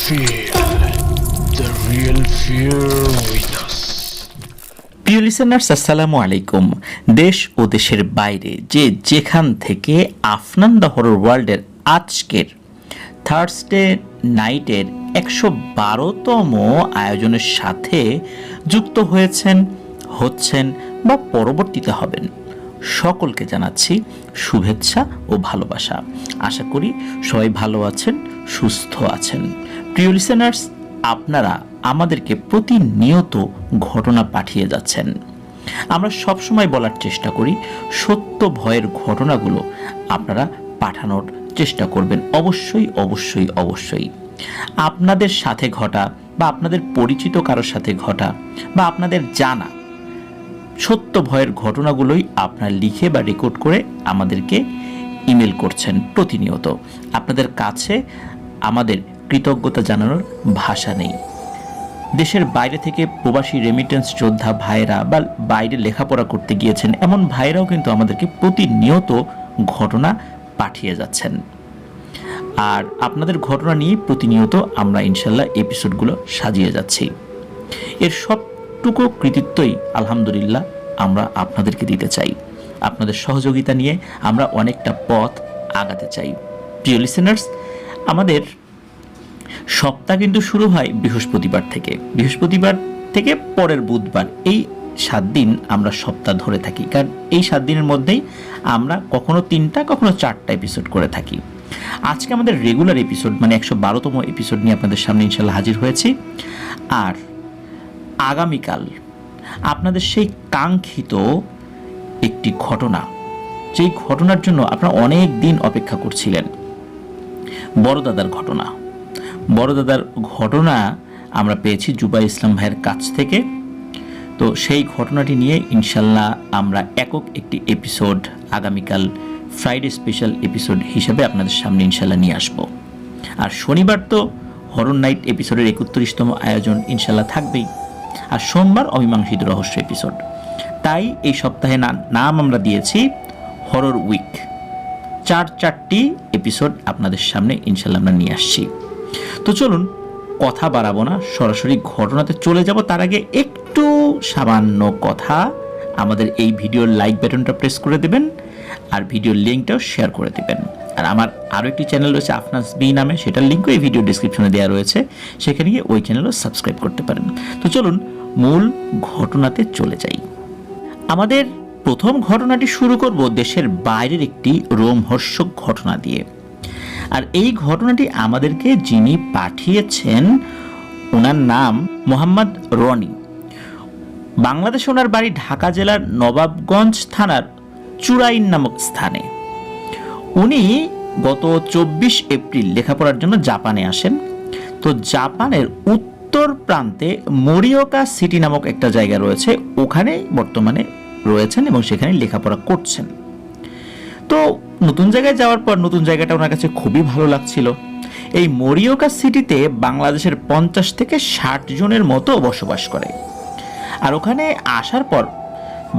Feel the real fear with us. প্রিয় listeners, আসসালামু আলাইকুম। দেশ ও দেশের বাইরে যে যেখান থেকে আফনান দ্য হরর ওয়ার্ল্ডের আজকের থার্সডে নাইটের 112তম আয়োজনের সাথে যুক্ত হচ্ছেন বা পরবর্তীতে হবেন, সকলকে জানাচ্ছি শুভেচ্ছা ও ভালোবাসা। আশা করি সবাই ভালো আছেন, সুস্থ আছেন। প্রিয় লিসেনার্স, আপনারা আমাদেরকে প্রতিনিয়ত ঘটনা পাঠিয়ে যাচ্ছেন। আমরা সবসময় বলার চেষ্টা করি সত্য ভয়ের ঘটনাগুলো আপনারা পাঠানোর চেষ্টা করবেন। অবশ্যই অবশ্যই অবশ্যই আপনাদের সাথে ঘটা বা আপনাদের পরিচিত কারোর সাথে ঘটা বা আপনাদের জানা সত্য ভয়ের ঘটনাগুলোই আপনারা লিখে বা রেকর্ড করে আমাদেরকে ইমেল করছেন প্রতিনিয়ত। আপনাদের কাছে আমাদের কৃতজ্ঞতা জানানোর ভাষা নেই। দেশের বাইরে থেকে প্রবাসী রেমিটেন্স যোদ্ধা ভাইরা বা বাইরে লেখাপড়া করতে গিয়েছেন এমন ভাইরাও কিন্তু আমাদেরকে প্রতিনিয়ত ঘটনা পাঠিয়ে যাচ্ছেন। আর আপনাদের ঘটনা নিয়ে প্রতিনিয়ত আমরা ইনশাল্লাহ এপিসোডগুলো সাজিয়ে যাচ্ছি। এর সবটুকু কৃতিত্বই আলহামদুলিল্লাহ আমরা আপনাদেরকে দিতে চাই। আপনাদের সহযোগিতা নিয়ে আমরা অনেকটা পথ আগাতে চাই। প্রিয় লিসেনার্স, আমাদের সপ্তাহ কিন্তু শুরু হয় বৃহস্পতিবার থেকে পরের বুধবার। এই 7 দিন আমরা সপ্তাহ ধরে থাকি, কারণ এই 7 দিনের মধ্যেই আমরা কখনো 3টা কখনো 4টা এপিসোড করে থাকি। আজকে আমাদের রেগুলার এপিসোড মানে 112তম এপিসোড নিয়ে আপনাদের সামনে ইনশাল্লাহ হাজির হয়েছি। আর আগামীকাল আপনাদের সেই কাঙ্ক্ষিত একটি ঘটনা, যেই ঘটনার জন্য আপনারা অনেক দিন অপেক্ষা করছিলেন, বড় দাদার ঘটনা আমরা পেয়েছি জুবাই ইসলাম ভাইয়ের কাছ থেকে। তো সেই ঘটনাটি নিয়ে ইনশাল্লাহ আমরা একক একটি এপিসোড আগামীকাল ফ্রাইডে স্পেশাল এপিসোড হিসেবে আপনাদের সামনে ইনশাল্লাহ নিয়ে আসব। আর শনিবার তো হরর নাইট এপিসোডের 31তম আয়োজন ইনশাল্লাহ থাকবেই। আর সোমবার অমীমাংসিত রহস্য এপিসোড। তাই এই সপ্তাহে নাম আমরা দিয়েছি হরর উইক। 4টি এপিসোড আপনাদের সামনে ইনশাল্লাহ আমরা নিয়ে আসছি। তো চলুন কথা বাড়াবো না, সরাসরি ঘটনাতে চলে যাব। তার আগে একটু সামান্য কথা, আমাদের এই ভিডিওর লাইক বাটনটা প্রেস করে দেবেন আর ভিডিওর লিঙ্কটাও শেয়ার করে দেবেন। আর আমার আরও একটি চ্যানেল রয়েছে আফনাস বি নামে, সেটার লিঙ্কও এই ভিডিও ডিসক্রিপশনে দেওয়া রয়েছে, সেখানে গিয়ে ওই চ্যানেলও সাবস্ক্রাইব করতে পারেন। তো চলুন মূল ঘটনাতে চলে যাই। আমাদের প্রথম ঘটনাটি শুরু করব দেশের বাইরের একটি রোমহর্ষক ঘটনা দিয়ে। আর এই ঘটনাটি আমাদেরকে যিনি পাঠিয়েছেন ওনার নাম মোহাম্মদ রনি। বাংলাদেশে ওনার বাড়ি ঢাকা জেলার নবাবগঞ্জ থানার চুরাইন নামক স্থানে। উনি গত 24 এপ্রিল লেখাপড়ার জন্য জাপানে আসেন। তো জাপানের উত্তর প্রান্তে মোরিওকা সিটি নামক একটা জায়গা রয়েছে, ওখানে বর্তমানে রয়েছেন এবং সেখানে লেখাপড়া করছেন। তো নতুন জায়গায় যাওয়ার পর নতুন জায়গাটা ওনার কাছে খুবই ভালো লাগছিল। এই মোরিওকা সিটিতে বাংলাদেশের 50 থেকে 60 জনের মতো বসবাস করে। আর ওখানে আসার পর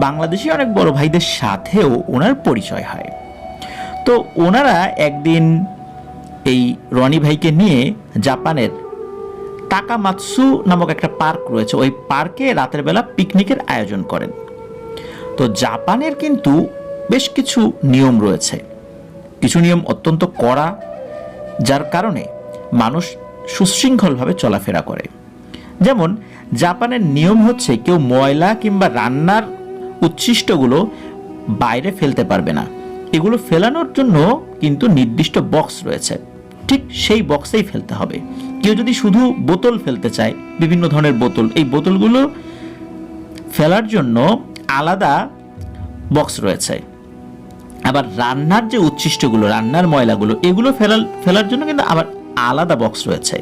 বাংলাদেশি অনেক বড় ভাইদের সাথেও ওনার পরিচয় হয়। তো ওনারা একদিন এই রনি ভাইকে নিয়ে জাপানের তাকামাৎসু নামক একটা পার্ক রয়েছে, ওই পার্কে রাতের বেলা পিকনিকের আয়োজন করেন। তো জাপানের কিন্তু বেশ কিছু নিয়ম রয়েছে, কিছু নিয়ম অত্যন্ত কড়া, যার কারণে মানুষ সুশৃঙ্খলভাবে চলাফেরা করে। যেমন জাপানের নিয়ম হচ্ছে কেউ ময়লা কিংবা রান্নার উচ্ছিষ্টগুলো বাইরে ফেলতে পারবে না। এগুলো ফেলানোর জন্য কিন্তু নির্দিষ্ট বক্স রয়েছে, ঠিক সেই বক্সেই ফেলতে হবে। কেউ যদি শুধু বোতল ফেলতে চায়, বিভিন্ন ধরনের বোতল, এই বোতলগুলো ফেলার জন্য আলাদা বক্স রয়েছে। আবার রান্নার যে উচ্ছিষ্টগুলো, রান্নার ময়লাগুলো, এগুলো ফেলার জন্য কিন্তু আবার আলাদা বক্স রয়েছে।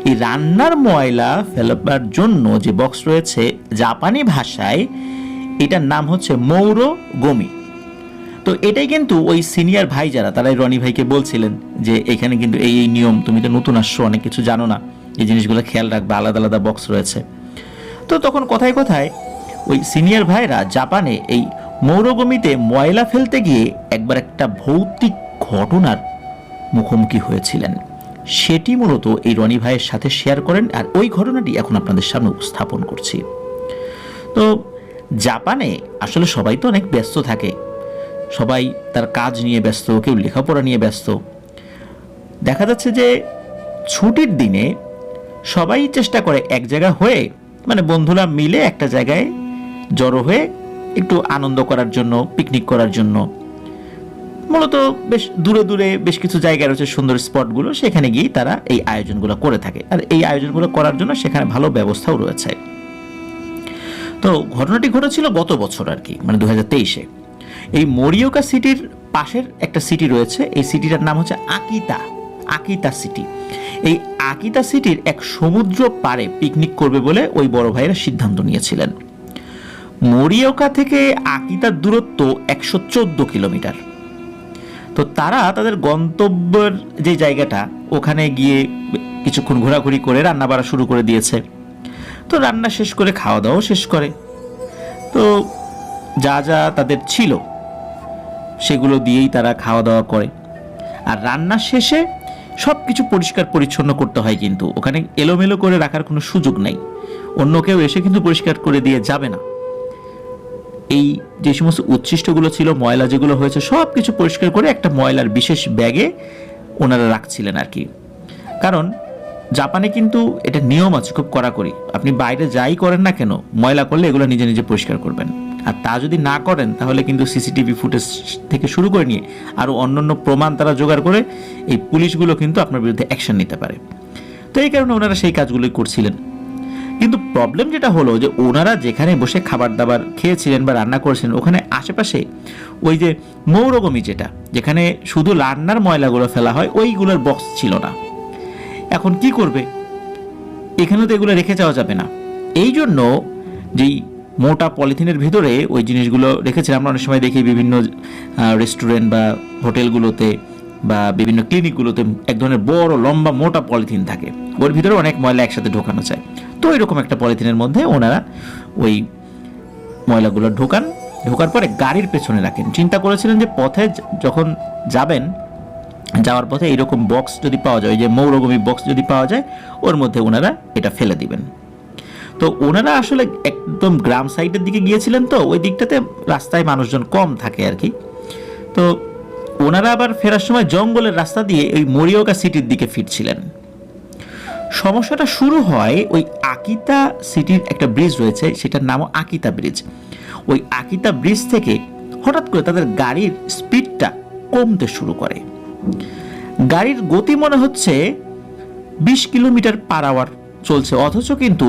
এই রান্নার ময়লা ফেলাবার জন্য যে বক্স রয়েছে, জাপানি ভাষায় এটার নাম হচ্ছে মৌরো গমি। তো এটাই কিন্তু ওই সিনিয়র ভাই যারা, তারাই রনি ভাইকে বলছিলেন যে এখানে কিন্তু এই নিয়ম, তুমি তো নতুন আসছো, অনেক কিছু জানো না, এই জিনিসগুলো খেয়াল রাখবে, আলাদা আলাদা বক্স রয়েছে। তো তখন কথায় কথায় ওই সিনিয়র ভাইরা জাপানে এই মৌরগমিতে ময়লা ফেলতে গিয়ে একবার একটা ভৌতিক ঘটনার মুখোমুখি হয়েছিলেন। সেটি মূলত এই রনি ভাইয়ের সাথে শেয়ার করেন, আর ওই ঘটনাটি এখন আপনাদের সামনে উপস্থাপন করছি। তো জাপানে আসলে সবাই তো অনেক ব্যস্ত থাকে, সবাই তার কাজ নিয়ে ব্যস্ত, কেউ লেখাপড়া নিয়ে ব্যস্ত। দেখা যাচ্ছে যে ছুটির দিনে সবাই চেষ্টা করে এক জায়গা হয়ে, মানে বন্ধুরা মিলে একটা জায়গায় জড়ো হয়ে একটু আনন্দ করার জন্য, পিকনিক করার জন্য। মূলত বেশ দূরে দূরে বেশ কিছু জায়গা রয়েছে সুন্দর স্পটগুলো, সেখানে গিয়েই তারা এই আয়োজনগুলো করে থাকে। আর এই আয়োজনগুলো করার জন্য সেখানে ভালো ব্যবস্থাও রয়েছে। তো ঘটনাটি ঘটেছিল গত বছর আর কি, মানে 2023-এ। এই মোরিওকা সিটির পাশের একটা সিটি রয়েছে, এই সিটিটার নাম হচ্ছে আকিতা সিটি। এই আকিতা সিটির এক সমুদ্র পাড়ে পিকনিক করবে বলে ওই বড় ভাইয়েরা সিদ্ধান্ত নিয়েছিলেন। মোরিওকা থেকে আকিতার দূরত্ব 114 কিলোমিটার। তো তারা তাদের গন্তব্যের যে জায়গাটা, ওখানে গিয়ে কিছুক্ষণ ঘোরাঘুরি করে রান্না বাড়া শুরু করে দিয়েছে। তো রান্না শেষ করে খাওয়া দাওয়াও শেষ করে। তো যা যা তাদের ছিল সেগুলো দিয়েই তারা খাওয়া দাওয়া করে। আর রান্না শেষে সব কিছু পরিষ্কার পরিচ্ছন্ন করতে হয়, কিন্তু ওখানে এলোমেলো করে রাখার কোনো সুযোগ নেই। অন্য কেউ এসে কিন্তু পরিষ্কার করে দিয়ে যাবে না। এই যে সমস্ত উচ্ছিষ্টগুলো ছিল, ময়লা যেগুলো হয়েছে, সব কিছু পরিষ্কার করে একটা ময়লার বিশেষ ব্যাগে ওনারা রাখছিলেন আর কি। কারণ জাপানে কিন্তু এটা নিয়ম আছে খুব কড়াকড়ি, আপনি বাইরে যাই করেন না কেন, ময়লা করলে এগুলো নিজে নিজে পরিষ্কার করবেন। আর তা যদি না করেন তাহলে কিন্তু সিসিটিভি ফুটেজ থেকে শুরু করে নিয়ে আরও অন্যান্য প্রমাণ তারা জোগাড় করে এই পুলিশগুলো কিন্তু আপনার বিরুদ্ধে অ্যাকশন নিতে পারে। তো এই কারণে ওনারা সেই কাজগুলোই করছিলেন। কিন্তু প্রবলেম যেটা হলো যে ওনারা যেখানে বসে খাবার দাবার খেয়েছিলেন বা রান্না করেছিলেন, ওখানে আশেপাশে ওই যে মৌরগমি, যেখানে শুধু রান্নার ময়লাগুলো ফেলা হয়, ওইগুলোর বক্স ছিল না। এখন কি করবে? এখানে তো এগুলো রেখে যাওয়া যাবে না। এই জন্য যেই মোটা পলিথিনের ভিতরে ওই জিনিসগুলো রেখেছিলাম, আমরা অনেক সময় দেখি বিভিন্ন রেস্টুরেন্ট বা হোটেলগুলোতে বা বিভিন্ন ক্লিনিকগুলোতে এক ধরনের বড় লম্বা মোটা পলিথিন থাকে, ওর ভিতরে অনেক ময়লা একসাথে ঢোকানো যায়। তো এরকম একটা পলিথিনের মধ্যে ওনারা ওই ময়লাগুলো ঢোকার পরে গাড়ির পেছনে রাখেন। চিন্তা করেছিলেন যে পথে যখন যাওয়ার পথে এইরকম বক্স যদি পাওয়া যায়, যে মৌরগমি বক্স যদি পাওয়া যায়, ওর মধ্যে ওনারা এটা ফেলে দিবেন। তো ওনারা আসলে একদম গ্রাম সাইডের দিকে গিয়েছিলেন, তো ওই দিকটাতে রাস্তায় মানুষজন কম থাকে আর কি। তো ওনারা আবার ফেরার সময় জঙ্গলের রাস্তা দিয়ে ওই মোরিওকা সিটির দিকে ফিরছিলেন। সমস্যাটা শুরু হয় ওই আকিতা সিটির একটা ব্রিজ রয়েছে, সেটার নামও আকিতা ব্রিজ। ওই আকিতা ব্রিজ থেকে হঠাৎ করে তাদের গাড়ির স্পিডটা কমতে শুরু করে। গাড়ির গতি মনে হচ্ছে 20 কিলোমিটার পার আওয়ার চলছে, অথচ কিন্তু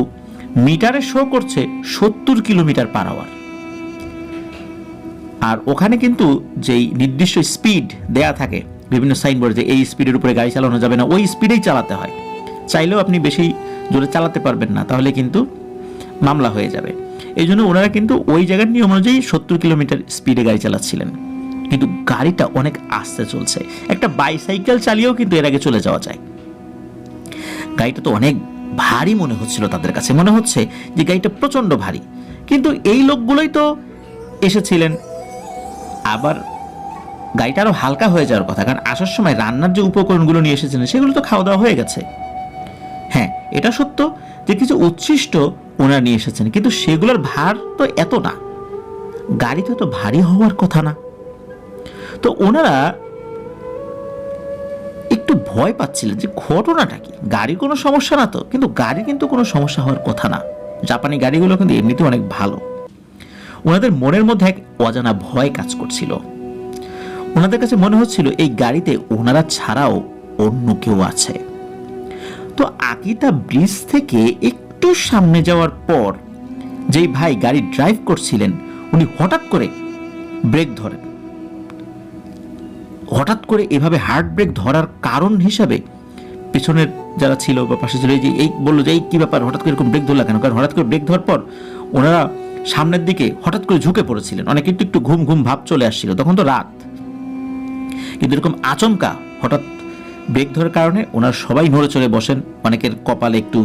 মিটারে শো করছে 70 কিলোমিটার পার আওয়ার। আর ওখানে কিন্তু যেই নির্দিষ্ট স্পিড দেয়া থাকে বিভিন্ন সাইনবোর্ড, যে এই স্পিডের উপরে গাড়ি চালানো যাবে না, ওই স্পিডেই চালাতে হয়। চাইলেও আপনি বেশি জোরে চালাতে পারবেন না, তাহলে কিন্তু মামলা হয়ে যাবে। এই জন্য ওনারা কিন্তু ওই জায়গার নিয়ম অনুযায়ী 70 কিলোমিটার স্পিডে গাড়ি চালাচ্ছিলেন, কিন্তু গাড়িটা অনেক আস্তে চলছে। একটা বাইসাইকেল চালিয়েও কিন্তু এর আগে চলে যাওয়া যায়। গাড়িটা তো অনেক ভারী মনে হচ্ছিল তাদের কাছে, মনে হচ্ছে যে গাড়িটা প্রচন্ড ভারী। কিন্তু এই লোকগুলোই তো এসেছিলেন, আবার গাড়িটা আরো হালকা হয়ে যাওয়ার কথা, কারণ আসার সময় রান্নার যে উপকরণগুলো নিয়ে এসেছিলেন সেগুলো তো খাওয়া দাওয়া হয়ে গেছে। হ্যাঁ, এটা সত্য যে কিছু উচ্ছিষ্ট ওনারা নিয়ে এসেছেন, কিন্তু সেগুলোর ভার তো এত না, গাড়ি তো এত ভারী হওয়ার কথা না। তো ওনারা একটু ভয় পাচ্ছিলেন যে ঘটনাটা কি, গাড়ির কোনো সমস্যা না তো, কিন্তু গাড়ি কিন্তু কোনো সমস্যা হওয়ার কথা না। জাপানি গাড়িগুলো কিন্তু এমনিতেও অনেক ভালো। ওনাদের মনের মধ্যে এক অজানা ভয় কাজ করছিল। ওনাদের কাছে মনে হচ্ছিল এই গাড়িতে ওনারা ছাড়াও অন্য কেউ আছে। তো আকিতা ব্রিজ থেকে একটু সামনে যাওয়ার পর যেই ভাই গাড়ি ড্রাইভ করছিলেন, উনি হঠাৎ করে ব্রেক ধরেন। হঠাৎ করে এভাবে হার্ড ব্রেক ধরার কারণ হিসাবে পিছনের যারা ছিল বা পাশে ছিল, এই বললো যে এই কি ব্যাপার, হঠাৎ করে এরকম ব্রেক ধরলা কেন? কারণ হঠাৎ করে ব্রেক ধরার পর ওনারা সামনের দিকে হঠাৎ করে ঝুঁকে পড়েছিলেন, অনেক একটু ঘুম ঘুম ভাব চলে আসছিল, তখন তো রাত। কিন্তু এরকম আচমকা হঠাৎ ব্রেক ধরার কারণে ওনারা সবাই নড়ে চড়ে বসেন, অনেকের কপালে একটু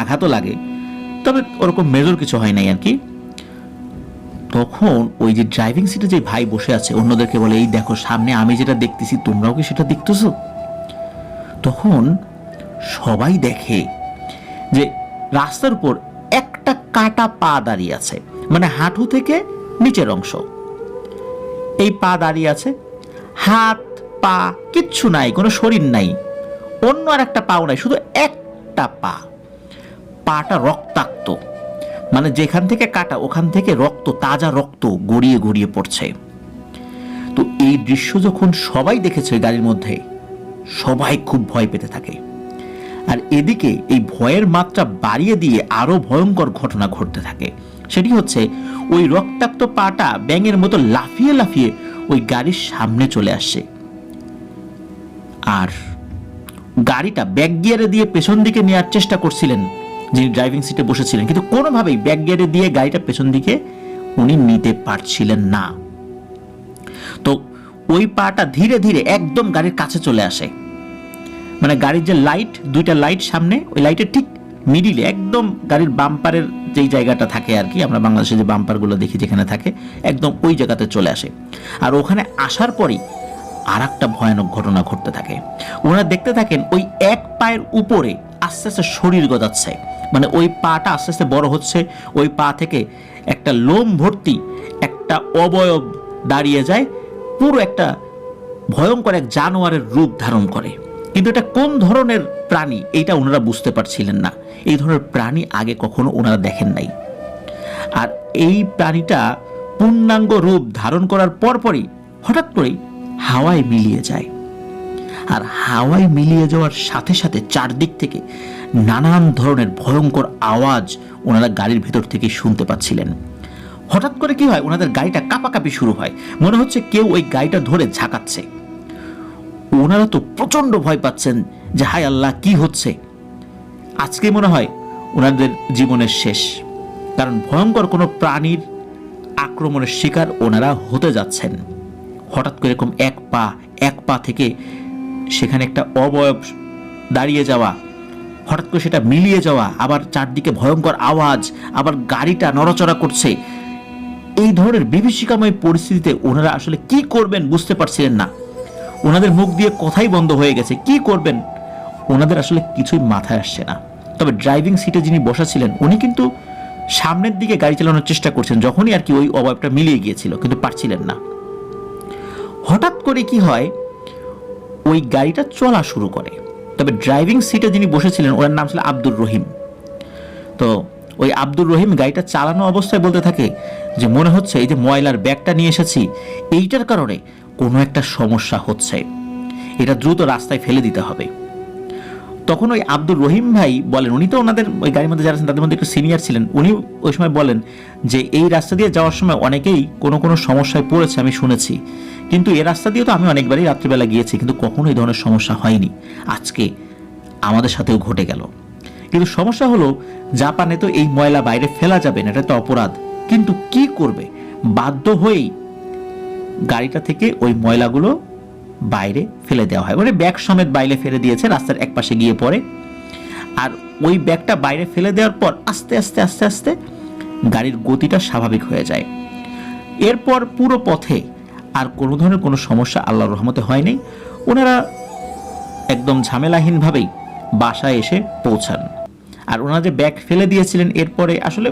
আঘাতও লাগে, তবে ওরকম মেজর কিছু হয় নাই আর কি। তখন ওই যে ড্রাইভিং সিটে যে ভাই বসে আছে অন্যদেরকে বলে, এই দেখো সামনে আমি যেটা দেখতেছি তোমরাও কি সেটা দেখতেছো? তখন সবাই দেখে যে রাস্তার উপর একটা কাটা পা দাঁড়িয়ে আছে, মানে হাঁটু থেকে নিচের অংশ। এই পা দাঁড়িয়ে আছে, হাত পা কিচ্ছু নাই, কোনো শরীর নাই, অন্য আর একটা পাও নাই, শুধু একটা পাটা রক্তাক্ত, মানে যেখান থেকে কাটা ওখান থেকে রক্ত, তাজা রক্ত গড়িয়ে গড়িয়ে পড়ছে। তো এই দৃশ্য যখন সবাই দেখেছে গাড়ির মধ্যে, সবাই খুব ভয় পেতে থাকে। আর এদিকে এই ভয়ের মাত্রা বাড়িয়ে দিয়ে আরো ভয়ঙ্কর ঘটনা ঘটতে থাকে। সেটি হচ্ছে ওই রক্তাক্ত পাটা ব্যাঙের মতো লাফিয়ে লাফিয়ে ওই গাড়ির সামনে চলে আসছে, আর গাড়িটা ব্যাক গিয়ারে দিয়ে পেছন দিকে নেওয়ার চেষ্টা করছিলেন যিনি ড্রাইভিং সিটে বসেছিলেন, কিন্তু কোনোভাবেই ব্যাক গিয়ারে দিয়ে গাড়িটা পেছন দিকে উনি নিতে পারছিলেন না। তো ওই পাটা ধীরে ধীরে একদম গাড়ির কাছে চলে আসে, মানে গাড়ির যে লাইট, দুইটা লাইট সামনে, ওই লাইটের ঠিক মিডিলে, একদম গাড়ির বাম্পারের যেই জায়গাটা থাকে আর কি, আমরা বাংলাদেশে যে বাম্পারগুলো দেখি যেখানে থাকে, একদম ওই জায়গাতে চলে আসে। আর ওখানে আসার পরই আর একটা ভয়ানক ঘটনা ঘটতে থাকে। ওনারা দেখতে থাকেন ওই এক পায়ের উপরে আস্তে আস্তে শরীর গজাচ্ছে, মানে ওই পাটা আস্তে আস্তে বড় হচ্ছে, ওই পা থেকে একটা লোম ভর্তি একটা অবয়ব দাঁড়িয়ে যায়, পুরো একটা ভয়ঙ্কর এক জানোয়ারের রূপ ধারণ করে। কিন্তু এটা কোন ধরনের প্রাণী এইটা ওনারা বুঝতে পারছিলেন না, এই ধরনের প্রাণী আগে কখনো ওনারা দেখেন নাই। আর এই প্রাণীটা পূর্ণাঙ্গ রূপ ধারণ করার পরপরই হঠাৎ করেই হাওয়ায় মিলিয়ে যায়। আর হাওয়ায় মিলিয়ে যাওয়ার সাথে সাথে চারদিক থেকে নানান ধরনের ভয়ঙ্কর আওয়াজ ওনারা গাড়ির ভেতর থেকে শুনতে পাচ্ছিলেন। হঠাৎ করে কি হয়, ওনাদের গাড়িটা কাঁপাকাঁপি শুরু হয়, মনে হচ্ছে কেউ ওই গাড়িটা ধরে ঝাঁকাচ্ছে। ওনারা তো প্রচন্ড ভয় পাচ্ছেন যে হায় আল্লাহ, কি হচ্ছে, আজকে মনে হয় ওনাদের জীবনের শেষ, কারণ ভয়ঙ্কর কোনো প্রাণীর আক্রমণের শিকার ওনারা হতে যাচ্ছেন। হঠাৎ করে এরকম এক পা থেকে সেখানে একটা অবয়ব দাঁড়িয়ে যাওয়া, হঠাৎ করে সেটা মিলিয়ে যাওয়া, আবার চারদিকে ভয়ঙ্কর আওয়াজ, আবার গাড়িটা নড়াচড়া করছে। এই ধরনের বিভীষিকাময় পরিস্থিতিতে ওনারা আসলে কি করবেন বুঝতে পারছিলেন না। ওনাদের মুখ দিয়ে কথাই বন্ধ হয়ে গেছে, কি করবেন ওনাদের আসলে কিছুই মাথায় আসছে না। তবে ড্রাইভিং সিটে যিনি বসা ছিলেন উনি কিন্তু সামনের দিকে গাড়ি চালানোর চেষ্টা করছেন, যখনই আর কি ওই অবয়বটা মিলিয়ে গিয়েছিল, কিন্তু পারছিলেন না। হঠাৎ করে কি হয়, ওই গাড়িটা চলা শুরু করে। তবে ড্রাইভিং সিটে যিনি বসেছিলেন ওনার নাম ছিল আব্দুর রহিম। তো ওই আব্দুর রহিম গাড়িটা চালানো অবস্থায় বলতে থাকে যে মনে হচ্ছে এই যে ময়লার ব্যাগটা নিয়ে এসেছি, এইটার কারণে কোনো একটা সমস্যা হচ্ছে, এটা দ্রুত রাস্তায় ফেলে দিতে হবে। তখন ওই আব্দুর রহিম ভাই বলেন, উনি তো ওনাদের ওই গাড়ির মধ্যে যারা আছেন তাদের মধ্যে একটু সিনিয়র ছিলেন, উনি ওই সময় বলেন যে এই রাস্তা দিয়ে যাওয়ার সময় অনেকেই কোনো কোনো সমস্যায় পড়েছে আমি শুনেছি, কিন্তু এ রাস্তা দিয়ে তো আমি অনেকবারই রাত্রিবেলা গিয়েছি, কিন্তু কখনো এই ধরনের সমস্যা হয়নি, আজকে আমাদের সাথেও ঘটে গেল। কিন্তু সমস্যা হলো জাপানে তো এই ময়লা বাইরে ফেলা যাবে না, এটা তো অপরাধ, কিন্তু কি করবে, বাধ্য হয়েই গাড়িটা থেকে ওই ময়লাগুলো বাইরে ফেলে দেওয়া হয়, মানে ব্যাগ সমেত বাইরে ফেলে দিয়েছে, রাস্তার এক পাশে গিয়ে পড়ে। আর ওই ব্যাগটা বাইরে ফেলে দেওয়ার পর আস্তে আস্তে আস্তে আস্তে গাড়ির গতিটা স্বাভাবিক হয়ে যায়। এরপর পুরো পথে আর কোনো ধরনের কোনো সমস্যা আল্লাহর রহমতে হয়নি। ওনারা একদম ঝামেলাহীনভাবেই বাসায় এসে পৌঁছান। আর ওনারা যে ব্যাগ ফেলে দিয়েছিলেন এরপরে আসলে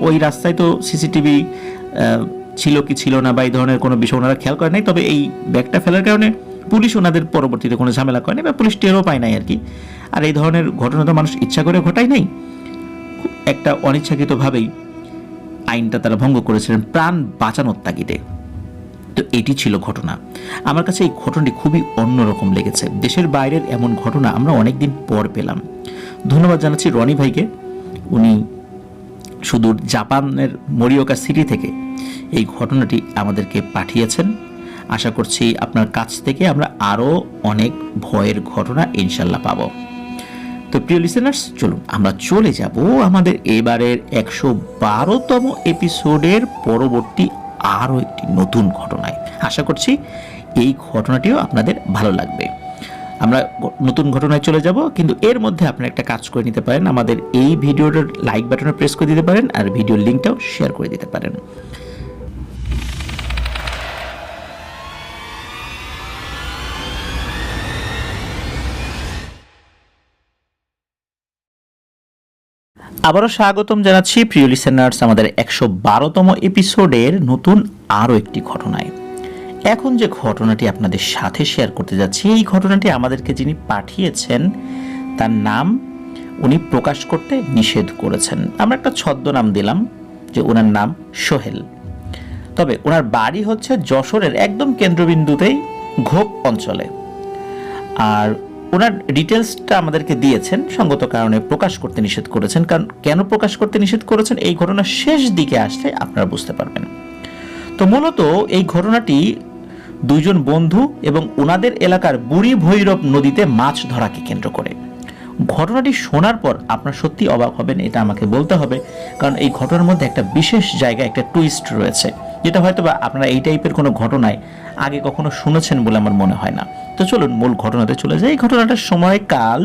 ওই রাস্তায় তো সিসিটিভি ছিল কি ছিল না বা এই ধরনের কোনো বিষয় ওনারা খেয়াল করে নাই। তবে এই ব্যাগটা ফেলার কারণে পুলিশ ওনাদের পরবর্তীতে কোনো ঝামেলা করেনি বা পুলিশ টেরও পায় নাই আর কি। আর এই ধরনের ঘটনা তো মানুষ ইচ্ছা করে ঘটায় নাই, একটা অনিচ্ছাকৃতভাবেই আইনটা তারা ভঙ্গ করেছিলেন প্রাণ বাঁচানোর তাগিদে। তো এটি ছিল ঘটনা। আমার কাছে এই ঘটনাটি খুবই অন্যরকম লেগেছে। দেশের বাইরের এমন ঘটনা আমরা অনেকদিন পর পেলাম। ধন্যবাদ জানাচ্ছি রনি ভাইকে, উনি সুদূর জাপানের মোরিওকা সিটি থেকে এই ঘটনাটি আমাদেরকে পাঠিয়েছেন। আশা করছি আপনার কাছ থেকে আমরা আরও অনেক ভয়ের ঘটনা ইনশাল্লাহ পাব। তো প্রিয় লিসেনার্স, চলুন আমরা চলে যাব আমাদের এবারের 112তম এপিসোডের পরবর্তী আরও একটি নতুন ঘটনায়। আশা করছি এই ঘটনাটিও আপনাদের ভালো লাগবে। আমরা নতুন ঘটনায় চলে যাব, কিন্তু এর মধ্যে আপনারা একটা কাজ করে নিতে পারেন, আমাদের এই ভিডিওটার লাইক বাটনে প্রেস করে দিতে পারেন আর ভিডিওর লিঙ্কটাও শেয়ার করে দিতে পারেন। আবারও স্বাগতম জানাচ্ছি প্রিয় লিসেনার্স আমাদের 112তম এপিসোডের নতুন আরও একটি ঘটনায়। এখন যে ঘটনাটি আপনাদের সাথে শেয়ার করতে যাচ্ছি, এই ঘটনাটি আমাদেরকে যিনি পাঠিয়েছেন তার নাম উনি প্রকাশ করতে নিষেধ করেছেন। আমরা একটা ছদ্মনাম দিলাম যে ওনার নাম সোহেল। তবে ওনার বাড়ি হচ্ছে যশোরের একদম কেন্দ্রবিন্দুতেই ঘোপ অঞ্চলে। আর ওনার ডিটেলসটা আমাদেরকে দিয়েছেন, সঙ্গত কারণে প্রকাশ করতে নিষেধ করেছেন। কারণ কেন প্রকাশ করতে নিষেধ করেছেন এই ঘটনার শেষ দিকে আসলে আপনারা বুঝতে পারবেন। তো মূলত এই ঘটনাটি দুইজন বন্ধু এবং ওনাদের এলাকার বুড়ি ভৈরব নদীতে মাছ ধরাকে কেন্দ্র করে। ঘটনাটি শোনার পর আপনারা সত্যি অবাক হবেন, এটা আমাকে বলতে হবে, কারণ এই ঘটনার মধ্যে একটা বিশেষ জায়গায় একটা টুইস্ট রয়েছে, যেটা হয়তো বা আপনারা এই টাইপের কোনো ঘটনায় আগে কখনো শুনেছেন বলে আমার মনে হয় না। তো চলুন মূল ঘটনাতে চলে যাই। এই ঘটনাটার সময়কাল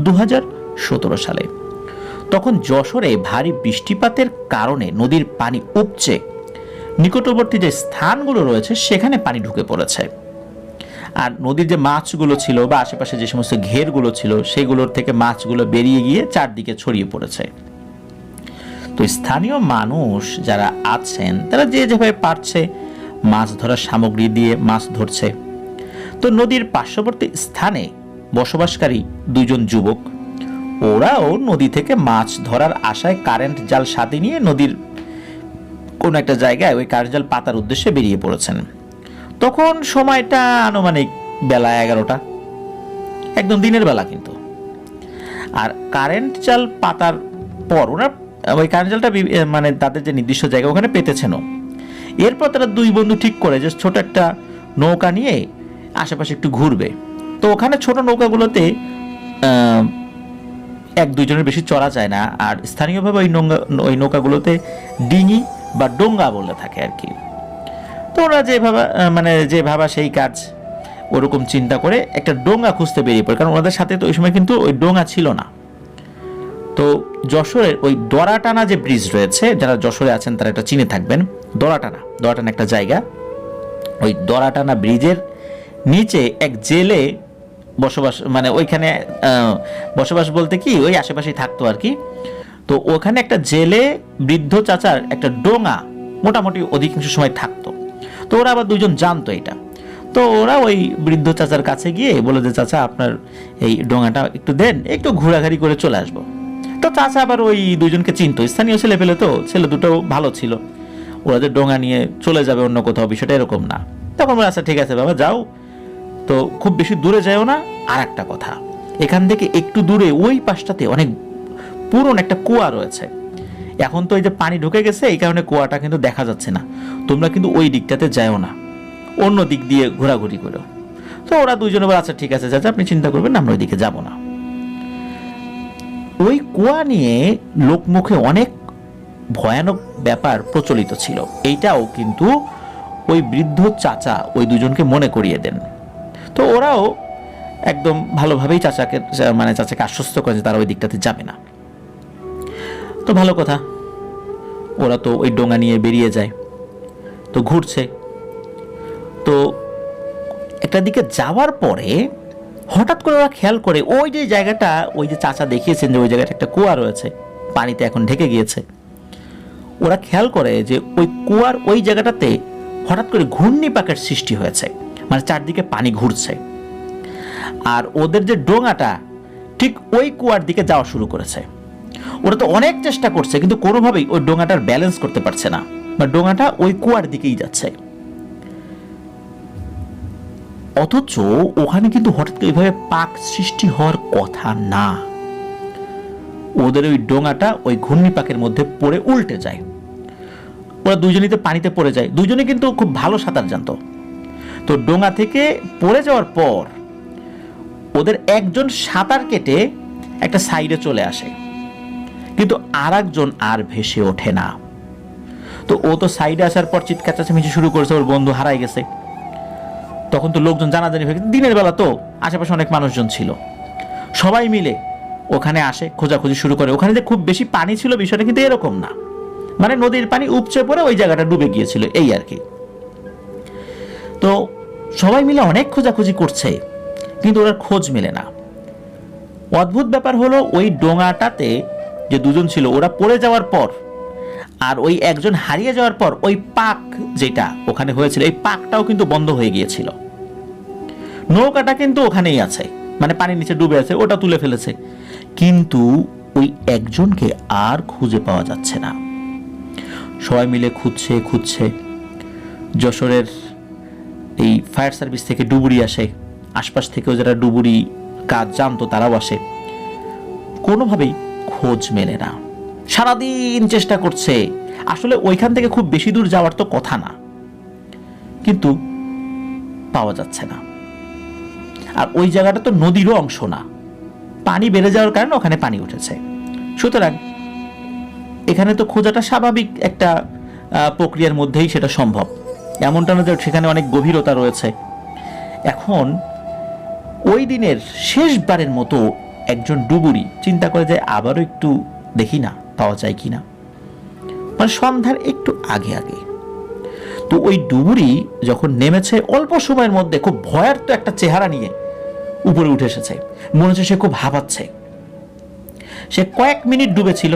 2017 সালে। তখন যশোরে ভারী বৃষ্টিপাতের কারণে নদীর পানি উপচে নিকটবর্তী যে স্থানগুলো রয়েছে সেখানে পানি ঢুকে পড়েছে। আর নদীর যে মাছগুলো ছিল বা আশেপাশে যে সমস্ত ঘেরগুলো ছিল সেগুলোর থেকে মাছগুলো বেরিয়ে গিয়ে চারদিকে ছড়িয়ে পড়েছে। তো স্থানীয় মানুষ যারা আছেন তারা যে যেভাবে পারছে মাছ ধরার সামগ্রী দিয়ে মাছ ধরছে। তো নদীর পার্শ্ববর্তী স্থানে বসবাসকারী দুইজন যুবক, ওরাও নদী থেকে মাছ ধরার আশায় কারেন্ট জাল সাথে নিয়ে নদীর কোন একটা জায়গায় ওই কারেন্ট জাল পাতার উদ্দেশ্যে বেরিয়ে পড়েছেন। তখন সময়টা আনুমানিক বেলা 11টা, একদম দিনের বেলা কিন্তু। আর কারেন্ট জাল পাতার পর ওরা ওই কারেন্ট জালটা মানে তাদের যে নির্দিষ্ট জায়গা ওখানে পেতেছেনও। এরপর তারা দুই বন্ধু ঠিক করে যে ছোট একটা নৌকা নিয়ে আশেপাশে একটু ঘুরবে। তো ওখানে ছোট নৌকাগুলোতে এক দুইজনের বেশি চড়া যায় না, আর স্থানীয়ভাবে ওই নৌকাগুলোতে ডিঙি বা ডোঙ্গা বলে থাকে আর কি। তো ওরা যে ভাবা সেই কাজ, ওরকম চিন্তা করে একটা ডোঙ্গা খুঁজতে বেরিয়ে পড়ে। কারণ ওনাদের সাথে তো ওই সময় কিন্তু ওই ডোঙ্গা ছিল না। তো যশোরের ওই দড়াটানা যে ব্রিজ রয়েছে, যারা যশোরে আছেন তারা একটা চিনে থাকবেন, দড়াটানা একটা জায়গা। ওই দড়াটানা ব্রিজের নিচে এক জেলে বসবাস, মানে ওইখানে বসবাস বলতে কি ওই আশেপাশেই থাকতো আর কি। তো ওখানে একটা জেলে বৃদ্ধ চাচার একটা ডোঙা মোটামুটি অধিকাংশ সময় থাকতো। তো ওরা আবার দুজন জানতো এটা। তো ওরা ওই বৃদ্ধ চাচার কাছে গিয়ে বলে যে চাচা আপনার এই ডোঙাটা একটু দেন, একটু ঘোরাঘুরি করে চলে আসবো। তো চাচা আবার ওই দুজনকে চিনতো, স্থানীয় ছেলে পেলে, তো ছেলে দুটো ভালো ছিল, ওরা যে ডোঙা নিয়ে চলে যাবে অন্য কোথাও বিষয়টা এরকম না। তখন বলে আচ্ছা ঠিক আছে বাবা যাও, তো খুব বেশি দূরে যাও না। আর একটা কথা, এখান থেকে একটু দূরে ওই পাশটাতে অনেক পুরনো একটা কুয়া রয়েছে। এখন তো এই যে পানি ঢুকে গেছে এই কারণে কুয়াটা কিন্তু দেখা যাচ্ছে না, তোমরা কিন্তু ওই দিকটাতে যাও না, অন্য দিক দিয়ে ঘোরাঘুরি করো। তো ওরা দুইজনে বলে আচ্ছা ঠিক আছে চাচা আপনি চিন্তা করবেন না, আমরা ওই দিকে যাব না। ওই কুয়া নিয়ে লোকমুখে অনেক ভয়ানক ব্যাপার প্রচলিত ছিল, এইটাও কিন্তু ওই বৃদ্ধ চাচা ওই দুজনকে মনে করিয়ে দেন। তো ওরাও একদম ভালোভাবেই চাচাকে আশ্বস্ত করে যে তারা ওই দিকটাতে যাবে না। তো ভালো কথা, ওরা তো ওই ডোঙা নিয়ে বেরিয়ে যায়, তো ঘুরছে। তো একটা দিকে যাওয়ার পরে হঠাৎ করে ওরা খেয়াল করে ওই যে জায়গাটা, ওই যে চাচা দেখিয়েছেন যে ওই জায়গাটা একটা কুয়া রয়েছে, পানিতে এখন ঢেকে গিয়েছে। ওরা খেয়াল করে যে ওই কুয়ার ওই জায়গাটাতে হঠাৎ করে ঘূর্ণিপাকের সৃষ্টি হয়েছে, মানে চারদিকে পানি ঘুরছে। আর ওদের যে ডোঙাটা ঠিক ওই কুয়ার দিকে যাওয়া শুরু করেছে। ওরা তো অনেক চেষ্টা করছে কিন্তু কোনোভাবেই ওই ডোঙাটার ব্যালেন্স করতে পারছে না, বা ডোঙাটা ওই কুয়ার দিকেই যাচ্ছে। অথচ ওখানে কিন্তু হঠাৎ করে এইভাবে পাক সৃষ্টি হওয়ার কথা না। ওদের ওই ডোঙাটা ওই ঘূর্ণিপাকের মধ্যে পড়ে উল্টে যায়। ওরা দুজনেই তো পানিতে পড়ে যায়, দুজনে কিন্তু খুব ভালো সাঁতার জানতো। তো ডোঙা থেকে পড়ে যাওয়ার পর ওদের একজন সাঁতার কেটে একটা সাইডে চলে আসে, কিন্তু আর একজন আর ভেসে ওঠে না। তো ও তো সাইডে আসার পর চিৎকার চেঁচামেচি শুরু করেছে, ওর বন্ধু হারাই গেছে। তখন তো লোকজন জানাজানি হয়ে গেছে, দিনের বেলা তো আশেপাশে অনেক মানুষজন ছিল, সবাই মিলে ওখানে আসে, খোঁজাখুঁজি শুরু করে। ওখানে যে খুব বেশি পানি ছিল বিষয়টা কিন্তু এরকম না, মানে নদীর পানি উপচে পড়ে ওই জায়গাটা ডুবে গিয়েছিল এই আর কি। তো সবাই মিলে অনেক খোঁজাখুঁজি করছে কিন্তু ওরা খোঁজ মেলে না। অদ্ভুত ব্যাপার হলো ওই ডোঙাটাতে যে দুজন ছিল ওরা পড়ে যাওয়ার পর আর ওই একজন হারিয়ে যাওয়ার পর ওই পাক যেটা ওখানে হয়েছিল এই পাকটাও কিন্তু বন্ধ হয়ে গিয়েছিল। নৌকাটা কিন্তু ওখানেই আছে, মানে পানির নিচে ডুবে আছে, ওটা তুলে ফেলেছে, কিন্তু ওই একজনকে আর খুঁজে পাওয়া যাচ্ছে না। সবাই মিলে খুঁজছে। যশোরের এই ফায়ার সার্ভিস থেকে ডুবুরি আসে, আশপাশ থেকেও যারা ডুবুরি কাজ জানতো তারাও আসে, কোনোভাবেই খোঁজ মেলে না। সারাদিন চেষ্টা করছে, আসলে ওইখান থেকে খুব বেশি দূর যাওয়ার তো কথা না, কিন্তু পাওয়া যাচ্ছে না। আর ওই জায়গাটা তো নদীরও অংশ না, পানি বেড়ে যাওয়ার কারণে ওখানে পানি উঠেছে, সুতরাং এখানে তো খোঁজাটা স্বাভাবিক একটা প্রক্রিয়ার মধ্যেই সেটা সম্ভব, এমনটা না যে সেখানে অনেক গভীরতা রয়েছে। এখন ওই দিনের শেষবারের মতো একজন ডুবুরি চিন্তা করে যায় আবারও একটু দেখি না পাওয়া যায় কিনা, মানে সন্ধ্যার একটু আগে আগে। তো ওই ডুবুরি যখন নেমেছে অল্প সময়ের মধ্যে খুব ভয়ার্ত একটা চেহারা নিয়ে উপরে উঠে এসেছে, মনে হচ্ছে সে খুব হাঁপাচ্ছে। সে কয়েক মিনিট ডুবেছিল।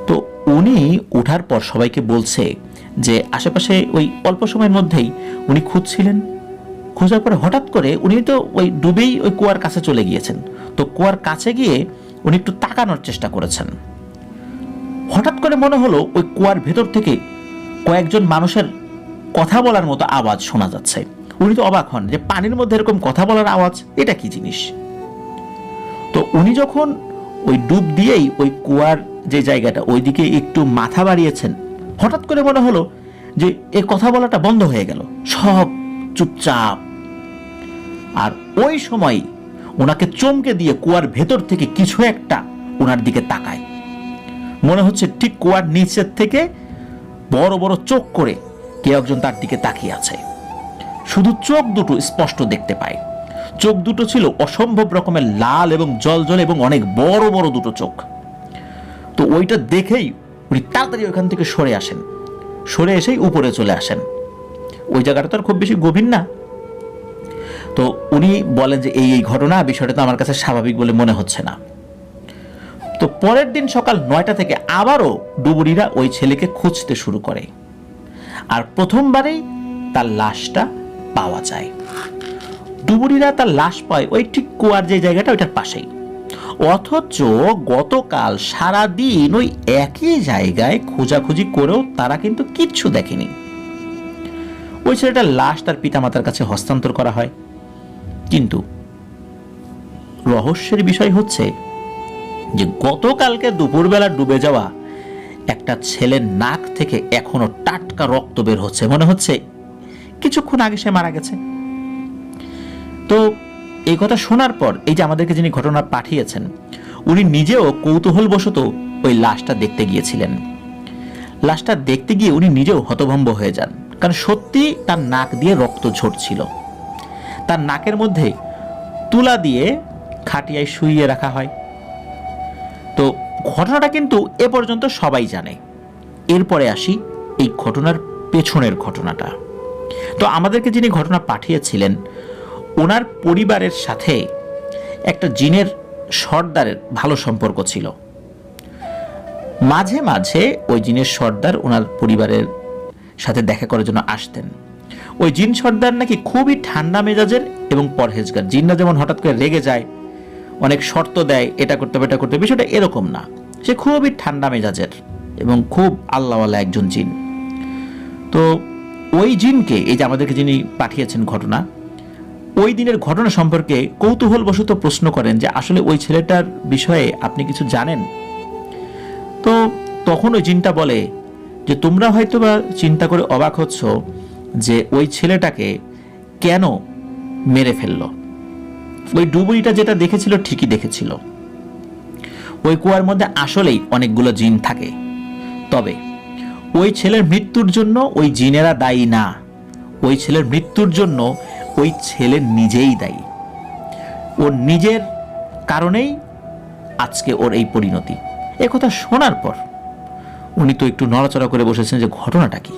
তো উনি ওঠার পর সবাইকে বলছে যে আশেপাশে ওই অল্প সময়ের মধ্যেই উনি খুঁজছিলেন, খোঁজার পরে হঠাৎ করে উনি তো ওই ডুবেই ওই কুয়ার কাছে চলে গিয়েছেন। তো কুয়ার কাছে গিয়ে উনি একটু তাকানোর চেষ্টা করেছেন। হঠাৎ করে মনে হলো ওই কুয়ার ভেতর থেকে কয়েকজন মানুষের কথা বলার মতো আওয়াজ শোনা যাচ্ছে। উনি তো অবাক হন যে পানির মধ্যে এরকম কথা বলার আওয়াজ, এটা কি জিনিস। তো উনি যখন ওই ডুব দিয়েই ওই কুয়ার যে জায়গাটা ওইদিকে একটু মাথা বাড়িয়েছেন, হঠাৎ করে মনে হলো যে এই কথা বলাটা বন্ধ হয়ে গেল, সব চুপচাপ। আর ওই সময় ওনাকে চমকে দিয়ে কুয়ার ভেতর থেকে কিছু একটা ওনার দিকে তাকায়, মনে হচ্ছে ঠিক কুয়ার নিচের থেকে বড় বড় চোখ করে কেউ একজন তার দিকে তাকিয়ে আছে। শুধু চোখ দুটো স্পষ্ট দেখতে পায়, চোখ দুটো ছিল অসম্ভব রকমের লাল এবং জলজল এবং অনেক বড় বড় দুটো চোখ। তো ওইটা দেখেই উনি তাড়াতাড়ি ওইখান থেকে সরে আসেন, সরে এসেই উপরে চলে আসেন। ওই জায়গাটা তো আর খুব বেশি গভীর না। তো উনি বলেন যে এই ঘটনা, বিষয়টা তো আমার কাছে স্বাভাবিক বলে মনে হচ্ছে না। তো পরের দিন সকাল 9টা থেকে আবারও ডুবুরিরা ওই ছেলেকে খুঁজতে শুরু করে, আর প্রথমবারেই তার লাশটা পাওয়া যায়। ডুবুরিরা তার লাশ পায় ওই ঠিক কুয়ার যে জায়গাটা ওইটার পাশেই। অথচ গতকাল সারাদিন ওই একই জায়গায় খোঁজাখুঁজি করেও তারা কিন্তু কিচ্ছু দেখেনি। ওই ছেলেটার লাশ তার পিতামাতার কাছে হস্তান্তর করা হয়, কিন্তু রহস্যের বিষয় হচ্ছে যে গতকালকে দুপুরবেলা ডুবে যাওয়া একটা ছেলের নাক থেকে এখনো টাটকা রক্ত বের হচ্ছে, মনে হচ্ছে কিছুক্ষণ আগে সে মারা গেছে। তো এই কথা শোনার পর এই যে আমাদেরকে যিনি ঘটনা পাঠিয়েছেন উনি নিজেও কৌতূহলবশত ওই লাশটা দেখতে গিয়েছিলেন। লাশটা দেখতে গিয়ে উনি নিজেও হতভম্ব হয়ে যান, কারণ সত্যি তার নাক দিয়ে রক্ত ঝরছিল। তার নাকের মধ্যে তুলা দিয়ে খাটিয়ায় শুইয়ে রাখা হয়। তো ঘটনাটা কিন্তু এ পর্যন্ত সবাই জানে। এরপরে আসি এই ঘটনার পেছনের ঘটনাটা। তো আমাদেরকে যিনি ঘটনা পাঠিয়েছিলেন ওনার পরিবারের সাথে একটা জিনের সর্দারের ভালো সম্পর্ক ছিল। মাঝে মাঝে ওই জিনের সর্দার ওনার পরিবারের সাথে দেখা করার জন্য আসতেন। ওই জিন সর্দার নাকি খুবই ঠান্ডা মেজাজের এবং পরহেজগার। জিনরা যেমন হঠাৎ করে রেগে যায়, অনেক শর্ত দেয়, এটা করতে হবে এটা করতে হবে, বিষয়টা এরকম না। সে খুবই ঠান্ডা মেজাজের এবং খুব আল্লাহওয়ালা একজন জিন। তো ওই জিনকে, এই যে আমাদেরকে যিনি পাঠিয়েছেন ঘটনা, ওই দিনের ঘটনা সম্পর্কে কৌতূহলবশত প্রশ্ন করেন যে আসলে ওই ছেলেটার বিষয়ে আপনি কিছু জানেন? তো তখন ওই জিনটা বলে যে তোমরা হয়তোবা চিন্তা করে অবাক হচ্ছ যে ওই ছেলেটাকে কেন মেরে ফেললো। ওই ডুবুরিটা যেটা দেখেছিল ঠিকই দেখেছিল, ওই কুয়ার মধ্যে আসলেই অনেকগুলো জিন থাকে। তবে ওই ছেলের মৃত্যুর জন্য ওই জিনেরা দায়ী না, ওই ছেলের মৃত্যুর জন্য ওই ছেলে নিজেই দায়ী। ওর নিজের কারণেই আজকে ওর এই পরিণতি। একথা শোনার পর উনি তো একটু নড়াচড়া করে বসেছেন যে ঘটনাটা কি,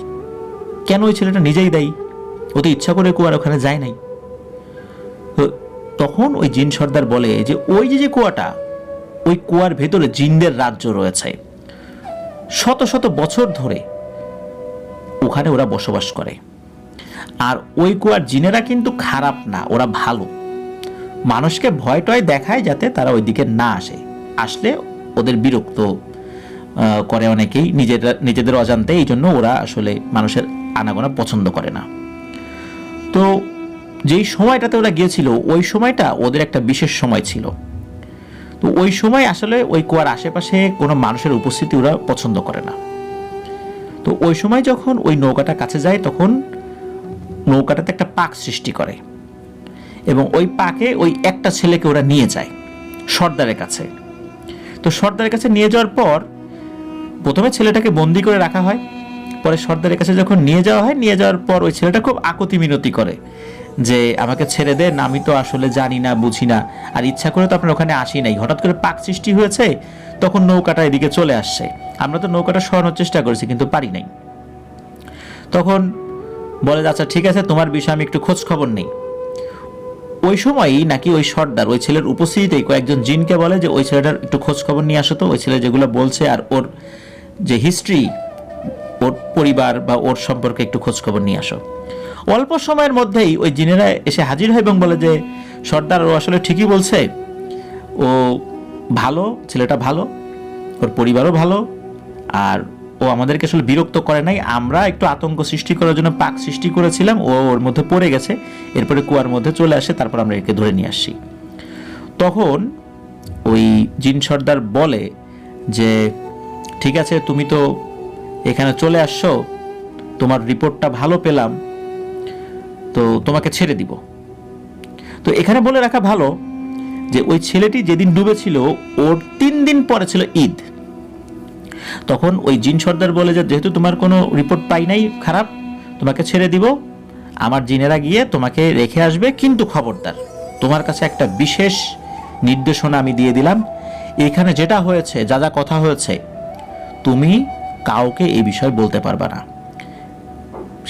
কেন ওই ছেলেটা নিজেই দায়ী, ও তো ইচ্ছা করে কুয়ার ওখানে যায় নাই। তখন ওই জিন সর্দার বলে যে ওই যে কুয়াটা ওই কুয়ার ভেতরে জিনদের রাজ্য রয়েছে, শত শত বছর ধরে ওখানে ওরা বসবাস করে। আর ওই কুয়ার জিনেরা কিন্তু খারাপ না, ওরা ভালো, মানুষকে ভয় টয় দেখায় যাতে তারা ওইদিকে না আসে, আসলে ওদের বিরক্ত করে অনেকেই নিজেদের অজান্তে, এই জন্য ওরা আসলে মানুষের আনাগোনা পছন্দ করে না। তো যেই সময়টাতে ওরা গিয়েছিল ওই সময়টা ওদের একটা বিশেষ সময় ছিল। তো ওই সময় আসলে ওই কুয়ার আশেপাশে কোনো মানুষের উপস্থিতি ওরা পছন্দ করে না। তো ওই সময় যখন ওই নৌকাটা কাছে যায় তখন নৌকাটাতে একটা পাক সৃষ্টি করে এবং ওই পাকে ওই একটা ছেলেকে ওরা নিয়ে যায় সর্দারের কাছে। তো সর্দারের কাছে নিয়ে যাওয়ার পর প্রথমে ছেলেটাকে বন্দি করে রাখা হয়, পরে সর্দারের কাছে যখন নিয়ে যাওয়া হয়, নিয়ে যাওয়ার পর ওই ছেলেটা খুব আকুতি মিনতি করে যে আমাকে ছেড়ে দেন, আমি তো আসলে জানি না, বুঝি না, আর ইচ্ছা করে তো আপনার ওখানে আসি নাই, হঠাৎ করে পাক সৃষ্টি হয়েছে, তখন নৌকাটা এদিকে চলে আসছে, আমরা তো নৌকাটা সরানোর চেষ্টা করেছি কিন্তু পারি নাই। তখন বলে আচ্ছা ঠিক আছে, তোমার বিষয়ে আমি একটু খোঁজ খবর নেই। ওই সময়ই নাকি ওই সর্দার ওই ছেলের উপস্থিতিতেই কয়েকজন জিনকে বলে যে ওই ছেলেটার একটু খোঁজ খবর নিয়ে আসো তো, ওই ছেলে যেগুলো বলছে আর ওর যে হিস্ট্রি, ওর পরিবার বা ওর সম্পর্কে একটু খোঁজ খবর নিয়ে আসো। অল্প সময়ের মধ্যেই ওই জিনেরা এসে হাজির হয় এবং বলে যে সর্দার ও আসলে ঠিকই বলছে, ও ভালো, ছেলেটা ভালো, ওর পরিবারও ভালো, আর ও আমাদেরকে আসলে বিরক্ত করে নাই, আমরা একটু আতঙ্ক সৃষ্টি করার জন্য পাক সৃষ্টি করেছিলাম, ও ওর মধ্যে পড়ে গেছে, এরপরে কুয়ার মধ্যে চলে আসে, তারপর আমরা একে ধরে নিয়ে আসছি। তখন ওই জিন সর্দার বলে যে ঠিক আছে, তুমি তো এখানে চলে আসছো, তোমার রিপোর্টটা ভালো পেলাম, তো তোমাকে ছেড়ে দিব। তো এখানে বলে রাখা ভালো যে ওই ছেলেটি যেদিন ডুবেছিল ওর 3 দিন পরে ছিল ঈদ। তখন ওই জিন সর্দার বলে যে যেহেতু তোমার কোনো রিপোর্ট পাই নাই খারাপ, তোমাকে ছেড়ে দিব, আমার জিনেরা গিয়ে তোমাকে রেখে আসবে, কিন্তু খবরদার তোমার কাছে একটা বিশেষ নির্দেশনা আমি দিয়ে দিলাম, এখানে যেটা হয়েছে, যা যা কথা হয়েছে, তুমি কাউকে এই বিষয়ে বলতে পারবা না।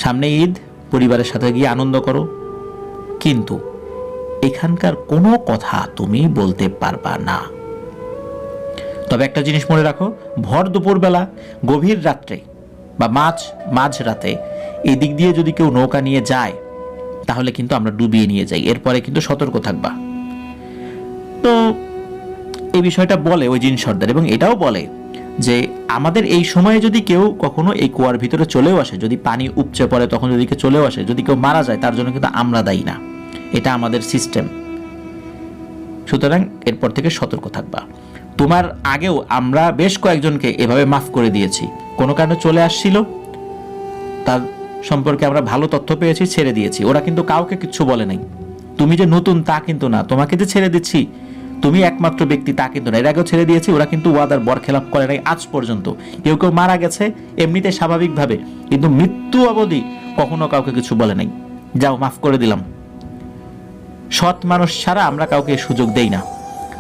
সামনে ঈদ, পরিবারের সাথে গিয়ে আনন্দ করো, কিন্তু এখানকার কোনো কথা তুমি বলতে পারবা না। তবে একটা জিনিস মনে রাখো, ভর দুপুরবেলা, গভীর রাত্রে বা মাঝ রাতে এদিক দিয়ে যদি কেউ নৌকা নিয়ে যায় তাহলে কিন্তু আমরা ডুবিয়ে নিয়ে যাই, এরপরে কিন্তু সতর্ক থাকবা। তো এই বিষয়টা বলে ওই জিন সর্দার, এবং এটাও বলে যে আমাদের এই সময়ে যদি কেউ কখনো এই কুয়ার ভিতরে চলেও আসে, যদি পানি উপচে পড়ে তখন যদি কেউ চলেও আসে, যদি কেউ মারা যায় তার জন্য কিন্তু আমরা দায়ী না, এটা আমাদের সিস্টেম, সুতরাং এরপর থেকে সতর্ক থাকবা। তোমার আগেও আমরা বেশ কয়েকজনকে এভাবে মাফ করে দিয়েছি, কোনো কারণে চলে আসছিল, তার সম্পর্কে আমরা ভালো তথ্য পেয়েছি, ছেড়ে দিয়েছি, ওরা কিন্তু কাউকে কিচ্ছু বলে নাই। তুমি যে নতুন তা কিন্তু না, তোমাকে যে ছেড়ে দিচ্ছি তুমি একমাত্র ব্যক্তি তা কিন্তু না, এর আগেও ছেড়ে দিয়েছি, ওরা কিন্তু ওয়াদার বরখেলাপ করে নাই আজ পর্যন্ত। কেউ কেউ মারা গেছে এমনিতে স্বাভাবিকভাবে, কিন্তু মৃত্যু অবধি কখনো কাউকে কিছু বলে নাই। যাও, মাফ করে দিলাম। সৎ মানুষ ছাড়া আমরা কাউকে সুযোগ দেই না।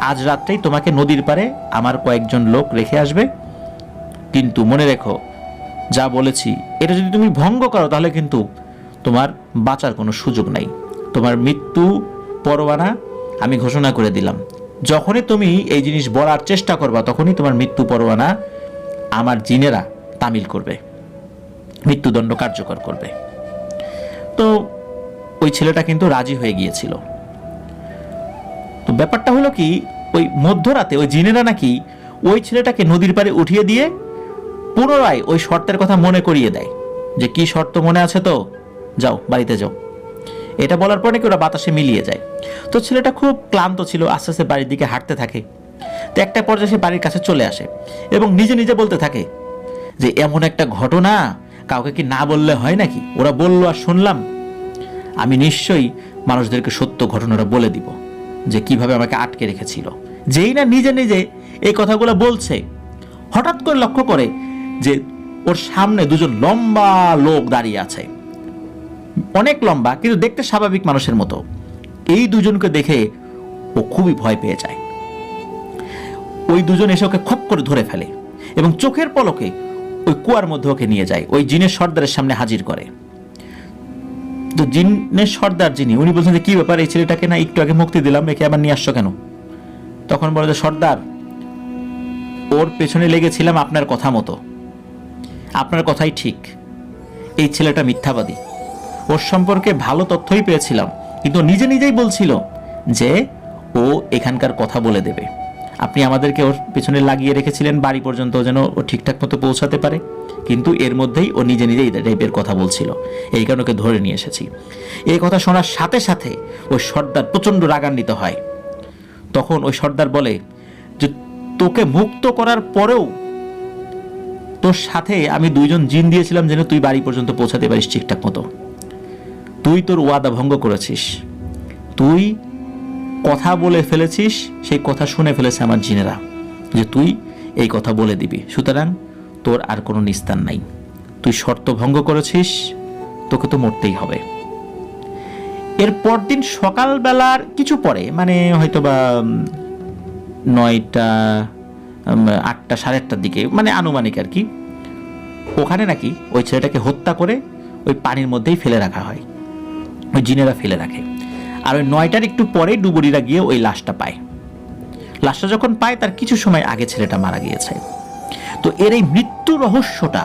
আজ রাত্রেই তোমাকে নদীর পারে আমার কয়েকজন লোক রেখে আসবে, কিন্তু মনে রেখো যা বলেছি এটা যদি তুমি ভঙ্গ করো তাহলে কিন্তু তোমার বাঁচার কোনো সুযোগ নাই। তোমার মৃত্যু পরোয়ানা আমি ঘোষণা করে দিলাম, যখনই তুমি এই জিনিস বলার চেষ্টা করবা তখনই তোমার মৃত্যু পরোয়ানা আমার জিনেরা তামিল করবে, মৃত্যুদণ্ড কার্যকর করবে। তো ওই ছেলেটা কিন্তু রাজি হয়ে গিয়েছিল। তো ব্যাপারটা হলো কি, ওই মধ্যরাতে ওই জিনেরা নাকি ওই ছেলেটাকে নদীর পাড়ে উঠিয়ে দিয়ে পুনরায় ওই শর্তের কথা মনে করিয়ে দেয় যে কি শর্ত মনে আছে তো, যাও বাড়িতে যাও। এটা বলার পর নাকি ওরা বাতাসে মিলিয়ে যায়। তো ছেলেটা খুব ক্লান্ত ছিল, আস্তে আস্তে বাড়ির দিকে হাঁটতে থাকে। তো একটা পর্যায়ে সে বাড়ির কাছে চলে আসে এবং নিজে নিজে বলতে থাকে যে এমন একটা ঘটনা কাউকে কি না বললে হয় নাকি, ওরা বললো আর শুনলাম, আমি নিশ্চয়ই মানুষদেরকে সত্য ঘটনাটা বলে দিব যে কিভাবে আমাকে আটকে রেখেছিল। যেই না নিজে নিজে এই কথাগুলো বলছে, হঠাৎ করে লক্ষ্য করে যে ওর সামনে দুজন লম্বা লোক দাঁড়িয়ে আছে, অনেক লম্বা কিন্তু দেখতে স্বাভাবিক মানুষের মতো। এই দুজনকে দেখে ও খুবই ভয় পেয়ে যায়। ওই দুজন এসে ওকে খপ করে ধরে ফেলে এবং চোখের পলকে ওই কুয়ার মধ্যে ওকে নিয়ে যায়, ওই জিনের সর্দারের সামনে হাজির করে। তো জিনের সর্দার যিনি, উনি বলছেন যে কি ব্যাপার, এই ছেলেটাকে না একটু আগে মুক্তি দিলাম, একে আবার নিয়ে আসছো কেন? তখন বলে যে সর্দার, ওর পেছনে লেগেছিলাম আপনার কথা মতো। আপনার কথাই ঠিক, এই ছেলেটা মিথ্যাবাদী। ওর সম্পর্কে ভালো তথ্যই পেয়েছিলাম, কিন্তু নিজে নিজেই বলছিল যে ও এখানকার কথা বলে দেবে। আপনি আমাদেরকে ওর পেছনে লাগিয়ে রেখেছিলেন বাড়ি পর্যন্ত যেন ও ঠিকঠাক মতো পৌঁছাতে পারে, কিন্তু এর মধ্যেই ও নিজে নিজেই রেপের কথা বলছিল। এই কারণে ওকে ধরে নিয়ে এসেছি। এই কথা শোনার সাথে সাথে ওই সর্দার প্রচণ্ড রাগান্বিত হয়। তখন ওই সর্দার বলে যে তোকে মুক্ত করার পরেও তোর সাথে আমি 2 জন জিন দিয়েছিলাম যেন তুই বাড়ি পর্যন্ত পৌঁছাতে পারিস ঠিকঠাক মতো। তুই তোর ওয়াদা ভঙ্গ করেছিস, তুই কথা বলে ফেলেছিস, সেই কথা শুনে ফেলেছে আমার জিনেরা যে তুই এই কথা বলে দিবি, সুতরাং তোর আর কোনো নিস্তার নাই। তুই শর্ত ভঙ্গ করেছিস, তোকে তো মরতেই হবে। এর পরদিন সকালবেলার কিছু পরে, মানে হয়তো বা 9টা 8টা 8:30টার দিকে, মানে আনুমানিক আর কি, ওখানে নাকি ওই ছেলেটাকে হত্যা করে ওই পানির মধ্যেই ফেলে রাখা হয়। ওই জিনেরা ফেলে রাখে। আর ওই 9টার একটু পরে ডুবুরিরা গিয়ে ওই লাশটা পায়। লাশটা যখন পায় তার কিছু সময় আগে ছেলেটা মারা গিয়েছে। তো এর এই মৃত্যু রহস্যটা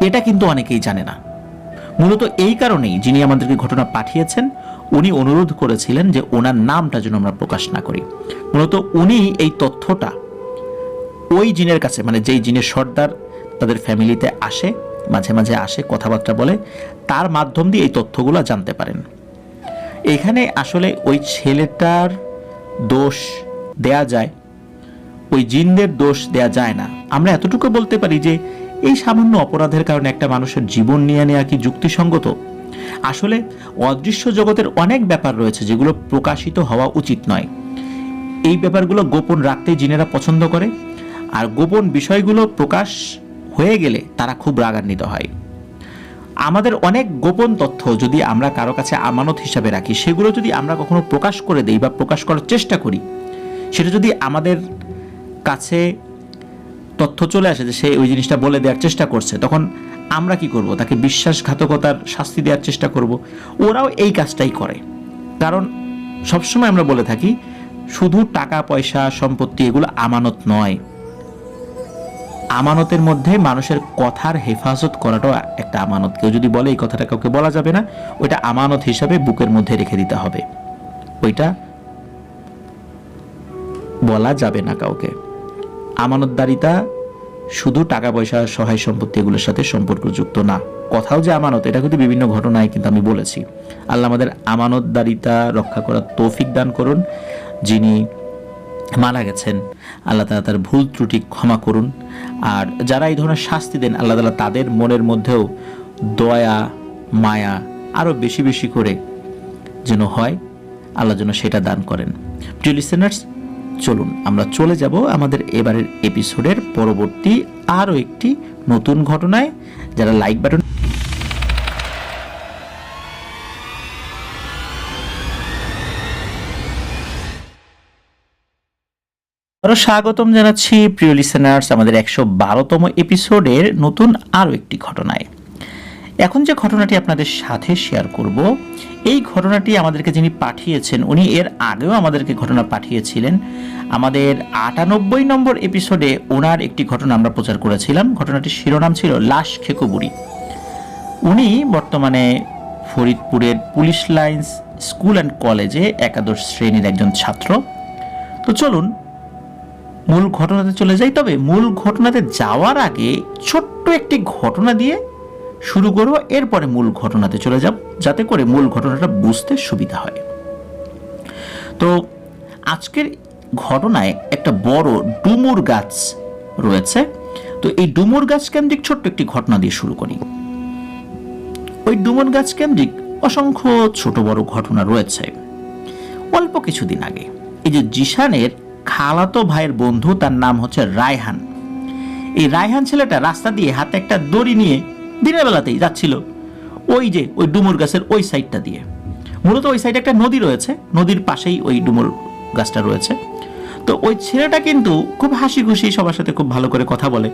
এটা কিন্তু অনেকেই জানে না। মূলত এই কারণেই যিনি আমাদেরকে ঘটনা পাঠিয়েছেন উনি অনুরোধ করেছিলেন যে ওনার নামটা যেন আমরা প্রকাশ না করি। মূলত উনি এই তথ্যটা ওই জিনের কাছে, মানে যেই জিনের সর্দার তাদের ফ্যামিলিতে আসে, মাঝে মাঝে আসে, কথাবার্তা বলে, তার মাধ্যম দিয়ে এই তথ্যগুলো জানতে পারেন। এখানে আসলে ওই ছেলেটার দোষ দেয়া যায়, ওই জিনদের দোষ দেয়া যায় না। আমরা এতটুকু বলতে পারি যে এই সামান্য অপরাধের কারণে একটা মানুষের জীবন নিয়ে নেওয়া কি যুক্তিসঙ্গত? আসলে অদৃশ্য জগতের অনেক ব্যাপার রয়েছে যেগুলো প্রকাশিত হওয়া উচিত নয়। এই ব্যাপারগুলো গোপন রাখতেই জিনেরা পছন্দ করে, আর গোপন বিষয়গুলো প্রকাশ হয়ে গেলে তারা খুব রাগান্বিত হয়। আমাদের অনেক গোপন তথ্য যদি আমরা কারো কাছে আমানত হিসাবে রাখি, সেগুলো যদি আমরা কখনো প্রকাশ করে দেই বা প্রকাশ করার চেষ্টা করি, সেটা যদি আমাদের কাছে তথ্য চলে আসে যে সে ওই জিনিসটা বলে দেওয়ার চেষ্টা করছে, তখন আমরা কি করব? তাকে বিশ্বাসঘাতকতার শাস্তি দেওয়ার চেষ্টা করব। ওরাও এই কাজটাই করে। কারণ সবসময় আমরা বলে থাকি শুধু টাকা পয়সা সম্পত্তি এগুলো আমানত নয়, আমানতের মধ্যে মানুষের কথার হেফাজত করাটাও একটা আমানত। কেউ যদি বলে এই কথাটা কাউকে বলা যাবে না, ওইটা আমানত হিসাবে বুকের মধ্যে রেখে দিতে হবে, ওইটা বলা যাবে না কাউকে। আমানতদারিতা শুধু টাকা পয়সা সহায় সম্পত্তি এগুলোর সাথে সম্পর্কযুক্ত না। কথাও যে আমানত, এটা কিন্তু বিভিন্ন ঘটনায় কিন্তু আমি বলেছি। আল্লাহ আমাদের আমানতদারিতা রক্ষা করার তৌফিক দান করুন। যিনি মারা গেছেন আল্লাহ তাআলা তার ভুল ত্রুটি ক্ষমা করুন। আর যারা এই ধরনের শাস্তি দেন আল্লাহ তাআলা তাদের মনের মধ্যেও দয়া মায়া আরও বেশি বেশি করে যেন হয়, আল্লাহ যেন সেটা দান করেন। প্রিয় লিসেনার্স, চলুন আমরা চলে যাব আমাদের এবারের এপিসোডের পরবর্তী আরও একটি নতুন ঘটনায়। যারা লাইক বাটন আরো স্বাগতম জানাচ্ছি প্রিয় লিসেনার্স আমাদের 112তম এপিসোডের নতুন আরও একটি ঘটনায়। এখন যে ঘটনাটি আপনাদের সাথে শেয়ার করব, এই ঘটনাটি আমাদেরকে যিনি পাঠিয়েছেন উনি এর আগেও আমাদেরকে ঘটনা পাঠিয়েছিলেন। আমাদের 98 নম্বর এপিসোডে ওনার একটি ঘটনা আমরা প্রচার করেছিলাম। ঘটনাটির শিরোনাম ছিল লাশ খেকো বুড়ি। উনি বর্তমানে ফরিদপুরের পুলিশ লাইন্স স্কুল অ্যান্ড কলেজে একাদশ শ্রেণীর একজন ছাত্র। তো চলুন মূল ঘটনাতে চলে যাই। তবে মূল ঘটনাতে যাওয়ার আগে ছোট্ট একটি ঘটনা দিয়ে শুরু করব, এরপরে মূল ঘটনাতে চলে যাব যাতে করে মূল ঘটনাটা বুঝতে সুবিধা হয়। তো আজকের ঘটনায় একটা বড় ডুমুর গাছ রয়েছে। তো এই ডুমুর গাছ কেন্দ্রিক ছোট্ট একটি ঘটনা দিয়ে শুরু করি। ওই ডুমুর গাছ কেন্দ্রিক অসংখ্য ছোট বড় ঘটনা রয়েছে। অল্প কিছুদিন আগে এই যে জিশানের খালাতো ভাইয়ের বন্ধু, তার নাম হচ্ছে রায়হান। এই রায়হান ছেলেটা রাস্তা দিয়ে হাতে একটা দড়ি নিয়ে দিনের বেলাতেই যাচ্ছিল ওই যে ওই ডুমুর গাছের ওই সাইডটা দিয়ে। মূলত ওই সাইডে একটা নদী রয়েছে, নদীর পাশেই ওই ডুমুর গাছটা রয়েছে। তো ওই ছেলেটা কিন্তু খুব হাসি খুশি সবার সাথে খুব ভালো করে কথা বলে,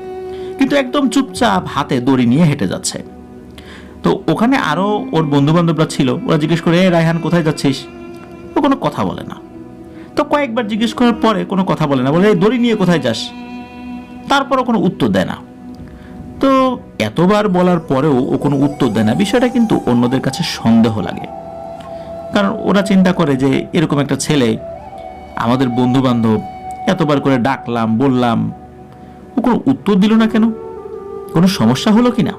কিন্তু একদম চুপচাপ হাতে দড়ি নিয়ে হেঁটে যাচ্ছে। তো ওখানে আরও ওর বন্ধু বান্ধবরা ছিল, ওরা জিজ্ঞেস করে রায়হান কোথায় যাচ্ছিস? ও কোনো কথা বলে না। তো কয়েকবার জিজ্ঞেস করার পরে কোনো কথা বলে না, বলে এই দড়ি নিয়ে কোথায় যাস? তারপরও কোনো উত্তর দেয় না। তো এতবার বলার পরেও ও কোনো উত্তর দেয় না, বিষয়টা কিন্তু অন্যদের কাছে সন্দেহ লাগে। কারণ ওরা চিন্তা করে যে এরকম একটা ছেলে, আমাদের বন্ধু বান্ধব, এতবার করে ডাকলাম বললাম, ও কোনো উত্তর দিল না কেন, কোনো সমস্যা হলো কি না।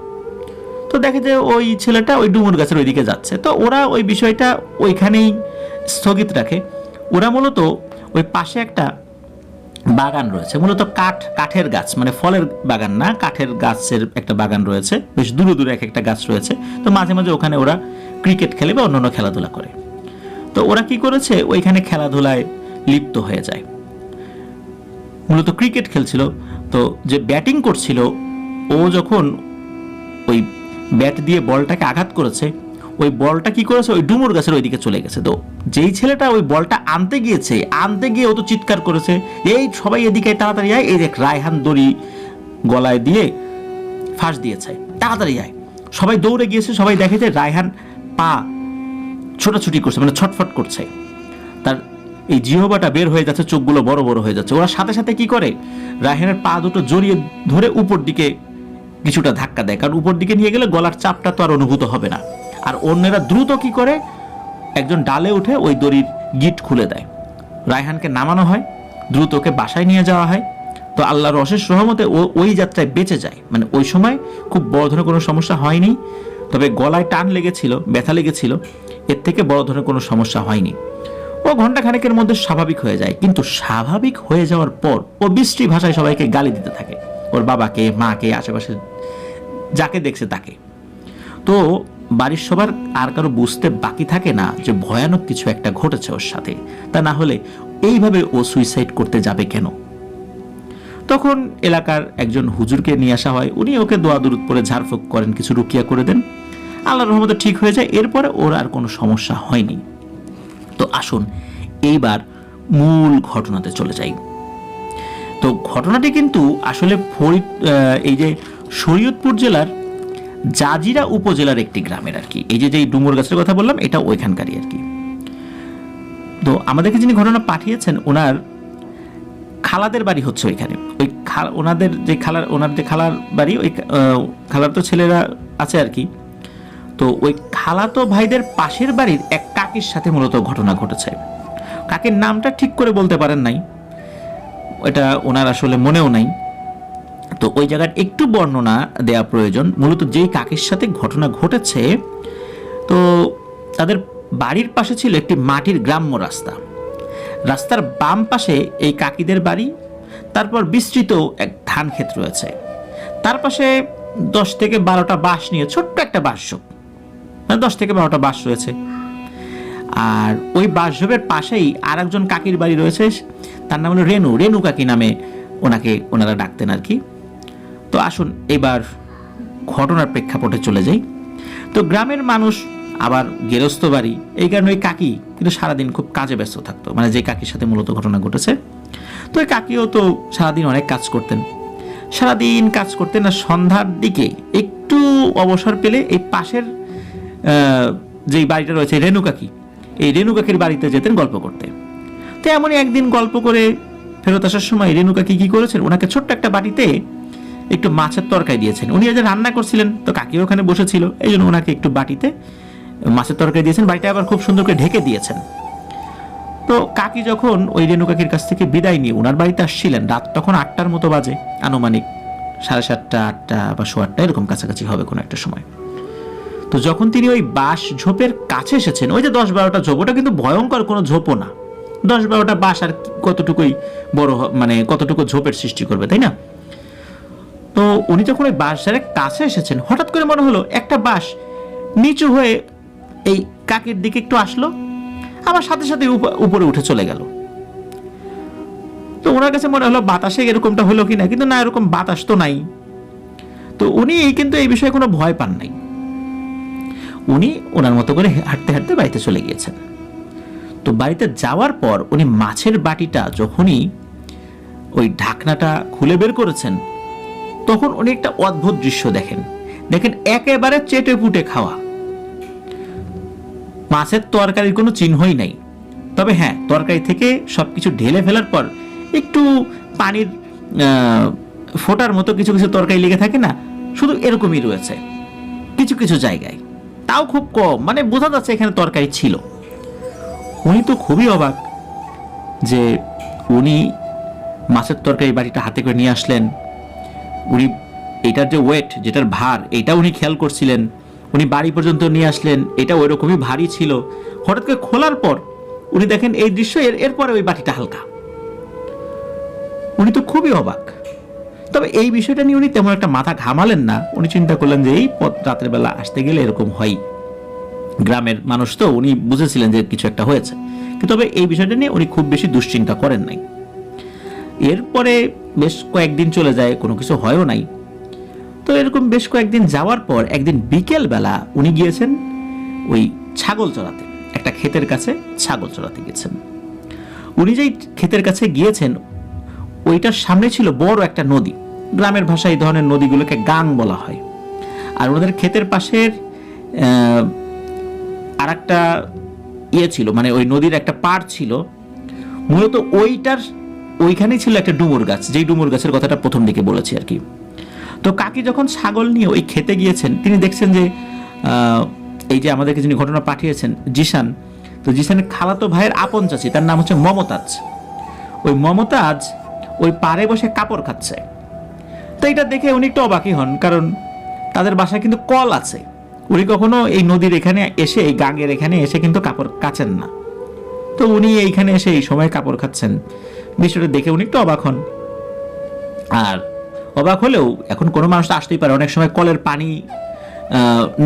তো দেখে যে ওই ছেলেটা ওই ডুমুর গাছের ওইদিকে যাচ্ছে। তো ওরা ওই বিষয়টা ওইখানেই স্থগিত রাখে। ওরা মূলত ওই পাশে একটা বাগান রয়েছে, মূলত কাঠের গাছ, মানে ফলের বাগান না, কাঠের গাছের একটা বাগান রয়েছে, বেশ দূরে দূরে এক একটা গাছ রয়েছে। তো মাঝে মাঝে ওখানে ওরা ক্রিকেট খেলে বা অন্যান্য খেলাধুলা করে। তো ওরা কি করেছে, ওইখানে খেলাধুলায় লিপ্ত হয়ে যায়। মূলত ক্রিকেট খেলছিল। তো যে ব্যাটিং করছিল, ও যখন ওই ব্যাট দিয়ে বলটাকে আঘাত করেছে, ওই বলটা কি করেছে, ওই ডুমুর গাছের ওইদিকে চলে গেছে। তো যেই ছেলেটা ওই বলটা আনতে গিয়ে ও তো চিৎকার করেছে, এই সবাই এদিকে তাড়াতাড়ি আয়, এই দেখ রায়হান দড়ি গলায় দিয়ে ফাঁস দিয়েছে, তাড়াতাড়ি আয়। সবাই দৌড়ে গিয়েছে, সবাই দেখে যে রায়হান পা ছোটাছুটি করছে, মানে ছটফট করছে, তার এই জিহ্বাটা বের হয়ে যাচ্ছে, চোখগুলো বড় বড় হয়ে যাচ্ছে। ওরা সাথে সাথে কি করে, রায়হানের পা দুটো জড়িয়ে ধরে উপর দিকে কিছুটা ধাক্কা দেয়, কারণ উপর দিকে নিয়ে গেলে গলার চাপটা তো আর অনুভূত হবে না। আর অন্যেরা দ্রুত কি করে, একজন ডালে উঠে ওই দড়ির গিট খুলে দেয়, রায়হানকে নামানো হয়, দ্রুত ওকে বাসায় নিয়ে যাওয়া হয়। তো আল্লাহর অশেষ রহমতে ও ওই যাত্রায় বেঁচে যায়। মানে ওই সময় খুব বড় ধরনের কোনো সমস্যা হয়নি, তবে গলায় টান লেগেছিল, ব্যথা লেগেছিল, এর থেকে বড় ধরনের কোনো সমস্যা হয়নি। ও ঘন্টা খানেকের মধ্যে স্বাভাবিক হয়ে যায়। কিন্তু স্বাভাবিক হয়ে যাওয়ার পর ও বিশ্রী ভাষায় সবাইকে গালি দিতে থাকে, ওর বাবাকে, মাকে, আশেপাশে যাকে দেখছে তাকে। তো বাড়ির সবার আর কারো বুঝতে বাকি থাকে না যে ভয়ানক কিছু একটা ঘটেছে ওর সাথে, তা না হলে এইভাবে ও সুইসাইড করতে যাবে কেন। তখন এলাকার একজন হুজুরকে নিয়ে আসা হয়, উনি ওকে দোয়া দুরুদ পরে ঝাড়ফুঁক করেন, কিছু রুকিয়া করে দেন, আল্লাহর রহমতে ঠিক হয়ে যায়। এরপরে ওর আর কোনো সমস্যা হয়নি। তো আসুন এইবার মূল ঘটনাতে চলে যাই। তো ঘটনাটি কিন্তু আসলে এই যে শরীয়তপুর জেলার জাজিরা উপজেলার একটি গ্রামের আর কি। এই যে ডুমুর গাছের কথা বললাম, এটা ওইখানকারই আর কি। তো আমাদেরকে যিনি ঘটনা পাঠিয়েছেন, ওনার খালাদের বাড়ি হচ্ছে ওইখানে। ওই ওনার যে খালার বাড়ি, ওই খালার তো ছেলেরা আছে আর কি। তো ওই খালাতো ভাইদের পাশের বাড়ির এক কাকির সাথে মূলত ঘটনা ঘটেছে। কাকির নামটা ঠিক করে বলতে পারেন নাই, এটা ওনার আসলে মনেও নাই। তো ওই জায়গার একটু বর্ণনা দেওয়া প্রয়োজন। মূলত যেই কাকির সাথে ঘটনা ঘটেছে, তো তাদের বাড়ির পাশে ছিল একটি মাটির গ্রাম্য রাস্তা। রাস্তার বাম পাশে এই কাকিদের বাড়ি, তারপর বিস্তৃত এক ধান ক্ষেত রয়েছে, তার পাশে 10 থেকে 12টা বাঁশ নিয়ে ছোট্ট একটা বাঁশঝোপ, 10 থেকে 12টা বাঁশ রয়েছে। আর ওই বাঁশঝোপের পাশেই আর একজন কাকির বাড়ি রয়েছে, তার নাম হলো রেনু কাকি নামে ওনারা ডাকতেন আর কি। তো আসুন এবার ঘটনার প্রেক্ষাপটে চলে যাই। তো গ্রামের মানুষ, আবার গেরস্ত বাড়ি, এই কারণে ওই কাকি কিন্তু সারাদিন খুব কাজে ব্যস্ত থাকতো, মানে যে কাকির সাথে মূলত ঘটনা ঘটেছে। তো ওই কাকিও তো সারাদিন অনেক কাজ করতেন, আর সন্ধ্যার দিকে একটু অবসর পেলে এই পাশের যেই বাড়িটা রয়েছে রেনু কাকি, এই রেনু কাকির বাড়িতে যেতেন গল্প করতে। তো এমনই একদিন গল্প করে ফেরত আসার সময় রেনু কাকি কি করেছেন, ওনাকে ছোট্ট একটা বাটিতে একটু মাছের তরকারি দিয়েছেন। উনি যে রান্না করছিলেন, তো কাকিও ওখানে বসেছিল, এই জন্য ওনাকে একটু বাটিতে মাছের তরকারি দিয়েছেন, বাড়িটা আবার খুব সুন্দর করে ঢেকে দিয়েছেন। তো কাকি যখন ওই রেনু কাকির কাছ থেকে বিদায় নিয়ে ওনার বাড়িতে আসছিলেন, রাত তখন 8টার মতো বাজে, আনুমানিক 7:30, 8টা বা 8:15 এরকম কাছাকাছি হবে কোনো একটা সময়। তো যখন তিনি ওই বাঁশ ঝোপের কাছে এসেছেন, ওই যে 10-12টা ঝোপ, ওটা কিন্তু ভয়ঙ্কর কোনো ঝোপও না, 10-12টা বাঁশ আর কতটুকুই বড়, মানে কতটুকু ঝোপের সৃষ্টি করবে, তাই না? তো উনি যখন ওই বাঁশঝাড়ের কাছে এসেছেন, হঠাৎ করে মনে হলো একটা বাঁশ নিচু হয়ে এই কাকির দিকে একটু আসলো, আবার সাথে সাথে উপরে উঠে চলে গেল। তো ওনার কাছে মনে হলো বাতাসে এরকমটা হলো কিনা, কিন্তু না, এরকম বাতাস তো নাই। তো উনি কিন্তু এই বিষয়ে কোনো ভয় পান নাই, উনি ওনার মতো করে হাঁটতে হাঁটতে বাড়িতে চলে গিয়েছেন। তো বাড়িতে যাওয়ার পর উনি মাছের বাটিটা যখনই ওই ঢাকনাটা খুলে বের করেছেন, তখন উনি একটা অদ্ভুত দৃশ্য দেখেন একেবারে চেটে পুটে খাওয়া মাছের তরকারির কোনো চিহ্নই নাই। তবে হ্যাঁ, তরকারি থেকে সবকিছু ঢেলে ফেলার পর একটু পানির ফোটার মতো কিছু কিছু তরকারি লেগে থাকে না, শুধু এরকমই রয়েছে কিছু কিছু জায়গায়, তাও খুব কম, মানে বোঝা যাচ্ছে এখানে তরকারি ছিল। উনি তো খুবই অবাক যে উনি মাছের তরকারি বাটিটা হাতে করে নিয়ে আসলেন, উনি এটার যে ওয়েট, যেটার ভার, এটা উনি খেয়াল করছিলেন, উনি বাড়ি পর্যন্ত নিয়ে আসলেন, এটা ওই রকমই ভারী ছিল। হঠাৎ করে খোলার পর উনি দেখেন এই দৃশ্য, এরপরে ওই বাটিটা হালকা। উনি তো খুবই অবাক। তবে এই বিষয়টা নিয়ে উনি তেমন একটা মাথা ঘামালেন না। উনি চিন্তা করলেন যে এই পথ রাতের বেলা আসতে গেলে এরকম হয়, গ্রামের মানুষ তো, উনি বুঝেছিলেন যে কিছু একটা হয়েছে। কিন্তু তবে এই বিষয়টা নিয়ে উনি খুব বেশি দুশ্চিন্তা করেন নাই। এরপরে বেশ কয়েকদিন চলে যায়, কোনো কিছু হয়ও নাই। তো এরকম বেশ কয়েকদিন যাওয়ার পর একদিন বিকেল বেলা উনি গিয়েছেন ওই ছাগল চড়াতে, একটা ক্ষেতের কাছে ছাগল চড়াতে গেছেন। উনি যেই ক্ষেতের কাছে গিয়েছেন ওইটার সামনে ছিল বড় একটা নদী। গ্রামের ভাষায় এই ধরনের নদীগুলোকে গাং বলা হয়। আর ওনাদের ক্ষেতের পাশের আর একটা ছিল, মানে ওই নদীর একটা পাড় ছিল, মূলত ওইখানেই ছিল একটা ডুমুর গাছ, যেই ডুমুর গাছের কথাটা প্রথম দিকে বলেছি আর কি। তো কাকি যখন ছাগল নিয়ে ওই খেতে গিয়েছেন, তিনি দেখছেন যে এই যে আমাদেরকে যিনি ঘটনা পাঠিয়েছেন জিশান, তো জিশানের খালাতো ভাইয়ের আপন চাচি, তার নাম হচ্ছে মমতাজ। ওই মমতাজ ওই পাড়ে বসে কাপড় খাচ্ছে। তো এটা দেখে উনি একটু অবাকই হন, কারণ তাদের বাসায় কিন্তু কল আছে। উনি কখনো এই নদীর এখানে এসে, এই গাঙের এখানে এসে কিন্তু কাপড় কাচেন না। তো উনি এইখানে এসে এই সময় কাপড় খাচ্ছেন, বিষয়টা দেখে উনি একটু অবাক হন। আর অবাক হলেও এখন কোনো মানুষ তো আসতেই পারে, অনেক সময় কলের পানি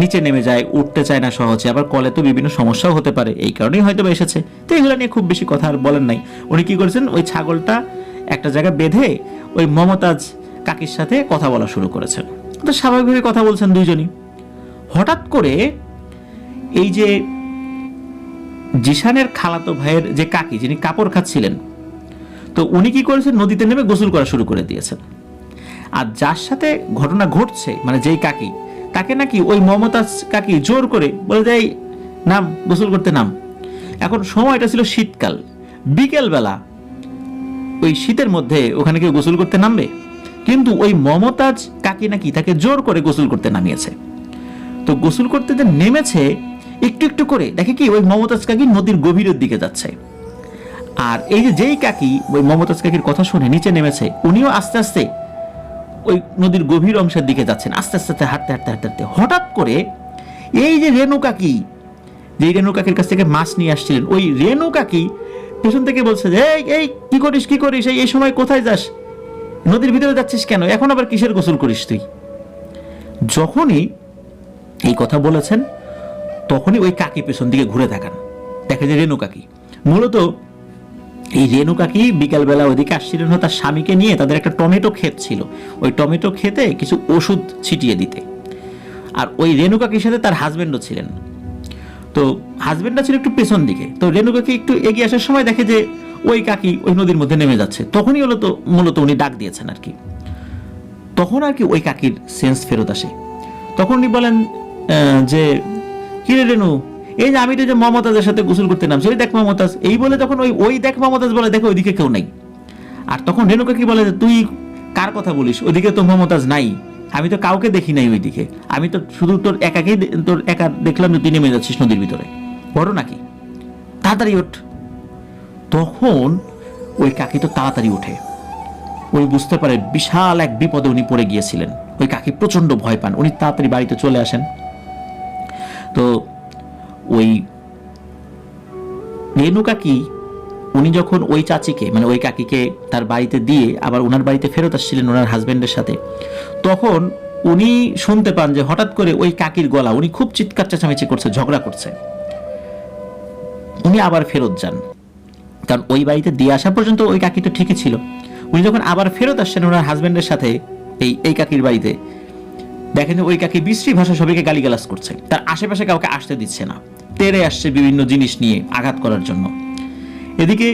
নিচে নেমে যায়, উঠতে চায় না সহজে, আবার কলে তো বিভিন্ন সমস্যাও হতে পারে, এই কারণেই হয়তো এসেছে। তো এগুলো নিয়ে খুব বেশি কথা আর বলেন নাই। উনি কি করেছেন, ওই ছাগলটা একটা জায়গায় বেঁধে ওই মমতাজ কাকির সাথে কথা বলা শুরু করেছেন। তো স্বাভাবিকভাবে কথা বলছেন দুইজনই। হঠাৎ করে এই যে জিশানের খালাতো ভাইয়ের যে কাকি, যিনি কাপড় খাচ্ছিলেন, তো উনি কি করেছেন, নদীতে নেমে গোসল করা শুরু করে দিয়েছেন। আর যার সাথে ঘটনা ঘটছে, মানে যেই কাকি, তাকে নাকি ওই মমতাজ কাকি জোর করে বলে দেয়, নাম, গোসল করতে নাম। এখন সময়টা ছিল শীতকাল, বিকেল বেলা, ওই শীতের মধ্যে ওখানে কেউ গোসল করতে নামবে? কিন্তু ওই মমতাজ কাকি নাকি তাকে জোর করে গোসল করতে নামিয়েছে। তো গোসল করতে যে নেমেছে, একটু একটু করে দেখে কি ওই মমতাজ কাকি নদীর গভীরের দিকে যাচ্ছে। আর এই যে যেই কাকি ওই মমতাজ কাকির কথা শুনে নিচে নেমেছে, উনিও আস্তে আস্তে ওই নদীর গভীর অংশের দিকে যাচ্ছেন, আস্তে আস্তে হাঁটতে হাঁটতে হাঁটতে হাঁটতে। হঠাৎ করে এই যে রেণু কাকি, যেই রেণু কাকির কাছ থেকে মাছ নিয়ে আসছিলেন, ওই রেণু কাকি পেছন থেকে বলছে যে এই কি করিস কি করিস, এই সময় কোথায় যাস, নদীর ভিতরে যাচ্ছিস কেন, এখন আবার কিসের গোসল করিস তুই? যখনই এই কথা বলেছেন তখনই ওই কাকি পেছন দিকে ঘুরে তাকান, দেখে যে রেণু কাকি। মূলত এই রেণু কাকি বিকালবেলা ওইদিকে আসছিলেন তার স্বামীকে নিয়ে, তাদের একটা টমেটো ক্ষেত ছিল, ওই টমেটো ক্ষেতে কিছু ওষুধ ছিটিয়ে দিতে। আর ওই রেণু কাকির সাথে তার হাজবেন্ডও ছিলেন। তো হাজবেন্ডটা ছিল একটু পেছন দিকে। তো রেণু কাকি একটু এগিয়ে আসার সময় দেখে যে ওই কাকি ওই নদীর মধ্যে নেমে যাচ্ছে। তখনই মূলত উনি ডাক দিয়েছেন আর কি। তখন আর কি ওই কাকির সেন্স ফেরত আসে। তখন উনি বলেন যে কি রে রেণু, এই যে আমি তো যে মমতাজের সাথে গোসল করতে নামছি, ওই দেখ মমতাজ, এই বলে তখন ওই দেখ মমতাজ বলে, দেখো ওইদিকে কেউ নাই। আর তখন রেণু কাকি বলে, তুই কার কথা বলিস, ওইদিকে তো মমতাজ নাই, আমি তো কাউকে দেখি নাই ওইদিকে, আমি তো শুধু তোর একা দেখলাম যে তুই নেমে যাচ্ছিস নদীর ভিতরে, বড় নাকি, তাড়াতাড়ি ওঠ। তখন ওই কাকি তো তাড়াতাড়ি ওঠে। উনি বুঝতে পারে বিশাল এক বিপদে উনি পড়ে গিয়েছিলেন। ওই কাকি প্রচন্ড ভয় পান, উনি তাড়াতাড়ি বাড়িতে চলে আসেন। তো ওই রেণু কাকি উনি যখন ওই চাচিকে, মানে ওই কাকিকে তার বাড়িতে দিয়ে আবার ওনার বাড়িতে ফেরত আসছিলেন ওনার হাজবেন্ডের সাথে, তখন উনি শুনতে পান যে হঠাৎ করে ওই কাকির গলা, উনি খুব চিৎকার চেঁচামেচি করছে, ঝগড়া করছে। উনি আবার ফেরত যান, কারণ ওই বাড়িতে দিয়ে আসা পর্যন্ত ওই কাকি তো ঠিকই ছিল। উনি যখন আবার ফেরত আসছেন ওনার হাজবেন্ডের সাথে এই কাকির বাড়িতে, দেখেন যে ওই কাকি বিশ্রী ভাষা সবাইকে গালিগালাজ করছে, তার আশেপাশে কাউকে আসতে দিচ্ছে না, তেড়ে আসছে বিভিন্ন জিনিস নিয়ে আঘাত করার জন্য। এদিকে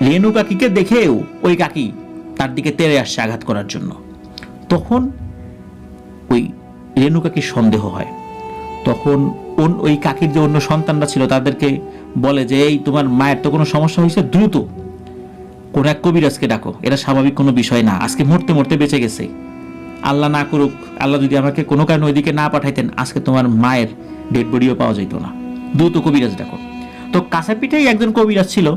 রেণু কাকিকে দেখেও ওই কাকি তার দিকে তেড়ে আসছে আঘাত করার জন্য। তখন ওই রেণু কাকির সন্দেহ হয়। তখন ওই কাকির যে অন্য সন্তানরা ছিল তাদেরকে বলে যে এই তোমার মায়ের তো কোনো সমস্যা হয়েছে, দ্রুত কোন এক কবিরাজকে ডাকো, এটা স্বাভাবিক কোনো বিষয় না। আজকে মরতে মরতে বেঁচে গেছে, আল্লাহ না করুক, আল্লাহ যদি আমাকে কোনো কারণে ওইদিকে না পাঠাইতেন, আজকে তোমার মায়ের ডেড বডিও পাওয়া যেত না, দ্রুত কবিরাজ ডাকো। তো কাছাপিঠেই একজন কবিরাজ ছিল,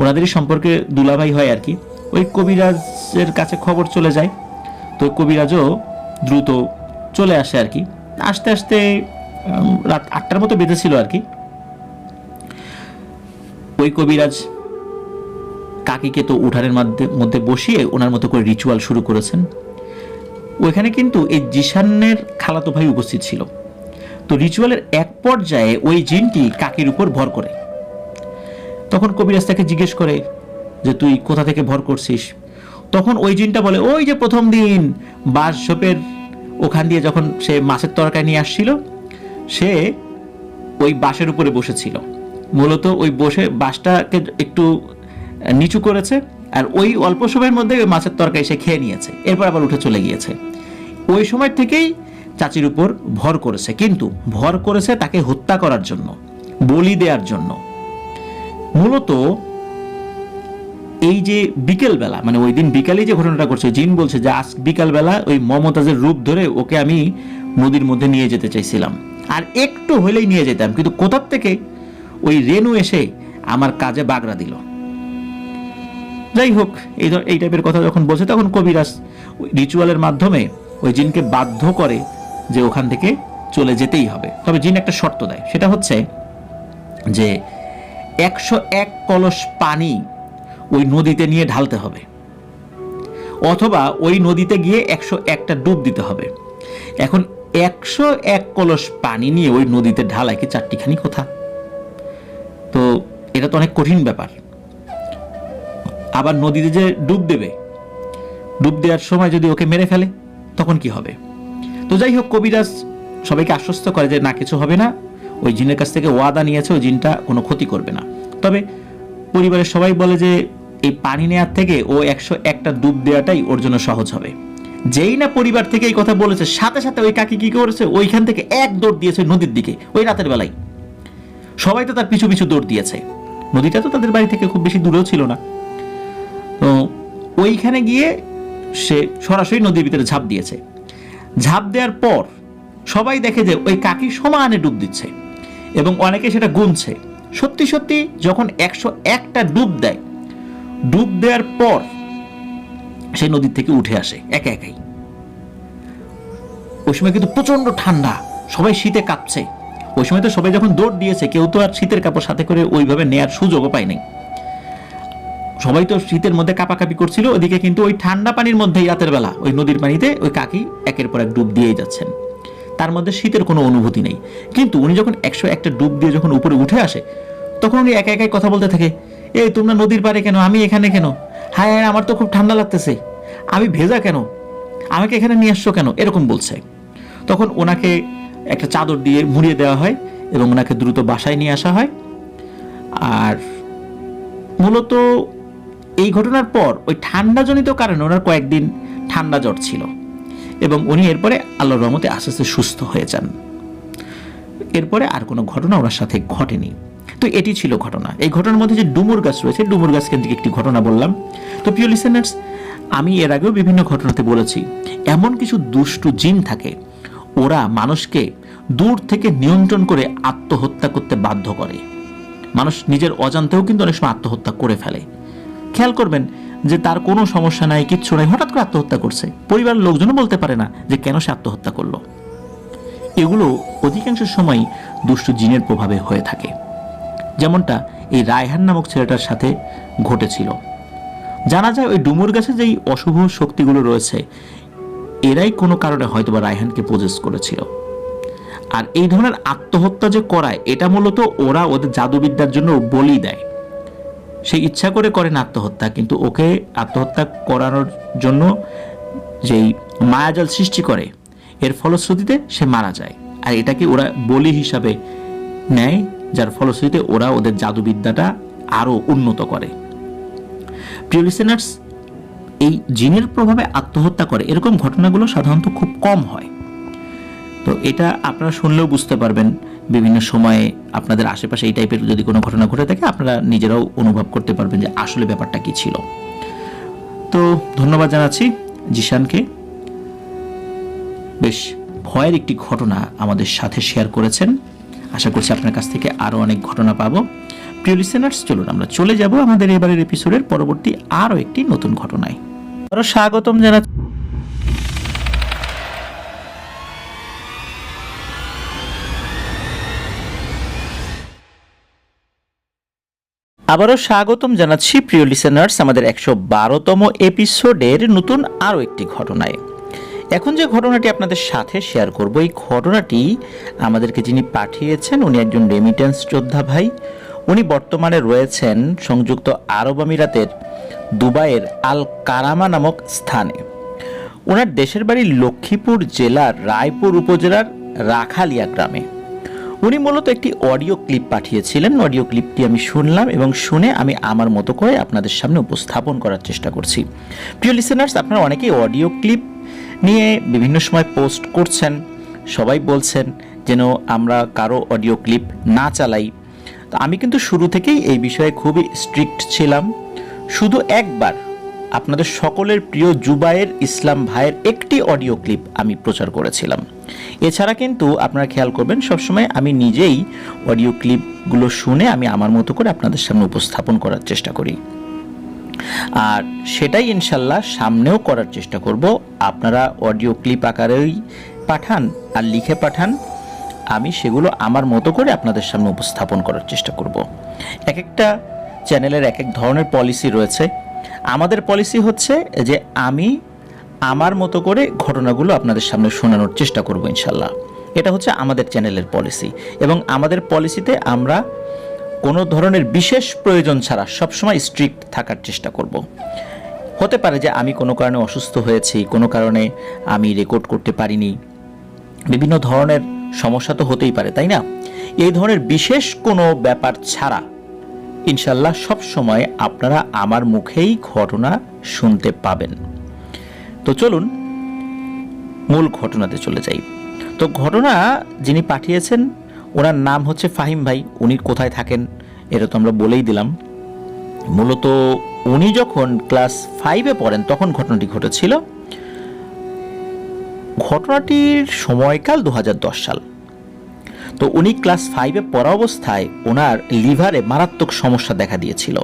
ওনাদেরই সম্পর্কে দুলাভাই হয় আর কি। ওই কবিরাজের কাছে খবর চলে যায়, তো কবিরাজও দ্রুত চলে আসে আর কি। আস্তে আস্তে রাত 8টার মতো বেঁধেছিল আর কি। ওই কবিরাজ কাকিকে তো উঠানের মধ্যে বসিয়ে ওনার মতো করে রিচুয়াল শুরু করেছেন। ওইখানে কিন্তু এই জিশানের খালাতো ভাই উপস্থিত ছিল। তো রিচুয়ালের এক পর্যায়ে ওই জিনটি কাকির উপর ভর করে। তখন কবিরাজ তাকে জিজ্ঞেস করে যে তুই কোথা থেকে ভর করছিস? তখন ওই জিনটা বলে, ওই যে প্রথম দিন বাঁশঝোপের ওখান দিয়ে যখন সে মাছের তরকারি নিয়ে আসছিল, সে ওই বাঁশের উপরে বসেছিল। মূলত ওই বসে বাঁশটাকে একটু নিচু করেছে, আর ওই অল্প সময়ের মধ্যে ওই মাছের তরকারি সে খেয়ে নিয়েছে, এরপর আবার উঠে চলে গিয়েছে। ওই সময় থেকেই চাচির উপর ভর করেছে, কিন্তু ভর করেছে তাকে হত্যা করার জন্য, বলি দেওয়ার জন্য। মূলত এই যে বিকেলবেলা, মানে ওই দিন বিকালে যে ঘটনাটা করছে, জিন বলছে যে আজ বিকালবেলা ওই মমতাজের রূপ ধরে ওকে আমি নদীর মধ্যে নিয়ে যেতে চাইছিলাম, আর একটু হলেই নিয়ে যেতাম, কিন্তু কোথার থেকে ওই রেনু এসে আমার কাজে বাগড়া দিল। যাই হোক, এই টাইপের কথা যখন বলছে, তখন কবিরাজ রিচুয়ালের মাধ্যমে ওই জিনকে বাধ্য করে যে ওখান থেকে চলে যেতেই হবে। তবে জিন একটা শর্ত দেয়, সেটা হচ্ছে যে 101 কলস পানি ওই নদীতে নিয়ে ঢালতে হবে, অথবা ওই নদীতে গিয়ে 101টা ডুব দিতে হবে। এখন 101 কলস পানি নিয়ে ওই নদীতে ঢালায় কি চারটিখানি কথা? তো এটা তো অনেক কঠিন ব্যাপার। আবার নদীতে যে ডুব দেবে, ডুব দেওয়ার সময় যদি ওকে মেরে ফেলে তখন কি হবে? তো যাই হোক, কবিরাজ সবাইকে আশ্বস্ত করে যে না, কিছু হবে না, ওই জিনের কাছ থেকে ওয়াদা নিয়েছে, ওই জিনটা কোনো ক্ষতি করবে না। তবে পরিবারের সবাই বলে যে এই পানি নেওয়ার থেকে ও 101টা ডুব দেওয়াটাই ওর জন্য সহজ হবে। যেই না পরিবার থেকে এই কথা বলেছে, সাথে সাথে ওই কাকি কি করেছে, ওইখান থেকে এক দৌড় দিয়েছে নদীর দিকে। ওই রাতের বেলায় সবাই তো তার পিছু পিছু দৌড় দিয়েছে, নদীটা তো তাদের বাড়ি থেকে খুব বেশি দূরেও ছিল না। তো ওইখানে গিয়ে সে সরাসরি নদীর ভিতরে ঝাঁপ দিয়েছে। ঝাঁপ দেওয়ার পর সবাই দেখে যে ওই কাকি সমানে ডুব দিচ্ছে, এবং অনেকে সেটা গুনছে। সত্যি সত্যি যখন 101টা ডুব দেয়, ডুব দেওয়ার পর সেই নদীর থেকে উঠে আসে একা একাই। ওই সময় কিন্তু প্রচন্ড ঠান্ডা, সবাই শীতে কাঁপছে। ওই সময় তো সবাই যখন দৌড় দিয়েছে, কেউ তো আর শীতের কাপড় সাথে করে ওইভাবে নেয়ার সুযোগও পায় নাই। সবাই তো শীতের মধ্যে কাঁপাকাঁপি করছিল, ওদিকে কিন্তু ওই ঠান্ডা পানির মধ্যেই রাতের বেলা ওই নদীর পানিতে ওই কাকি একের পর এক ডুব দিয়েই যাচ্ছেন। তার মধ্যে শীতের কোনো অনুভূতি নেই। কিন্তু উনি যখন 101টা ডুব দিয়ে যখন উপরে উঠে আসে, তখন উনি একা একাই কথা বলতে থাকে, এই তোমরা নদীর পাড়ে কেন, আমি এখানে কেন? হায় হায়, আমার তো খুব ঠান্ডা লাগতেছে, আমি ভেজা কেন, আমাকে এখানে নিয়ে আসছো কেন, এরকম বলছে। তখন ওনাকে একটা চাদর দিয়ে মুড়িয়ে দেওয়া হয় এবং ওনাকে দ্রুত বাসায় নিয়ে আসা হয়। আর মূলত এই ঘটনার পর ওই ঠান্ডাজনিত কারণে ওনার কয়েকদিন ঠান্ডা জ্বর ছিল, এবং উনি এরপরে আল্লাহর রহমতে আস্তে আস্তে সুস্থ হয়ে যান। এরপরে আর কোনো ঘটনা ওনার সাথে ঘটেনি। তো এটি ছিল ঘটনা। এই ঘটনার মধ্যে যে ডুমুর গাছ রয়েছে, ডুমুর গাছ কেন্দ্রিক একটি ঘটনা বললাম। তো প্রিয় লিসেনার্স, আমি এর আগেও বিভিন্ন ঘটনাতে বলেছি, এমন কিছু দুষ্টু জিন থাকে, ওরা মানুষকে দূর থেকে নিয়ন্ত্রণ করে আত্মহত্যা করতে বাধ্য করে। মানুষ নিজের অজান্তেও কিন্তু অনেক সময় আত্মহত্যা করে ফেলে। খেয়াল করবেন যে তার কোনো সমস্যা নাই, কিচ্ছু নাই, হঠাৎ করে আত্মহত্যা করছে, পরিবারের লোকজনও বলতে পারে না যে কেন সে আত্মহত্যা করলো। এগুলো অধিকাংশ সময় দুষ্টু জিনের প্রভাবে হয়ে থাকে, যেমনটা এই রায়হান নামক ছেলেটার সাথে ঘটেছিল। জানা যায় ওই ডুমুর গাছে যেই অশুভ শক্তিগুলো রয়েছে, এরাই কোনো কারণে হয়তোবা রায়হানকে পজেস করেছিল। আর এই ধরনের আত্মহত্যা যে করায়, এটা মূলত ওরা ওদের জাদুবিদ্যার জন্য বলি দেয়। সে ইচ্ছা করে করে না আত্মহত্যা, কিন্তু ওকে আত্মহত্যা করানোর জন্য যেই মায়াজাল সৃষ্টি করে, এর ফলশ্রুতিতে সে মারা যায়। আর এটাকে ওরা বলি হিসাবে নেয়, যার ফলশ্রুতিতে ওরা ওদের জাদুবিদ্যাটা আরো উন্নত করে। প্রিয় লিসেনার্স, এই জিনের প্রভাবে আত্মহত্যা করে এরকম ঘটনাগুলো সাধারণত খুব কম হয়। তো এটা আপনারা শুনলেও বুঝতে পারবেন বিভিন্ন সময়ে আপনাদের আশেপাশে এই টাইপের যদি কোনো ঘটনা ঘটে থাকে, আপনারা নিজেরাও অনুভব করতে পারবেন যে আসলে ব্যাপারটা কী ছিল। তো ধন্যবাদ জানাচ্ছি জিশানকে, বেশ ভয়ের একটি ঘটনা আমাদের সাথে শেয়ার করেছেন। আশা করছি আপনার কাছ থেকে আরও অনেক ঘটনা পাবো। প্রিয় লিসেনার্স, চলুন আমরা চলে যাব আমাদের এবারের এপিসোডের পরবর্তী আরও একটি নতুন ঘটনায়। আরও স্বাগতম জানাচ্ছি আবারও স্বাগতম জানাচ্ছি প্রিয় লিসেনার্স আমাদের 112তম এপিসোডের নতুন আরও একটি ঘটনায়। এখন যে ঘটনাটি আপনাদের সাথে শেয়ার করব, এই ঘটনাটি আমাদেরকে যিনি পাঠিয়েছেন উনি একজন রেমিটেন্স যোদ্ধা ভাই। উনি বর্তমানে রয়েছেন সংযুক্ত আরব আমিরাতের দুবাইয়ের আল কারামা নামক স্থানে। ওনার দেশের বাড়ি লক্ষ্মীপুর জেলার রায়পুর উপজেলার রাখালিয়া গ্রামে। উনি মূলত একটি অডিও ক্লিপ পাঠিয়েছিলেন। অডিও ক্লিপটি আমি শুনলাম এবং শুনে আমি আমার মতো করে আপনাদের সামনে উপস্থাপন করার চেষ্টা করছি। প্রিয় লিসেনার্স, আপনারা অনেকেই অডিও ক্লিপ নিয়ে বিভিন্ন সময় পোস্ট করছেন, সবাই বলছেন যেন আমরা কারো অডিও ক্লিপ না চালাই। তো আমি কিন্তু শুরু থেকেই এই বিষয়ে খুবই স্ট্রিক্ট ছিলাম। শুধু একবার আপনাদের সকলের প্রিয় জুবায়ের ইসলাম ভাইয়ের একটি অডিও ক্লিপ আমি প্রচার করেছিলাম। এছাড়া কিন্তু আপনারা খেয়াল করবেন, সবসময় আমি নিজেই অডিও ক্লিপগুলো শুনে আমি আমার মতো করে আপনাদের সামনে উপস্থাপন করার চেষ্টা করি, আর সেটাই ইনশাল্লাহ সামনেও করার চেষ্টা করব। আপনারা অডিও ক্লিপ আকারেই পাঠান আর লিখে পাঠান, আমি সেগুলো আমার মতো করে আপনাদের সামনে উপস্থাপন করার চেষ্টা করব। এক একটা চ্যানেলের এক এক ধরনের পলিসি রয়েছে। আমাদের পলিসি হচ্ছে যে আমি আমার মতো করে ঘটনাগুলো আপনাদের সামনে শোনানোর চেষ্টা করব ইনশাল্লাহ। এটা হচ্ছে আমাদের চ্যানেলের পলিসি, এবং আমাদের পলিসিতে আমরা কোনো ধরনের বিশেষ প্রয়োজন ছাড়া সবসময় স্ট্রিক্ট থাকার চেষ্টা করব। হতে পারে যে আমি কোনো কারণে অসুস্থ হয়েছি, কোনো কারণে আমি রেকর্ড করতে পারিনি, বিভিন্ন ধরনের সমস্যা তো হতেই পারে, তাই না? এই ধরনের বিশেষ কোনো ব্যাপার ছাড়া ইনশাল্লাহ সব সময় আপনারা আমার মুখেই ঘটনা শুনতে পাবেন। তো চলুন মূল ঘটনাতে চলে যাই। তো ঘটনা যিনি পাঠিয়েছেন ওনার নাম হচ্ছে ফাহিম ভাই। উনি কোথায় থাকেন এটা তো আমরা বলেই দিলাম। মূলত উনি যখন ক্লাস 5-এ পড়েন তখন ঘটনাটি ঘটেছিল। ঘটনাটির সময়কাল 2010 সাল। তো উনি ক্লাস 5-এ পড়া অবস্থায় ওনার লিভারে মারাত্মক সমস্যা দেখা দিয়েছিল।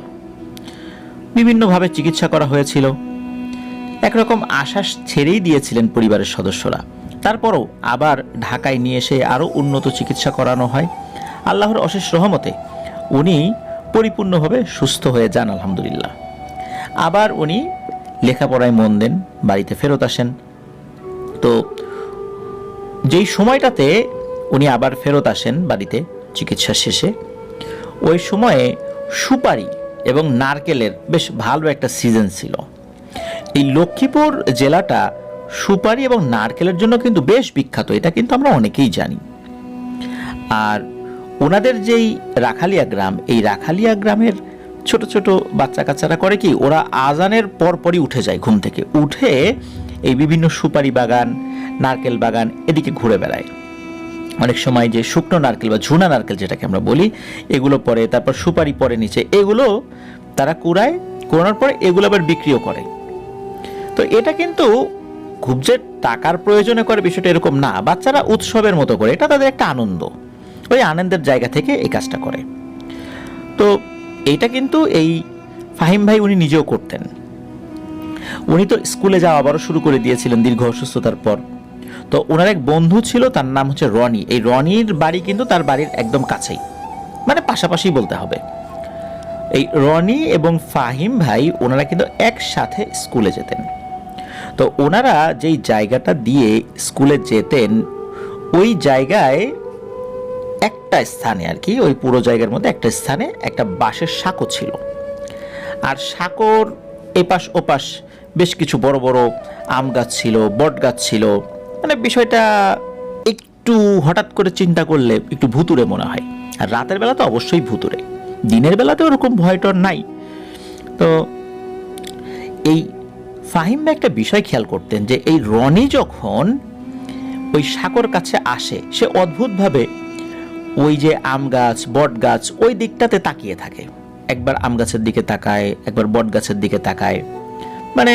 বিভিন্নভাবে চিকিৎসা করা হয়েছিল, একরকম আশ্বাস ছেড়েই দিয়েছিলেন পরিবারের সদস্যরা। তারপরও আবার ঢাকায় নিয়ে এসে আরও উন্নত চিকিৎসা করানো হয়। আল্লাহর অশেষ রহমতে উনি পরিপূর্ণভাবে সুস্থ হয়ে যান আলহামদুলিল্লাহ। আবার উনি লেখাপড়ায় মন দেন, বাড়িতে ফেরত আসেন। তো যেই সময়টাতে উনি আবার ফেরত আসেন বাড়িতে চিকিৎসা শেষে, ওই সময়ে সুপারি এবং নারকেলের বেশ ভালো একটা সিজন ছিল। এই লক্ষ্মীপুর জেলাটা সুপারি এবং নারকেলের জন্য কিন্তু বেশ বিখ্যাত, এটা কিন্তু আমরা অনেকেই জানি। আর ওনাদের যেই রাখালিয়া গ্রাম, এই রাখালিয়া গ্রামের ছোট ছোট বাচ্চা কাচ্চারা করে কি, ওরা আজানের পরপরই উঠে যায়, ঘুম থেকে উঠে এই বিভিন্ন সুপারি বাগান, নারকেল বাগান এদিকে ঘুরে বেড়ায়। অনেক সময় যে শুকনো নারকেল বা ঝুনা নারকেল যেটাকে আমরা বলি, এগুলো পরে, তারপর সুপারি পরে নিচে, এগুলো তারা কুড়ায়, কুড়ানোর পরে এগুলো আবার বিক্রিও করে। তো এটা কিন্তু খুব যে টাকার প্রয়োজনে করে বিষয়টা এরকম না, বাচ্চারা উৎসবের মতো করে, এটা তাদের একটা আনন্দ, ওই আনন্দের জায়গা থেকে এই কাজটা করে। তো এইটা কিন্তু এই ফাহিম ভাই উনি নিজেও করতেন। উনি তো স্কুলে যাওয়া আবারও শুরু করে দিয়েছিলেন দীর্ঘ অসুস্থতার পর। তো ওনার এক বন্ধু ছিল, তার নাম হচ্ছে রনি। এই রনির বাড়ি কিন্তু তার বাড়ির একদম কাছেই, মানে পাশাপাশি বলতে হবে। এই রনি এবং ফাহিম ভাই ওনারা কিন্তু একসাথে স্কুলে যেতেন। তো ওনারা যেই জায়গাটা দিয়ে স্কুলে যেতেন, ওই জায়গায় একটা স্থানে আর কি, ওই পুরো জায়গার মধ্যে একটা স্থানে একটা বাঁশের সাঁকো ছিল। আর সাঁকোর এপাশ ওপাশ বেশ কিছু বড় বড় আম গাছ ছিল, বট গাছ ছিল। মানে বিষয়টা একটু হঠাৎ করে চিন্তা করলে একটু ভুতুড়ে মনে হয়। আর রাতের বেলা তো অবশ্যই ভুতুড়ে, দিনের বেলাতে ওরকম ভয়টর নাই। তো এই ফাহিম ভাই একটা বিষয় খেয়াল করতেন যে এই রনি যখন ওই সাঁকোর কাছে আসে, সে অদ্ভুতভাবে ওই যে আম গাছ বট গাছ ওই দিকটাতে তাকিয়ে থাকে, একবার আম গাছের দিকে তাকায়, একবার বট গাছের দিকে তাকায়। মানে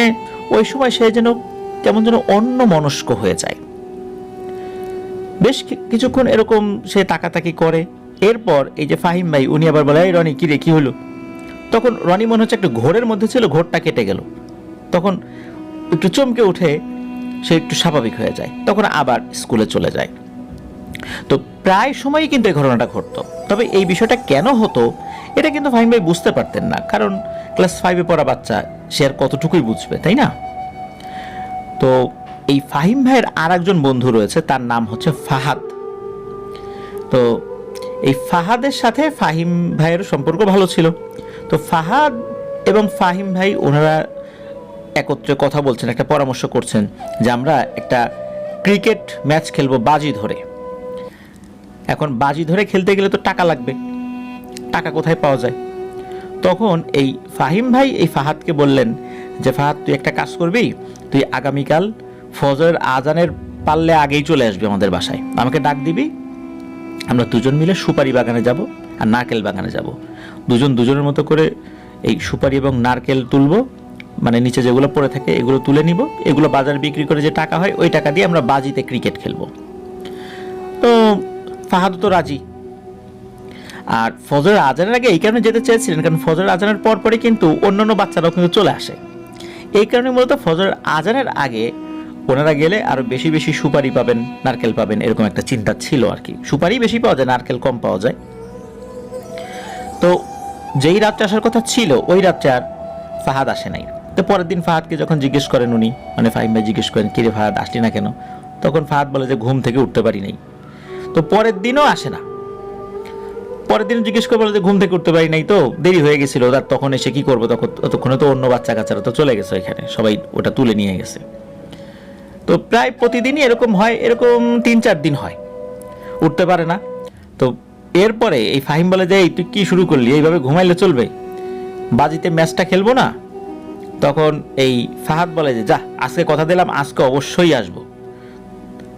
ওই সময় সে যেন কেমন যেন অন্যমনস্ক হয়ে যায়। বেশ কিছুক্ষণ এরকম সে তাকাতাকি করে। এরপর এই যে ফাহিম ভাই উনি আবার বলে, এই রনি কি রে, কি হলো? তখন রনি মনে হচ্ছে একটা ঘোরের মধ্যে ছিল, ঘোরটা কেটে গেল। তখন একটু চমকে উঠে সে একটু স্বাভাবিক হয়ে যায়, তখন আবার স্কুলে চলে যায়। তো প্রায় সময়ই কিন্তু এই ঘটনাটা ঘটতো। তবে এই বিষয়টা কেন হতো এটা কিন্তু ফাহিম ভাই বুঝতে পারতেন না, কারণ ক্লাস 5-এ পড়া বাচ্চা, সে আর কতটুকুই বুঝবে, তাই না? তো এই ফাহিম ভাইয়ের আর একজন বন্ধু রয়েছে, তার নাম হচ্ছে ফাহাদ। তো এই ফাহাদের সাথে ফাহিম ভাইয়ের সম্পর্ক ভালো ছিল। তো ফাহাদ এবং ফাহিম ভাই ওনারা একত্রে কথা বলছেন, একটা পরামর্শ করছেন যে আমরা একটা ক্রিকেট ম্যাচ খেলবো বাজি ধরে। এখন বাজি ধরে খেলতে গেলে তো টাকা লাগবে, টাকা কোথায় পাওয়া যায়? তখন এই ফাহিম ভাই এই ফাহাদকে বললেন যে ফাহাদ, তুই একটা কাজ করবি, তুই আগামীকাল ফজরের আজানের পারলে আগেই চলে আসবি আমাদের বাসায়, আমাকে ডাক দিবি, আমরা দুজন মিলে সুপারি বাগানে যাব আর নারকেল বাগানে যাব। দুজন দুজনের মতো করে এই সুপারি এবং নারকেল তুলবো, মানে নিচে যেগুলো পড়ে থাকে এগুলো তুলে নিব, এগুলো বাজারে বিক্রি করে যে টাকা হয় ওই টাকা দিয়ে আমরা বাজিতে ক্রিকেট খেলবো। তো ফাহাদ তো রাজি। আর ফজরের আজানের আগে এই কারণে যেতে চেয়েছিলেন, কারণ ফজরের আজানের পরপরই কিন্তু অন্যান্য বাচ্চারাও কিন্তু চলে আসে। এই কারণে মূলত ফজরের আজানের আগে ওনারা গেলে আরো বেশি বেশি সুপারি পাবেন, নারকেল পাবেন, এরকম একটা চিন্তা ছিল আর কি। সুপারি বেশি পাওয়া যায়, নারকেল কম পাওয়া যায়। তো যেই রাত্রে আসার কথা ছিল ওই রাত্রে আর ফাহাদ আসে নাই। তো পরের দিন ফাহাদকে যখন জিজ্ঞেস করেন উনি, মানে ফাহিম ভাই জিজ্ঞেস করেন, কিরে ফাহাদ আসলি না কেন? তখন ফাহাদ বলে যে ঘুম থেকে উঠতে পারি নাই। তো পরের দিনও আসে না। পরের দিন জিজ্ঞেস করে বলে যে ঘুম থেকে উঠতে পারি নাই, তো দেরি হয়ে গেছিল, আর তখন এসে কি করবো, ততক্ষণে তো অন্য বাচ্চা কাচ্চারা তো চলে গেছে, এখানে সবাই ওটা তুলে নিয়ে গেছে। তো প্রায় প্রতিদিনই এরকম হয়, এরকম 3-4 দিন হয়, উঠতে পারে না। তো এরপরে এই ফাহিম বলে যে, এই তুই কি শুরু করলি, এইভাবে ঘুমাইলে চলবে, বাজিতে ম্যাচটা খেলবো না? তখন এই ফাহাদ বলে যে, যা, আজকে কথা দিলাম, আজকে অবশ্যই আসবো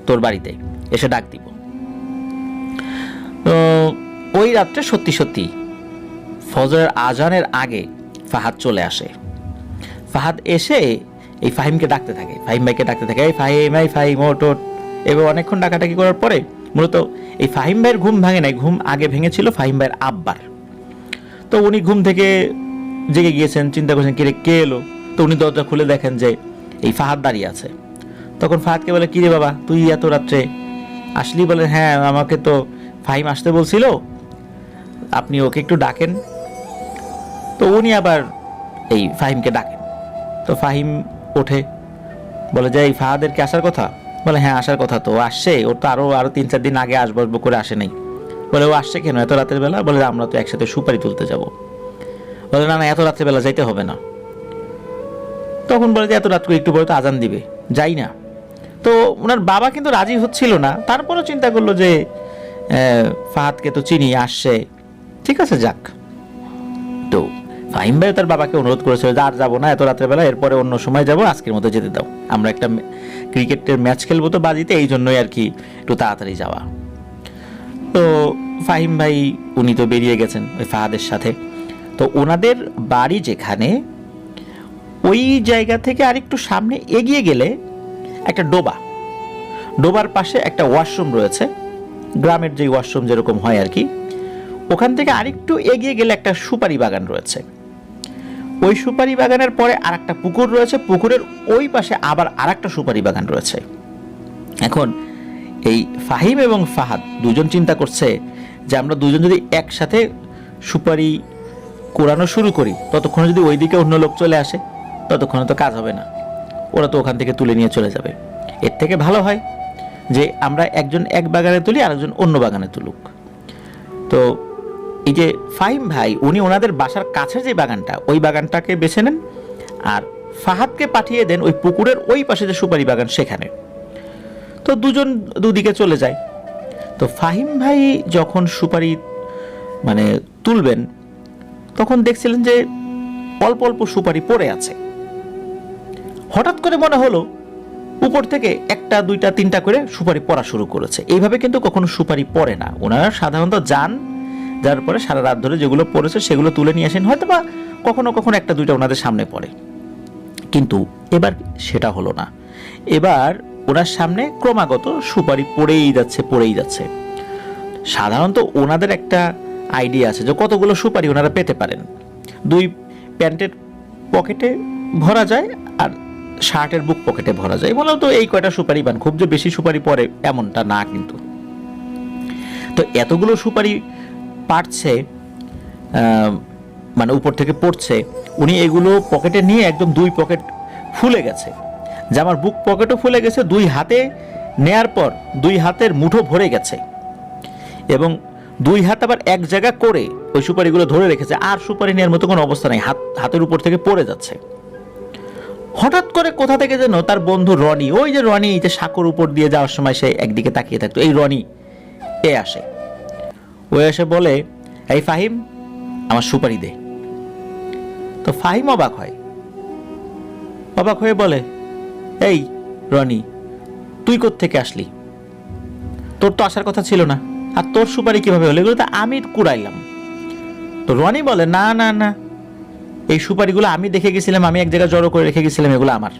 তোর বাড়িতে, এসে ডাক দিব। তো ওই রাত্রে সত্যি সত্যি ফজরের আজানের আগে ফাহাদ চলে আসে। ফাহাদ এসে এই ফাহিমকে ডাকতে থাকে, ফাহিম ভাইকে ডাকতে থাকে, এই ফাহিম, এই ফাহিম, ওট ওট। এবার অনেকক্ষণ ডাকাডাকি করার পরে মূলত এই ফাহিম ভাইয়ের ঘুম ভাঙে নাই, ঘুম আগে ভেঙেছিল ফাহিম ভাইয়ের আব্বার। তো উনি ঘুম থেকে জেগে গিয়েছেন, চিন্তা করছেন কিরে কে এলো। তো উনি দরজা খুলে দেখেন যে এই ফাহাদ দাঁড়িয়ে আছে। তখন ফাহাদকে বলে, কিরে বাবা তুই এত রাত্রে আসলি? বলে, হ্যাঁ আমাকে তো ফাহিম আসতে বলছিল, আপনি ওকে একটু ডাকেন। তো উনি আবার এই ফাহিমকে ডাকেন। তো ফাহিম ওঠে, বলে যে এই ফাহাদের কি আসার কথা? বলে, হ্যাঁ আসার কথা, তো আসছে, ওর তো আরো 3-4 দিন আগে আসবো আসবো করে আসে নাই। বলে, ও আসছে কেন এত রাতের বেলা? বলে, আমরা তো একসাথে সুপারি তুলতে যাব। বলে, না না, এত রাতের বেলা যাইতে হবে না। তখন বলে যে এত রাত করে একটু পরে তো আজান দিবে, যাই না। তো ওনার বাবা কিন্তু রাজি হচ্ছিল না, তারপরেও চিন্তা করলো যে ফাহাদকে তো চিনি, আসছে, ঠিক আছে যাক। তো ফাহিম ভাই তার বাবাকে অনুরোধ করেছিল যে আর যাবো না এত রাতের বেলা, এরপরে অন্য সময় যাব, আজকের মতো যেতে দাও, আমরা একটা ক্রিকেটের ম্যাচ খেলবো তো বাজিতে, এই জন্যই আর কি একটু তাড়াতাড়ি যাওয়া। তো ফাহিম ভাই উনি তো বেরিয়ে গেছেন ওই ফাহাদের সাথে। তো ওনাদের বাড়ি যেখানে, ওই জায়গা থেকে আরেকটু সামনে এগিয়ে গেলে একটা ডোবার পাশে একটা ওয়াশরুম রয়েছে, গ্রামের যে ওয়াশরুম যেরকম হয় আর কি। ওখান থেকে আরেকটু এগিয়ে গেলে একটা সুপারি বাগান রয়েছে। ওই সুপারি বাগানের পরে আর একটা পুকুর রয়েছে, পুকুরের ওই পাশে আবার আর একটা সুপারি বাগান রয়েছে। এখন এই ফাহিম এবং ফাহাদ দুজন চিন্তা করছে যে আমরা দুজন যদি একসাথে সুপারি কোরানো শুরু করি, ততক্ষণে যদি ওইদিকে অন্য লোক চলে আসে, ততক্ষণে তো কাজ হবে না, ওরা তো ওখান থেকে তুলে নিয়ে চলে যাবে। এর থেকে ভালো হয় যে আমরা একজন এক বাগানে তুলি, আরেকজন অন্য বাগানে তুলুক। তো এই যে ফাহিম ভাই উনি ওনাদের বাসার কাছের যে বাগানটা, ওই বাগানটাকে বেছে নেন, আর ফাহাদকে পাঠিয়ে দেন ওই পুকুরের ওই পাশে যে সুপারি বাগান সেখানে। তো দুজন দুদিকে চলে যায়। তো ফাহিম ভাই যখন সুপারি মানে তুলবেন, তখন দেখছিলেন যে অল্প অল্প সুপারি পড়ে আছে। হঠাৎ করে মনে হলো উপর থেকে একটা দুইটা তিনটা করে সুপারি পড়া শুরু করেছে। এইভাবে কিন্তু কখনো সুপারি পড়ে না, ওনারা সাধারণত যান, যার পরে সারা রাত ধরে যেগুলো পড়েছে সেগুলো তুলে নিয়ে আসেন, হয়তো বা কখনো কখনো একটা দুইটা ওনাদের সামনে পড়ে। কিন্তু এবার সেটা হলো না, এবার ওনার সামনে ক্রমাগত সুপারি পড়েই যাচ্ছে। সাধারণত ওনাদের একটা আইডিয়া আছে যে কতগুলো সুপারি ওনারা পেতে পারেন। 2 প্যান্টের পকেটে ভরা যায় আর শার্টের বুক পকেটে ভরা যায়, মূলত এই কয়টা সুপারি পান, খুব যে বেশি সুপারি পড়ে এমনটা না কিন্তু। তো এতগুলো সুপারি পাড়ছে, মানে উপর থেকে পড়ছে, উনি এগুলো পকেটে নিয়ে একদম 2 পকেট ফুলে গেছে, জামার বুক পকেটও ফুলে গেছে, 2 হাতে নেয়ার পর 2 হাতের মুঠো ভরে গেছে, এবং 2 হাত আবার এক জায়গা করে ওই সুপারিগুলো ধরে রেখেছে, আর সুপারি নেওয়ার মতো কোনো অবস্থা নেই, হাতের উপর থেকে পড়ে যাচ্ছে। হঠাৎ করে কোথা থেকে যেন তার বন্ধু রনি, ওই যে রনি যে সাঁকোর উপর দিয়ে যাওয়ার সময় সে একদিকে তাকিয়ে থাকতো, এই রনি আসে। ও এসে বলে, এই ফাহিম, আমার সুপারি দে। তো ফাহিম অবাক হয়ে বলে, এই রনি, তুই কোত্থেকে আসলি? তোর তো আসার কথা ছিল না, আর তোর সুপারি কিভাবে হলো? এগুলো তো আমি কুড়াইলাম। তো রনি বলে, না না না, এই সুপারিগুলো আমি দেখে গেছিলাম, আমি এক জায়গায় জড়ো করে রেখে গেছিলাম, এগুলো আমার।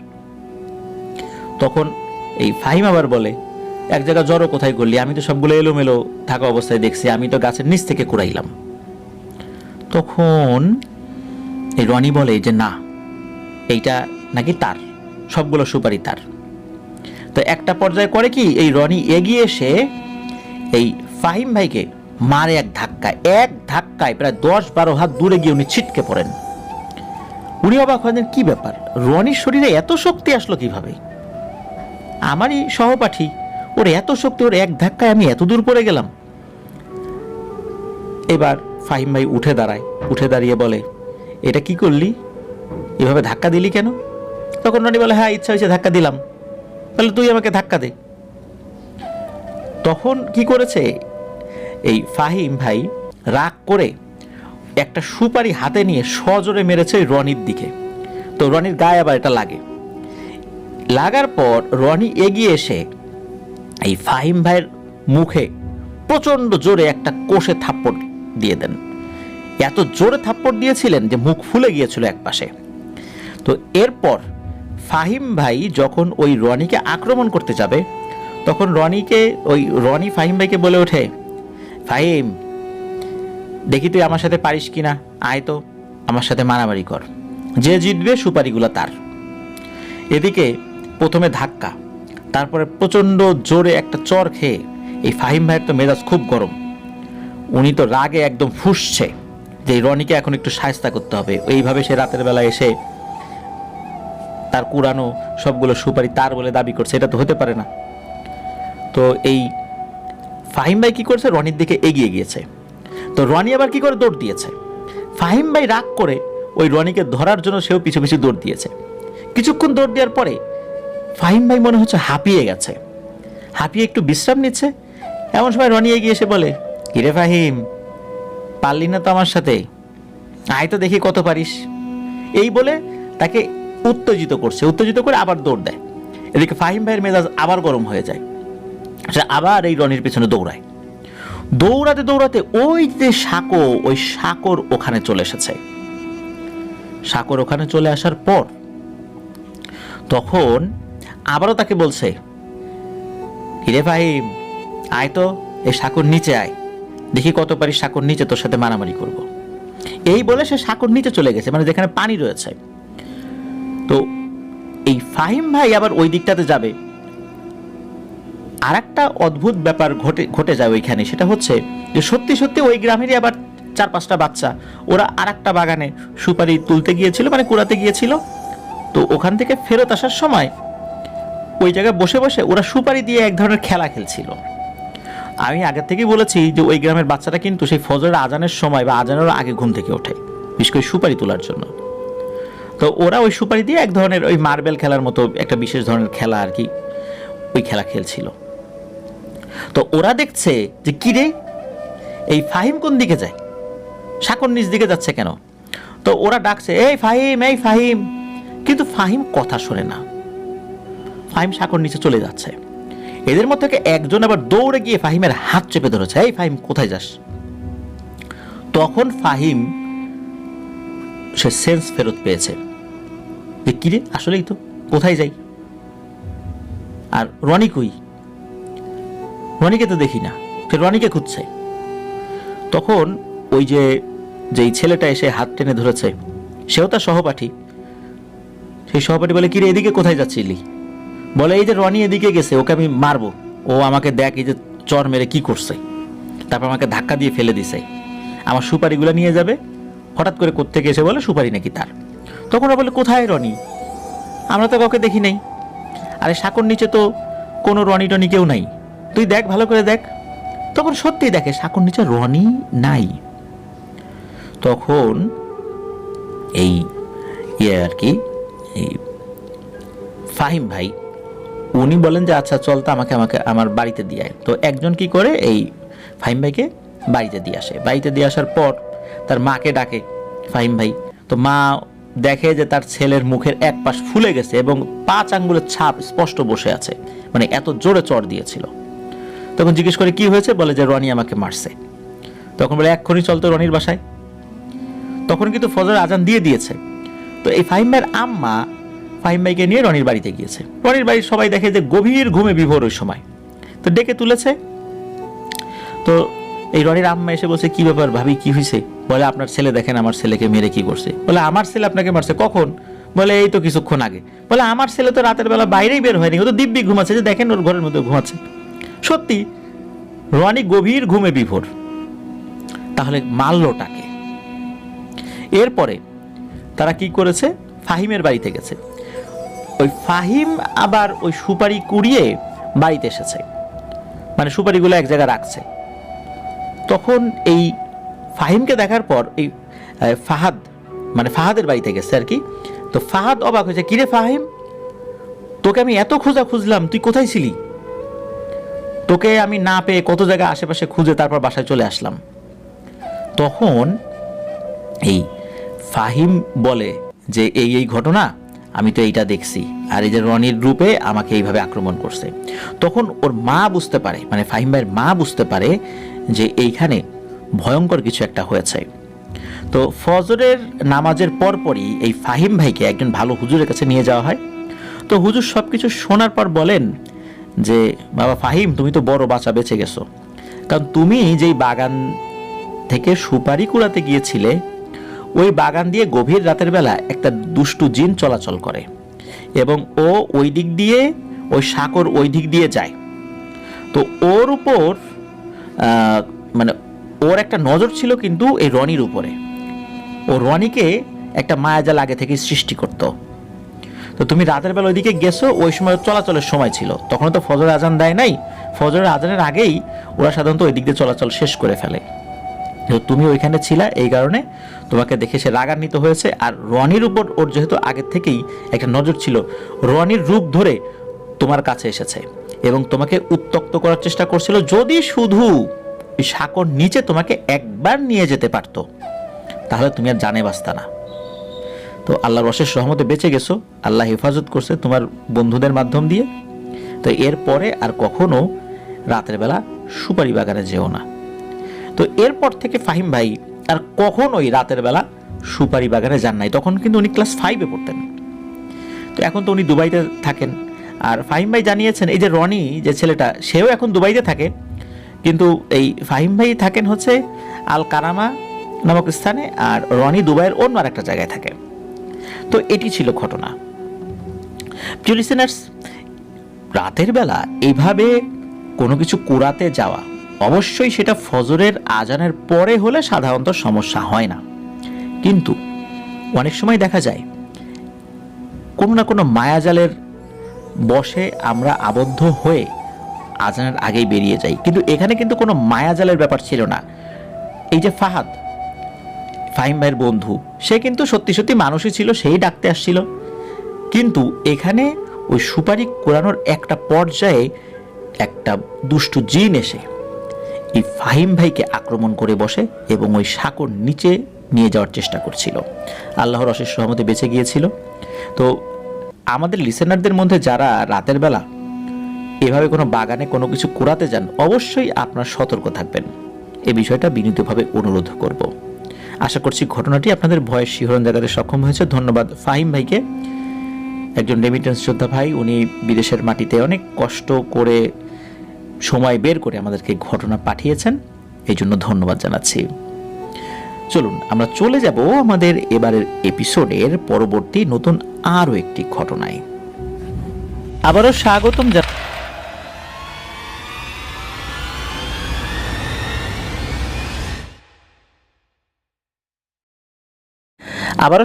তখন এই ফাহিম আবার বলে, এক জায়গায় জড়ো কোথায় করলি? আমি তো সবগুলো এলোমেলো থাকা অবস্থায় দেখছি, আমি তো গাছের নিচ থেকে কুড়াইলাম। তখন এই রনি বলে যে না, এইটা নাকি তার, সবগুলো সুপারি তার। তো একটা পর্যায়ে করে কি, এই রনি এগিয়ে এসে এই ফাহিম ভাইকে মারে এক ধাক্কায় প্রায় 10-12 হাত দূরে গিয়ে উনি ছিটকে পড়েন। উনি অবাক হলেন, কি ব্যাপার, রনির শরীরে এত শক্তি আসলো কিভাবে? আমারই সহপাঠী, ওর এত শক্তি, ওর এক ধাক্কায় আমি এত দূর পড়ে গেলাম। এবার ফাহিম ভাই উঠে দাঁড়িয়ে বলে, এটা কি করলি, এভাবে ধাক্কা দিলি কেন? তখন রনি বলে, হ্যাঁ, ইচ্ছা হয়েছে ধাক্কা দিলাম। তাহলে তুই আমাকে ধাক্কা দে। তখন কি করেছে এই ফাহিম ভাই, রাগ করে একটা সুপারি হাতে নিয়ে সজোরে মেরেছে রনির দিকে। তো রনির গায়ে আবার এটা লাগার পর রনি এগিয়ে এসে এই ফাহিম ভাইয়ের মুখে প্রচন্ড জোরে একটা কষে থাপ্পড় দিয়ে দেন। এত জোরে থাপ্পড় দিয়েছিলেন যে মুখ ফুলে গিয়েছিল একপাশে। তো এরপর ফাহিম ভাই যখন ওই রনিকে আক্রমণ করতে যাবে, তখন রনি ফাহিম ভাইকে বলে ওঠে, ফাহিম, দেখি তুই আমার সাথে পারিস কিনা, আয় তো আমার সাথে মারামারি কর, যে জিতবে সুপারিগুলো তার। এদিকে প্রথমে ধাক্কা, তারপরে প্রচন্ড জোরে একটা চর খেয়ে এই ফাহিম ভাইয়ের তো মেজাজ খুব গরম, উনি তো রাগে একদম ফুঁসছে যে রনিকে এখন একটু শায়েস্তা করতে হবে। এইভাবে সে রাতের বেলা এসে তার কুড়ানো সবগুলো সুপারি তার বলে দাবি করছে, এটা তো হতে পারে না। তো এই ফাহিম ভাই কি করছে, রনির দিকে এগিয়ে গিয়েছে। তো রনি আবার কি করে, দৌড় দিয়েছে। ফাহিম ভাই রাগ করে ওই রনিকে ধরার জন্য সেও পিছু পিছু দৌড় দিয়েছে। কিছুক্ষণ দৌড় দেওয়ার পরে ফাহিম ভাই মনে হচ্ছে হাঁপিয়ে গেছে, হাঁপিয়ে একটু বিশ্রাম নিচ্ছে। এমন সময় রনি এগিয়ে এসে বলে, কিরে ফাহিম, পারলি না তো আমার সাথে, আয় তো দেখি কত পারিস। এই বলে তাকে উত্তেজিত করে আবার দৌড় দেয়। এদিকে ফাহিম ভাইয়ের মেজাজ আবার গরম হয়ে যায়, সে আবার এই রনির পেছনে দৌড়াতে ওই যে সাঁকোর ওখানে চলে এসেছে। সাঁকোর ওখানে চলে আসার পর তখন আবারও তাকে বলছে, হিরে ফাহিম, আয় তো এই সাঁকোর নিচে আয়, দেখি কত পারিস সাঁকোর নিচে, তোর সাথে মারামারি করব। এই বলে সে সাঁকোর নিচে চলে গেছে, মানে যেখানে পানি রয়েছে। তো এই ফাহিম ভাই আবার ওই দিকটাতে যাবে, আর একটা অদ্ভুত ব্যাপার ঘটে যায় ওইখানে। সেটা হচ্ছে যে সত্যি ওই গ্রামেরই আবার 4-5টা বাচ্চা, ওরা আর একটা বাগানে সুপারি তুলতে গিয়েছিল, মানে কুড়াতে গিয়েছিল। তো ওখান থেকে ফেরত আসার সময় ওই জায়গায় বসে ওরা সুপারি দিয়ে এক ধরনের খেলা খেলছিল। আমি আগের থেকেই বলেছি যে ওই গ্রামের বাচ্চারা কিন্তু সেই ফজরের আজানের সময় বা আজানের আগে ঘুম থেকে ওঠে, বিশেষ করে সুপারি তোলার জন্য। তো ওরা ওই সুপারি দিয়ে এক ধরনের ওই মার্বেল খেলার মতো একটা বিশেষ ধরনের খেলা আর কি, ওই খেলা খেলছিল। তো ওরা দেখছে যে কিরে, এই ফাহিম কোন দিকে যায়, সাঁকোর নিচ দিকে যাচ্ছে কেন? তো ওরা ডাকছে, এই ফাহিম, কিন্তু ফাহিম কথা শোনে না। ফাহিম সাঁকোর নিচে চলে যাচ্ছে। এদের মধ্যে থেকে একজন আবার দৌড়ে গিয়ে ফাহিমের হাত চেপে ধরেছে, এই ফাহিম কোথায় যাস? তখন ফাহিম সে সেন্স ফেরত পেয়েছে যে কিরে আসলেই তো, কোথায় যাই? আর রনি কই? রনিকে তো দেখি না। সে রনিকে খুঁজছে। তখন ওই যেই ছেলেটা এসে হাত টেনে ধরেছে সেও তার সহপাঠী। সেই সহপাঠী বলে, কিরে এদিকে কোথায় যাচ্ছিলি? বলে, এই যে রনি এদিকে গেছে, ওকে আমি মারবো, ও আমাকে দেখ এই যে চর মেরে কি করছে, তারপর আমাকে ধাক্কা দিয়ে ফেলে দিছে, আমার সুপারিগুলো নিয়ে যাবে। হঠাৎ করে কোত্থেকে এসে বলে সুপারি নাকি তার। তখন ও বলে, কোথায় রনি? আমরা তো কাউকে দেখি নাই। আরে সাঁকোর নিচে তো কোনো রনি টনি কেউ নাই, তুই দেখ, ভালো করে দেখ। তখন সত্যিই দেখে সাঁকোর নিচে রনি নাই। তখন এই আর কি এই ফাহিম ভাই উনি বলেন যে আচ্ছা চল তো, আমাকে আমার বাড়িতে দিয়ে আয়। তো একজন কি করে এই ফাহিম ভাইকে বাড়িতে দিয়ে আসে। বাড়িতে দিয়ে আসার পর তার মাকে ডাকে ফাহিম ভাই। তো মা দেখে যে তার ছেলের মুখের এক পাশ ফুলে গেছে এবং 5 আঙ্গুলের ছাপ স্পষ্ট বসে আছে, মানে এত জোরে চড় দিয়েছিল। তখন জিজ্ঞেস করে কি হয়েছে? বলে যে রনি আমাকে মারছে। তখন বলে এক্ষুনি চল তো রনির বাসায়। তখন কিন্তু ফজর আজান দিয়ে দিয়েছে। তো এই ফাহিম ভাইয়ের আম্মা ফাহিম ভাইকে নিয়ে রনির বাড়িতে গিয়েছে। রনির বাড়ির সবাই দেখে যে গভীর ঘুমে বিভোর ওই সময়। তো ডেকে তুলেছে। তো এই রনির আম্মা এসে বলছে, কি ব্যাপার ভাবি, কি হয়েছে? বলে, আপনার ছেলে দেখেন আমার ছেলেকে মেরে কি করছে। বলে, আমার ছেলে আপনাকে মারছে কখন? বলে, এই তো কিছুক্ষণ আগে। বলে, আমার ছেলে তো রাতের বেলা বাইরেই বের হয়নি, ও তো দিব্যি ঘুমাচ্ছে, যে দেখেন ওর ঘরের মধ্যে ঘুমাচ্ছে। সত্যি রনি গভীর ঘুমে বিভোর। তাহলে মারলোটাকে? এরপরে তারা কি করেছে? ফাহিমের বাড়িতে গেছে। ওই ফাহিম আবার ওই সুপারি কুড়িয়ে বাড়িতে এসেছে, মানে সুপারিগুলো এক জায়গায় রাখছে। তখন এই ফাহিমকে দেখার পর এই ফাহাদ, মানে ফাহাদের বাড়িতে গেছে আর কি। তো ফাহাদ অবাক হয়েছে, কিরে ফাহিম, তোকে আমি এত খুঁজলাম, তুই কোথায় ছিলি? তোকে আমি না পেয়ে কত জায়গায় আশেপাশে খুঁজে তারপর বাসায় চলে আসলাম। তখন এই ফাহিম বলে যে এই ঘটনা, আমি তো এইটা দেখছি, আর এই যে রনির রূপে আমাকে এইভাবে আক্রমণ করছে। তখন ওর মা বুঝতে পারে, মানে ফাহিম ভাইয়ের মা বুঝতে পারে যে এইখানে ভয়ঙ্কর কিছু একটা হয়েছে। তো ফজরের নামাজের পরপরই এই ফাহিম ভাইকে একজন ভালো হুজুরের কাছে নিয়ে যাওয়া হয়। তো হুজুর সব কিছু শোনার পর বলেন যে, বাবা ফাহিম, তুমি তো বড় বাঁচা বেঁচে গেছো, কারণ তুমি যেই বাগান থেকে সুপারি কুড়াতে গিয়েছিলে, ওই বাগান দিয়ে গভীর রাতের বেলা একটা দুষ্টু জিন চলাচল করে এবং ও ওই দিক দিয়ে, ওই সাঁকোর ওই দিক দিয়ে যায়। তো ওর উপর মানে ওর একটা নজর ছিল কিন্তু এই রনির উপরে। ও রনিকে একটা মায়াজাল আগে থেকে সৃষ্টি করত। তো তুমি রাতের বেলা ওইদিকে গেছো, ওই সময় চলাচলের সময় ছিল, তখন তো ফজর আজান দেয় নাই। ফজরের আজানের আগেই ওরা সাধারণত ওই দিক দিয়ে চলাচল শেষ করে ফেলে। তুমি ওইখানে ছিলা, এই কারণে তোমাকে দেখে সে রাগান্বিত হয়েছে। আর রনির উপর ওর যেহেতু আগের থেকেই একটা নজর ছিল, রনির রূপ ধরে তোমার কাছে এসেছে এবং তোমাকে উত্ত্যক্ত করার চেষ্টা করছিল, যদি শুধু ওই সাঁকোর নিচে তোমাকে একবার নিয়ে যেতে পারতো তাহলে তুমি আর জানে বাঁচতা না। তো আল্লাহর অশেষ রহমতে বেঁচে গেছো, আল্লাহ হেফাজত করছে তোমার বন্ধুদের মাধ্যম দিয়ে। তো এরপরে আর কখনো রাতের বেলা সুপারি বাগানে যেও না। তো এরপর থেকে ফাহিম ভাই আর কখনোই রাতের বেলা সুপারি বাগানে যান নাই। তখন কিন্তু উনি ক্লাস 5-এ পড়তেন। তো এখন তো উনি দুবাইতে থাকেন। আর ফাহিম ভাই জানিয়েছেন, এই যে রনি যে ছেলেটা, সেও এখন দুবাইতে থাকে, কিন্তু এই ফাহিম ভাই থাকেন হচ্ছে আল কারামা নামক স্থানে, আর রনি দুবাইয়ের অন্য আরেকটা জায়গায় থাকে। তো এটি ছিল ঘটনা। প্রিয় লিসেনার্স, রাতের বেলা এইভাবে কোনো কিছু কুড়াতে যাওয়া, অবশ্যই সেটা ফজরের আজানের পরে হলে সাধারণত সমস্যা হয় না, কিন্তু অনেক সময় দেখা যায় কোনো না কোনো মায়াজালের বশে আমরা আবদ্ধ হয়ে আজানের আগেই বেরিয়ে যাই। কিন্তু এখানে কিন্তু কোনো মায়াজালের ব্যাপার ছিল না। এই যে ফাহিম ভাইয়ের বন্ধু, সে কিন্তু সত্যি সত্যি মানুষই ছিল, সেই ডাকতে আসছিল। কিন্তু এখানে ওই সুপারি কোরানোর একটা পর্যায়ে একটা দুষ্টু জিন এসে এই ফাহিম ভাইকে আক্রমণ করে বসে এবং ওই সাঁকোর নিচে নিয়ে যাওয়ার চেষ্টা করছিল। আল্লাহর অশেষ রহমতে বেঁচে গিয়েছিল। তো আমাদের লিসেনারদের মধ্যে যারা রাতের বেলা এভাবে কোনো বাগানে কোনো কিছু কুড়াতে যান, অবশ্যই আপনারা সতর্ক থাকবেন। এই বিষয়টা বিনীতভাবে অনুরোধ করব। আশা করছি ঘটনাটি আপনাদের ভয়ের শিহরণ জাগাতে সক্ষম হয়েছে। ধন্যবাদ ফাহিম ভাইকে, একজন রেমিটেন্স যোদ্ধা ভাই। উনি বিদেশের মাটিতে অনেক কষ্ট করে সময় বের করে আমাদেরকে ঘটনা পাঠিয়েছেন, এই জন্য ধন্যবাদ জানাচ্ছি। চলুন আমরা চলে যাব আমাদের এবারের এপিসোডের পরবর্তী নতুন আরও একটি ঘটনায়। আবারও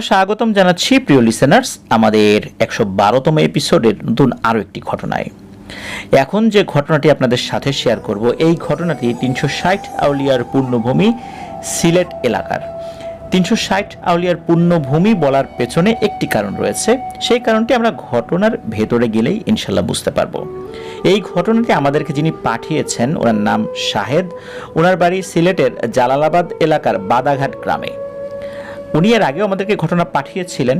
স্বাগতম জানাচ্ছি প্রিয় লিসেনার্স আমাদের 112তম এপিসোডের নতুন আরও একটি ঘটনায়। এখন যে ঘটনাটি আপনাদের সাথে শেয়ার করব, এই ঘটনাটি 360 আউলিয়ার পূর্ণভূমি সিলেট এলাকার। 360 আউলিয়ার পূর্ণভূমি বলার পেছনে একটি কারণ রয়েছে, সেই কারণটি আমরা ঘটনার ভেতরে গেলেই ইনশাল্লাহ বুঝতে পারবো। এই ঘটনাটি আমাদেরকে যিনি পাঠিয়েছেন, ওনার নাম শাহেদ। ওনার বাড়ি সিলেটের জালালাবাদ এলাকার বাদাঘাট গ্রামে। উনি এর আগেও আমাদেরকে ঘটনা পাঠিয়েছিলেন।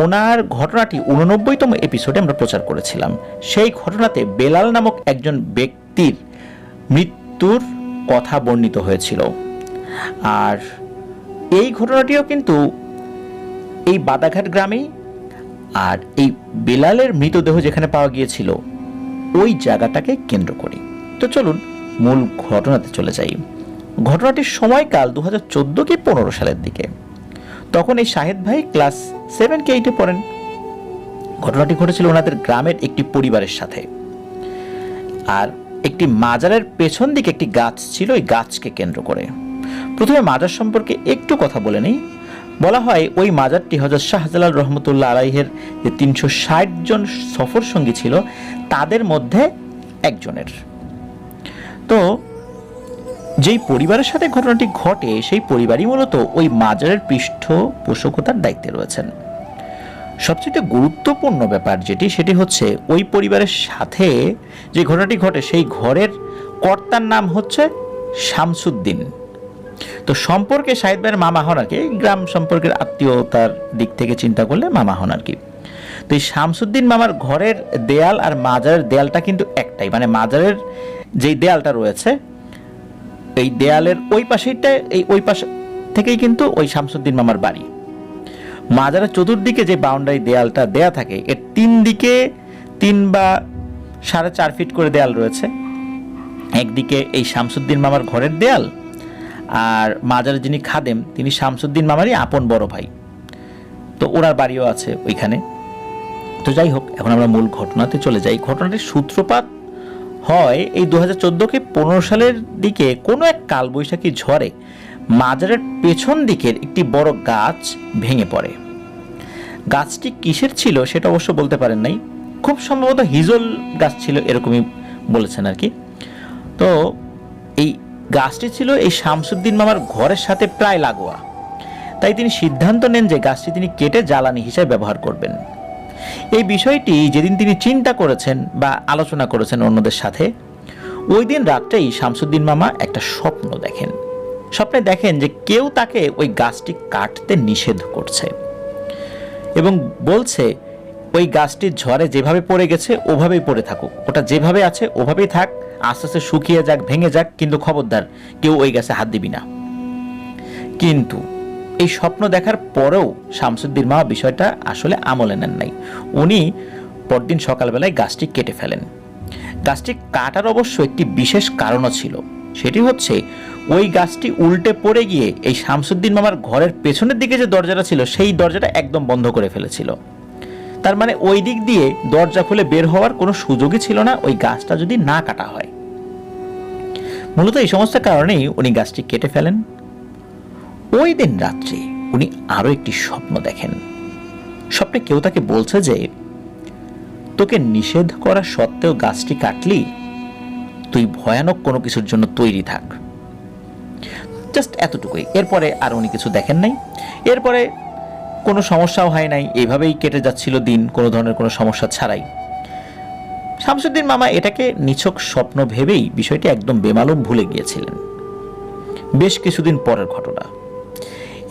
ওনার ঘটনাটি 89তম এপিসোডে আমরা প্রচার করেছিলাম। সেই ঘটনাতে বেলাল নামক একজন ব্যক্তির মৃত্যুর কথা বর্ণিত হয়েছিল। আর এই ঘটনাটিও কিন্তু এই বাদাঘাট গ্রামেই, আর এই বেলালের মৃতদেহ যেখানে পাওয়া গিয়েছিল ওই জায়গাটাকে কেন্দ্র করে। তো চলুন মূল ঘটনাতে চলে যাই। ঘটনাটির সময়কাল 2014 কি 15 সালের দিকে। তখন এই শাহেদ ভাই ক্লাস 7 কি 8-এ পড়েন। ঘটনাটি ঘটেছিল ওনাদের গ্রামের একটি পরিবারের সাথে। আর একটি মাজারের পেছন দিকে একটি গাছ ছিল, ওই গাছকে কেন্দ্র করে। প্রথমে মাজার সম্পর্কে একটু কথা বলে নেই। বলা হয় ওই মাজারটি হযরত শাহজালাল রহমতুল্লাহ আলাইহের যে 360 জন সফর সঙ্গী ছিল তাদের মধ্যে একজনের। তো যেই পরিবারের সাথে ঘটনাটি ঘটে সেই পরিবারই মূলত ওই মাজারের পৃষ্ঠপোষকতার দায়িত্বে রয়েছেন। সবচেয়ে গুরুত্বপূর্ণ ব্যাপার সেটি হচ্ছে ওই পরিবারের সাথে যে ঘটনাটি ঘটে সেই ঘরের কর্তার নাম হচ্ছে শামসুদ্দিন। তো সম্পর্কে শাহেদ ভাইয়ের মামা হন আর কি, গ্রাম সম্পর্কের আত্মীয়তার দিক থেকে চিন্তা করলে মামা হন আর কি। তো এই শামসুদ্দিন মামার ঘরের দেয়াল আর মাজারের দেয়ালটা কিন্তু একটাই, মানে মাজারের যেই দেয়ালটা রয়েছে এই দেয়ালের ওই পাশেরটা, ওই পাশ থেকেই কিন্তু ওই শামসুদ্দিন মামার বাড়ি। মাজারের চতুর্দিকে যে বাউন্ডারি দেয়ালটা দেয়া থাকে এর 3 দিকে 3 বা 4.5 ফিট করে দেয়াল রয়েছে। একদিকে এই শামসুদ্দিন মামার ঘরের দেয়াল, আর মাজারের যিনি খাদেম তিনি শামসুদ্দিন মামারই আপন বড় ভাই। তো ওনার বাড়িও আছে ওইখানে। তো যাই হোক, এখন আমরা মূল ঘটনাতে চলে যাই। ঘটনাটির সূত্রপাত হয় এই 2014 কি 15 সালের দিকে কোনো এক কালবৈশাখী ঝড়ে মাজারের পেছন দিকের একটি বড় গাছ ভেঙে পড়ে। গাছটি কিসের ছিল সেটা অবশ্য বলতে পারেন নাই, খুব সম্ভবত হিজল গাছ ছিল এরকমই বলেছেন আর কি। তো এই গাছটি ছিল এই শামসুদ্দিন মামার ঘরের সাথে প্রায় লাগোয়া। তাই তিনি সিদ্ধান্ত নেন যে গাছটি তিনি কেটে জ্বালানি হিসেবে ব্যবহার করবেন। এই বিষয়টি যেদিন তিনি চিন্তা করেছেন বা আলোচনা করেছেন অন্যদের সাথে, ওই দিন রাত্রেই শামসুদ্দিন মামা একটা স্বপ্ন দেখেন। স্বপ্নে দেখেন যে কেউ তাকে ওই গাছটি কাটতে নিষেধ করছে এবং বলছে ওই গাছটির ঝড়ে যেভাবে পড়ে গেছে ওভাবেই পড়ে থাকুক, ওটা যেভাবে আছে ওভাবেই থাক, আস্তে আস্তে শুকিয়ে যাক, ভেঙে যাক, কিন্তু খবরদার কেউ ওই গাছে হাত দিবি না। কিন্তু এই স্বপ্ন দেখার পরেও শামসুদ্দিন মামা বিষয়টা আসলে আমলে নেন নাই। উনি পরদিন সকালবেলায় গাছটি কেটে ফেলেন। গাছটি কাটার অবশ্য একটি বিশেষ কারণও ছিল, সেটি হচ্ছে ওই গাছটি উল্টে পড়ে গিয়ে এই শামসুদ্দিন মামার ঘরের পেছনের দিকে যে দরজাটা ছিল সেই দরজাটা একদম বন্ধ করে ফেলেছিল। তার মানে ওই দিক দিয়ে দরজা খুলে বের হওয়ার কোনো সুযোগই ছিল না ওই গাছটা যদি না কাটা হয়। মূলত এই সমস্ত কারণেই উনি গাছটি কেটে ফেলেন। ওই দিন রাত্রে উনি আরো একটি স্বপ্ন দেখেন। স্বপ্নে কেউ তাকে বলছে যে তোকে নিষেধ করা সত্ত্বেও গাছটি কাটলি, তুই ভয়ানক কোনো কিছুর জন্য তৈরি থাক। জাস্ট এতটুকুই। এরপরে আর উনি কিছু দেখেন নাই। এরপরে কোনো সমস্যাও হয় নাই, এইভাবেই কেটে যাচ্ছিল দিন কোনো ধরনের কোনো সমস্যা ছাড়াই। শামসুদ্দিন মামা এটাকে নিছক স্বপ্ন ভেবেই বিষয়টি একদম বেমালুম ভুলে গিয়েছিলেন। বেশ কিছুদিন পরের ঘটনা।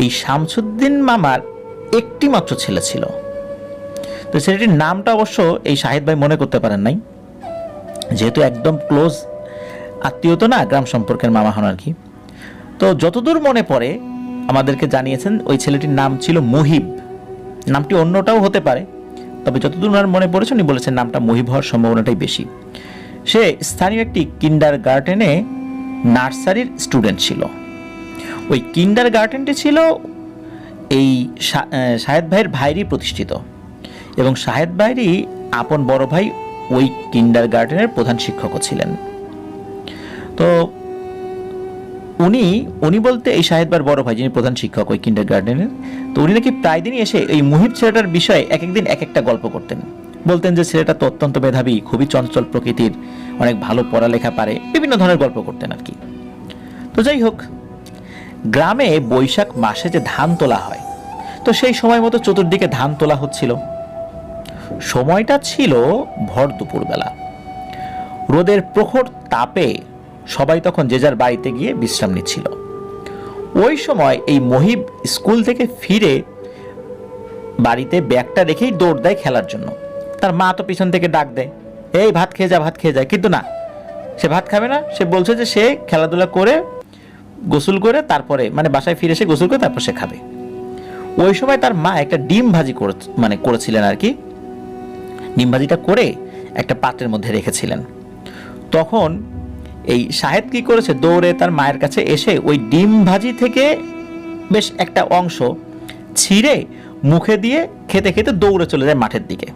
এই শামসুদ্দিন মামার একটি মাত্র ছেলে ছিল। তো ছেলেটির নামটা অবশ্য এই শাহেদ ভাই মনে করতে পারেন নাই, যেহেতু একদম ক্লোজ আত্মীয় তো না, গ্রাম সম্পর্কের মামা হন আর কি। তো যতদূর মনে পড়ে আমাদেরকে জানিয়েছেন ওই ছেলেটির নাম ছিল মুহিব। নামটি অন্যটাও হতে পারে, তবে যতদূর ওনার মনে পড়েছে উনি বলেছেন নামটা মুহিব হওয়ার সম্ভাবনাটাই বেশি। সে স্থানীয় একটি কিন্ডার গার্ডেনে নার্সারির স্টুডেন্ট ছিল। ওই কিন্ডার গার্ডেনটি ছিল এই শাহেদ ভাইয়ের ভাইরই প্রতিষ্ঠিত, এবং শাহেদ ভাইয়েরই আপন বড় ভাই ওই কিন্ডার গার্ডেনের প্রধান শিক্ষকও ছিলেন। তো উনি বলতে এই শাহেদ ভাইয়ের বড় ভাই যিনি প্রধান শিক্ষক ওই কিন্ডার গার্ডেনের, তো উনি নাকি প্রায় দিনই এসে এই মুহিব ছেলেটার বিষয়ে এক একদিন এক একটা গল্প করতেন। বলতেন যে ছেলেটা তো অত্যন্ত মেধাবী, খুবই চঞ্চল প্রকৃতির, অনেক ভালো পড়ালেখা পারে, বিভিন্ন ধরনের গল্প করতেন আর কি। তো যাই হোক, গ্রামে বৈশাখ মাসে যে ধান তোলা হয়, তো সেই সময় মতো চতুর্দিকে ধান তোলা হচ্ছিল। সময়টা ছিল ভর দুপুরবেলা। রোদের প্রখর তাপে সবাই তখন যে যার বাড়িতে গিয়ে বিশ্রাম নিচ্ছিল। ওই সময় এই মহিব স্কুল থেকে ফিরে বাড়িতে ব্যাগটা রেখেই দৌড় দেয় খেলার জন্য। তার মা তো পিছন থেকে ডাক দেয়, এই ভাত খেয়ে যা, ভাত খেয়ে যায়, কিন্তু না, সে ভাত খাবে না। সে বলছে যে সে খেলাধুলা করে গোসল করে তারপরে, মানে বাসায় ফিরে এসে গোসল করে তারপর সে খাবে। ওই সময় তার মা একটা ডিম ভাজি করেছিলেন আর কি। ডিম ভাজিটা করে একটা পাত্রের মধ্যে রেখেছিলেন। তখন এই শাহেদ কি করেছে, দৌড়ে তার মায়ের কাছে এসে ওই ডিম ভাজি থেকে বেশ একটা অংশ ছিঁড়ে মুখে দিয়ে খেতে খেতে দৌড়ে চলে যায় মাঠের দিকে।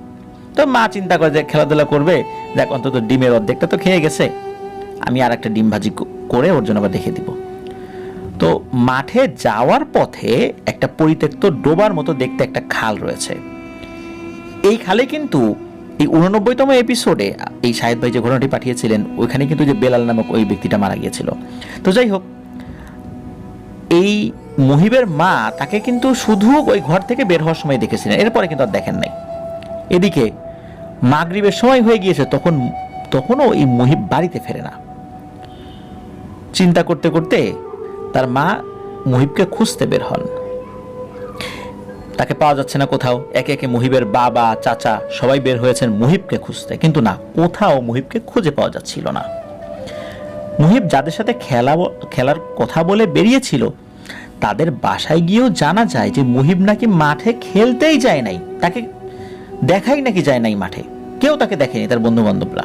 তো মা চিন্তা করে যে খেলাধুলা করবে, দেখ অন্তত ডিমের অর্ধেকটা তো খেয়ে গেছে, আমি আর একটা ডিম ভাজি করে ওর জন্য আবার রেখে দিব। তো মাঠে যাওয়ার পথে একটা পরিত্যক্ত ডোবার মতো দেখতে একটা খাল রয়েছে। এই খালে কিন্তু এই 89তম এপিসোডে এই শাহেদ ভাই যে ঘটনাটি পাঠিয়েছিলেন, ওইখানে কিন্তু যে বেলাল নামক ওই ব্যক্তিটা মারা গিয়েছিল। তো যাই হোক, এই মুহিবের মা তাকে কিন্তু শুধু ওই ঘর থেকে বের হওয়ার সময় দেখেছিলেন, এরপরে কিন্তু আর দেখেন নাই। এদিকে মাগরিবের সময় হয়ে গিয়েছে, তখনও এই মুহিব বাড়িতে ফেরে না। চিন্তা করতে করতে তার মা মুহিবকে খুঁজতে বের হন। তাকে পাওয়া যাচ্ছে না কোথাও। একে একে মুহিবের বাবা, চাচা সবাই বের হয়েছেন মুহিবকে খুঁজতে, কিন্তু না, কোথাও মুহিবকে খুঁজে পাওয়া যাচ্ছিল না। মুহিব যাদের সাথে খেলার কথা বলে বেরিয়েছিল, তাদের বাসায় গিয়েও জানা যায় যে মুহিব নাকি মাঠে খেলতেই যায় নাই, তাকে দেখাই নাকি যায় নাই মাঠে, কেউ তাকে দেখেনি, তার বন্ধু বান্ধবরা।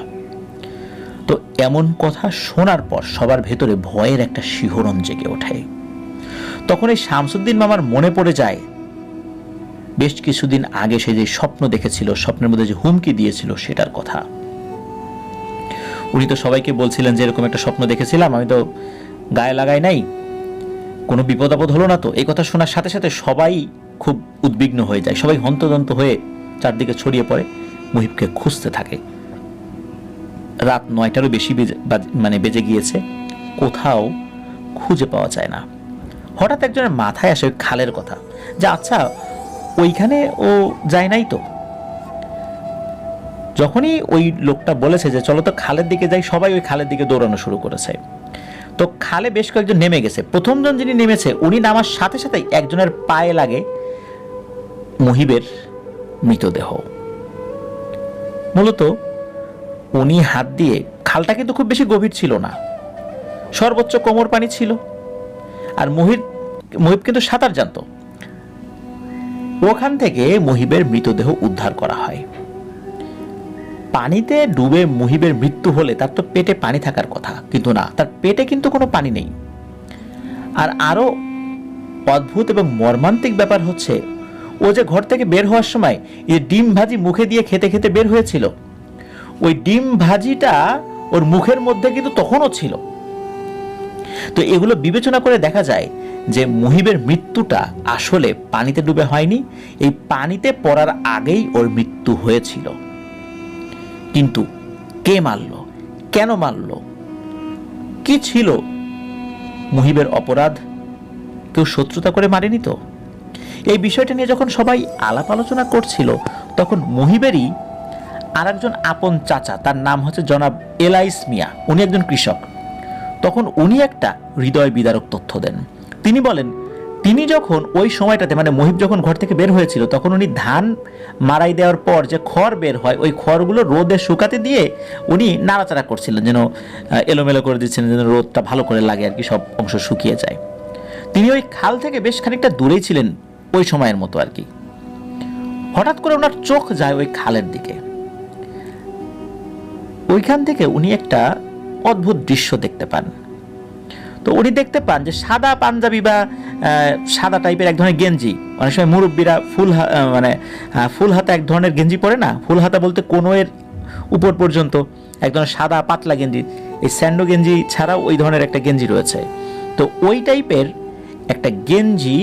তো এমন কথা শোনার পর সবার ভেতরে ভয়ের একটা শিহরণ জেগে ওঠে। তখন এই শামসুদ্দিন মামার মনে পড়ে যায় বেশ কিছুদিন আগে সে যে স্বপ্ন দেখেছিল, স্বপ্নের মধ্যে যে হুমকি দিয়েছিল সেটার কথা। উনি তো সবাইকে বলছিলেন যে এরকম একটা স্বপ্ন দেখেছিলাম, আমি তো গায়ে লাগাই নাই, কোনো বিপদ আপদ হলো না তো। এই কথা শোনার সাথে সাথে সবাই খুব উদ্বিগ্ন হয়ে যায়, সবাই হন্তদন্ত হয়ে চারদিকে ছড়িয়ে পড়ে, মুহিবকে খুঁজতে থাকে। রাত 9টারও বেশি বেজে গিয়েছে, কোথাও খুঁজে পাওয়া যায় না। হঠাৎ একজনের মাথায় আসে ওই খালের কথা, যে আচ্ছা ওইখানে ও যায় নাই তো। যখনই ওই লোকটা বলেছে যে চলো তো খালের দিকে যাই, সবাই ওই খালের দিকে দৌড়ানো শুরু করেছে। তো খালে বেশ কয়েকজন নেমে গেছে। প্রথমজন যিনি নেমেছে, উনি নামার সাথে সাথেই একজনের পায়ে লাগে মুহিবের মৃতদেহ। মূলত উনি হাত দিয়ে, খালটা কিন্তু খুব বেশি গভীর ছিল না, সর্বোচ্চ কোমর পানি ছিল, আর মুহিব কিন্তু সাঁতার জানতো। ওখান থেকে মুহিবের মৃতদেহ উদ্ধার করা হয়। পানিতে ডুবে মুহিবের মৃত্যু হলে তার তো পেটে পানি থাকার কথা, কিন্তু না, তার পেটে কিন্তু কোনো পানি নেই। আর আরো অদ্ভুত এবং মর্মান্তিক ব্যাপার হচ্ছে, ও যে ঘর থেকে বের হওয়ার সময় এই ডিম ভাজি মুখে দিয়ে খেতে খেতে বের হয়েছিল, ওই ডিম ভাজিটা ওর মুখের মধ্যে কিন্তু তখনও ছিল। তো এগুলো বিবেচনা করে দেখা যায় যে মুহিবের মৃত্যুটা আসলে পানিতে ডুবে হয়নি, এই পানিতে পড়ার আগেই ওর মৃত্যু হয়েছিল। কিন্তু কে মারল, কেন মারল, কি ছিল মুহিবের অপরাধ? কেউ শত্রুতা করে মারেনি তো? এই বিষয়টা নিয়ে যখন সবাই আলাপ আলোচনা করছিল, তখন মুহিবেরই আর একজন আপন চাচা, তার নাম হচ্ছে জনাব এলাইস মিয়া, উনি একজন কৃষক। তখন উনি একটা হৃদয় বিদারক তথ্য দেন। তিনি বলেন তিনি যখন ওই সময়টাতে মানে মুহিব যখন ঘর থেকে বের হয়েছিল তখন উনি ধান মারাই দেওয়ার পর যে খড় বের হয় ওই খড়গুলো রোদে শুকাতে দিয়ে উনি নাড়াচাড়া করছিলেন, যেন এলোমেলো করে দিচ্ছিলেন, যেন রোদটা ভালো করে লাগে আর কি, সব অংশ শুকিয়ে যায়। তিনি ওই খাল থেকে বেশ খানিকটা দূরেই ছিলেন ওই সময়ের মতো আর কি। হঠাৎ করে ওনার চোখ যায় ওই খালের দিকে। ওইখান থেকে উনি একটা অদ্ভুত দৃশ্য দেখতে পান। তো উনি দেখতে পান যে সাদা পাঞ্জাবি বা সাদা টাইপের এক ধরনের গেঞ্জি, অনেক সময় মুরব্বীরা ফুল হাতা এক ধরনের গেঞ্জি পরে না, ফুল হাতা বলতে কোনোয়ের উপর পর্যন্ত এক ধরনের সাদা পাতলা গেঞ্জি, এই স্যান্ডো গেঞ্জি ছাড়াও ওই ধরনের একটা গেঞ্জি রয়েছে। তো ওই টাইপের একটা গেঞ্জি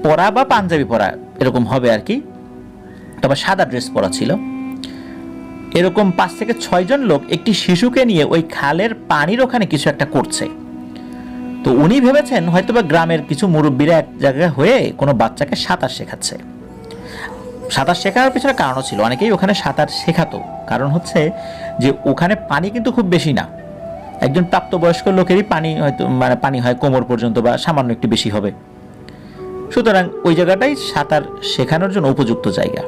পরা বা পাঞ্জাবি পরা এরকম হবে আর কি, তবে সাদা ড্রেস পরা ছিল। এরকম 5 থেকে 6 জন লোক একটি শিশুকে নিয়ে ওই খালের পানির ওখানে কিছু একটা করছে। তো উনি ভেবেছেন হয়তোবা গ্রামের কিছু মুরব্বীরা এক জায়গায় হয়ে কোনো বাচ্চাকে সাঁতার শেখাচ্ছে। সাঁতার শেখানোর পিছনে কারণও ছিল, অনেকেই ওখানে সাঁতার শেখাতো। কারণ হচ্ছে যে ওখানে পানি কিন্তু খুব বেশি না, একজন প্রাপ্তবয়স্ক লোকেরই পানি হয় কোমর পর্যন্ত বা সামান্য একটু বেশি হবে। সুতরাং ওই জায়গাটাই সাঁতার শেখানোর জন্য উপযুক্ত জায়গা।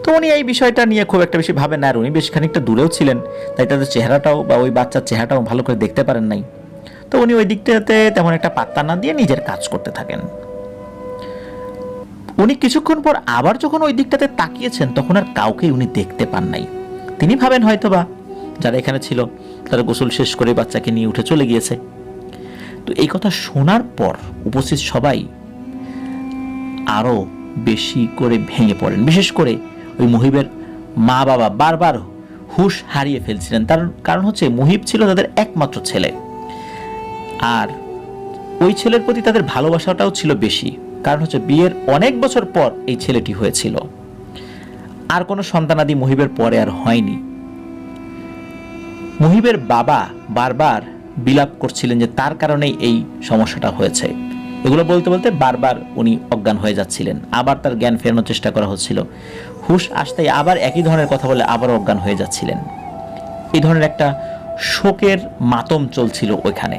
তো উনি এই বিষয়টা নিয়ে খুব একটা বেশি ভাবেন না, আর উনি বেশ খানিকটা দূরেও ছিলেন, তাই তাদের চেহারাটাও বা ওই বাচ্চার চেহারাটাও ভালো করে দেখতে পারেন নাই। তো উনি ওই দিকটাতে তেমন একটা পাত্তা না দিয়ে নিজের কাজ করতে থাকেন। উনি কিছুক্ষণ পর আবার যখন ওই দিকটাতে তাকিয়েছেন তখন আর কাউকে উনি দেখতে পান নাই। তিনি ভাবেন হয়তোবা যারা এখানে ছিল তারা গোসল শেষ করে বাচ্চাকে নিয়ে উঠে চলে গিয়েছে। তো এই কথা শোনার পর উপস্থিত সবাই আরো বেশি করে ভেঙে পড়েন। বিশেষ করে ওই মুহিবের মা বাবা বারবার হুঁশ হারিয়ে ফেলছিলেন। তার কারণ হচ্ছে মুহিব ছিল তাদের একমাত্র ছেলে, আর ওই ছেলের প্রতি তাদের ভালোবাসাটাও ছিল বেশি। কারণ হচ্ছে বিয়ের অনেক বছর পর এই ছেলেটি হয়েছিল, আর কোনো সন্তানাদি মুহিবের পরে আর হয়নি। মুহিবের বাবা বারবার বিলাপ করছিলেন যে তার কারণেই এই সমস্যাটা হয়েছে। এগুলো বলতে বলতে বারবার উনি অজ্ঞান হয়ে যাচ্ছিলেন, আবার তার জ্ঞান ফেরানোর চেষ্টা করা হচ্ছিল। হুঁশ আসতেই আবার একই ধরনের কথা বলে আবার অজ্ঞান হয়ে যাচ্ছিলেন। এই ধরনের একটা শোকের মাতম চলছিল ওইখানে।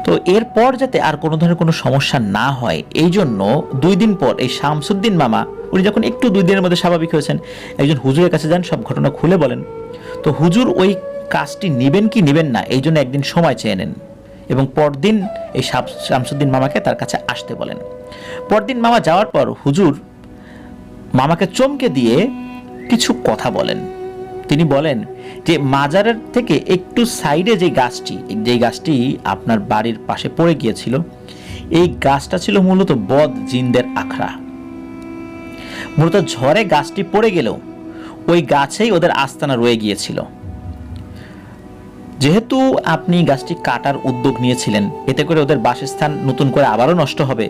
তো এরপর যাতে আর কোনো ধরনের কোনো সমস্যা না হয় এই জন্য 2 দিন পর এই শামসুদ্দিন মামা উনি যখন একটু 2 দিনের মধ্যে স্বাভাবিক হয়েছেন, একজন হুজুরের কাছে যান, সব ঘটনা খুলে বলেন। তো হুজুর ওই কাজটি নেবেন কি নেবেন না এই জন্য একদিন সময় চেয়ে নেন এবং পরদিন এই শামসুদ্দিন মামাকে তার কাছে আসতে বলেন। পরদিন মামা যাওয়ার পর হুজুর মামাকে চমকে দিয়ে কিছু কথা বলেন। তিনি বলেন যে মাজারের থেকে একটু সাইডে যে গাছটি আপনার বাড়ির পাশে পড়ে গিয়েছিল, এই গাছটা ছিল মূলত বদ জিনদের আখড়া। মূলত ঝড়ে গাছটি পড়ে গেলেও ওই গাছেই ওদের আস্তানা রয়ে গিয়েছিল। যেহেতু আপনি গাছটি কাটার উদ্যোগ নিয়েছিলেন, এতে করে ওদের বাসস্থান নতুন করে আবারও নষ্ট হবে,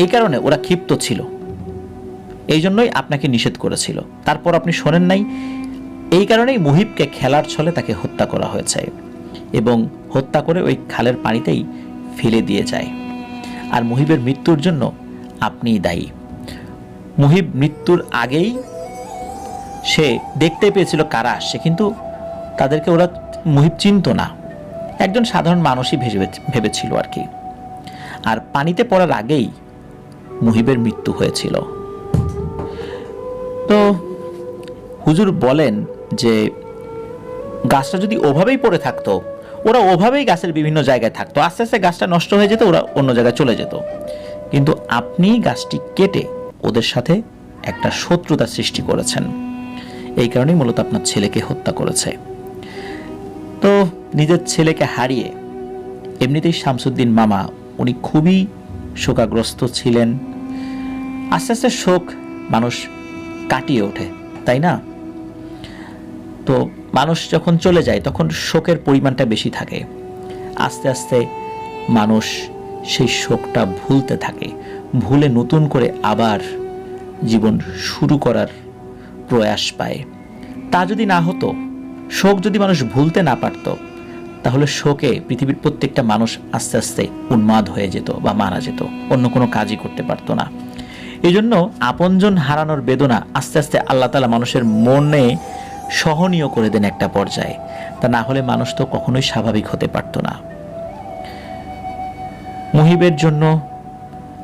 এই কারণে ওরা ক্ষিপ্ত ছিল, এই জন্যই আপনাকে নিষেধ করেছিল। তারপর আপনি শোনেন নাই, এই কারণেই মুহিবকে খেলার ছলে তাকে হত্যা করা হয়েছে এবং হত্যা করে ওই খালের পানিতেই ফেলে দিয়ে যায়। আর মুহিবের মৃত্যুর জন্য আপনিই দায়ী। মুহিব মৃত্যুর আগেই সে দেখতে পেয়েছিল কারা আসছে, কিন্তু তাদেরকে ওরা মুহিব চিনত না, একজন সাধারণ মানুষই ভেবেছিল আর কি। আর পানিতে পড়ার আগেই মুহিবের মৃত্যু হয়েছিল। তো হুজুর বলেন যে গাছটা যদি ওভাবেই পড়ে থাকতো, ওরা ওভাবেই গাছের বিভিন্ন জায়গায় থাকতো, আস্তে আস্তে গাছটা নষ্ট হয়ে যেত, ওরা অন্য জায়গায় চলে যেত। কিন্তু আপনি গাছটি কেটে ওদের সাথে একটা শত্রুতা সৃষ্টি করেছেন, এই কারণেই মূলত আপনার ছেলেকে হত্যা করেছে। তো নিজের ছেলেকে হারিয়ে এমনিতেই শামসুদ্দিন মামা উনি খুবই শোকাগ্রস্ত ছিলেন। আস্তে আস্তে শোক মানুষ কাটিয়ে ওঠে, তাই না? তো মানুষ যখন চলে যায় তখন শোকের পরিমাণটা বেশি থাকে। আস্তে আস্তে মানুষ সেই শোকটা ভুলতে থাকে, ভুলে নতুন করে আবার জীবন শুরু করার প্রয়াস পায়। তা যদি না হতো, শোক যদি মানুষ ভুলতে না পারত, তাহলে শোকে পৃথিবীর প্রত্যেকটা মানুষ আস্তে আস্তে উন্মাদ হয়ে যেত বা মারা যেত, অন্য কোনো কাজই করতে পারতো না। এই জন্য আপনজন হারানোর বেদনা আস্তে আস্তে আল্লাহ তাআলা মানুষের মনে সহনীয় করে দেন একটা পর্যায়ে, তা না হলে মানুষ তো কখনোই স্বাভাবিক হতে পারত না। মুহিবের জন্য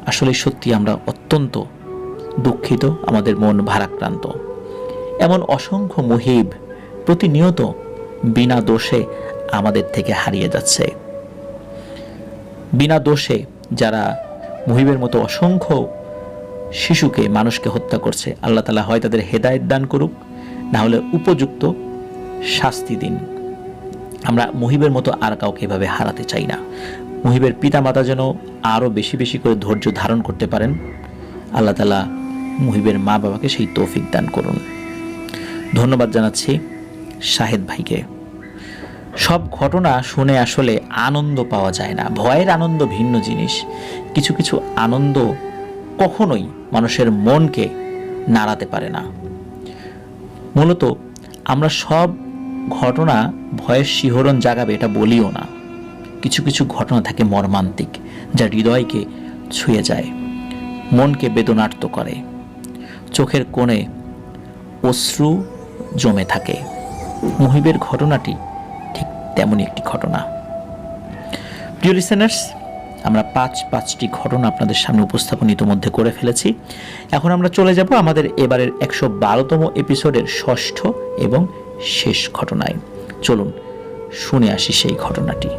আসলে সত্যি আমরা অত্যন্ত দুঃখিত, আমাদের মন ভারাক্রান্ত। এমন অসংখ্য মুহিব প্রতিনিয়ত বিনা দোষে আমাদের থেকে হারিয়ে যাচ্ছে। বিনা দোষে যারা মুহিবের মতো অসংখ্য শিশুকে, মানুষকে হত্যা করছে, আল্লাহ তাআলা হয় তাদের হেদায়েত দান করুক, না হলে উপযুক্ত শাস্তি দিন। আমরা মুহিবের মতো আর কাউকে এভাবে হারাতে চাই না। মুহিবের পিতামাতা যেন আরও বেশি বেশি করে ধৈর্য ধারণ করতে পারেন। আল্লাহ তাআলা মুহিবের মা বাবাকে সেই তৌফিক দান করুন। ধন্যবাদ জানাচ্ছি শাহেদ ভাইকে। সব ঘটনা শুনে আসলে আনন্দ পাওয়া যায় না। ভয়ের আনন্দ ভিন্ন জিনিস। কিছু কিছু আনন্দ কখনোই মানুষের মনকে নাড়াতে পারে না। মূলত আমরা সব ঘটনা ভয়ের শিহরণ জাগাবে এটা বলিও না। কিছু কিছু ঘটনা থাকে মর্মান্তিক, যা হৃদয়কে ছুঁয়ে যায়, মনকে বেদনার্ত করে, চোখের কোণে অশ্রু জমে থাকে। মুহিবের ঘটনাটি ঠিক তেমনই একটি ঘটনা। প্রিয় লিসেনার্স, আমরা পাঁচটি ঘটনা আপনাদের সামনে উপস্থাপন ইতিমধ্যে করে ফেলেছি। এখন আমরা চলে যাব আমাদের এবারের 112তম এপিসোডের ষষ্ঠ এবং শেষ ঘটনায়। চলুন শুনে আসি সেই ঘটনাটি।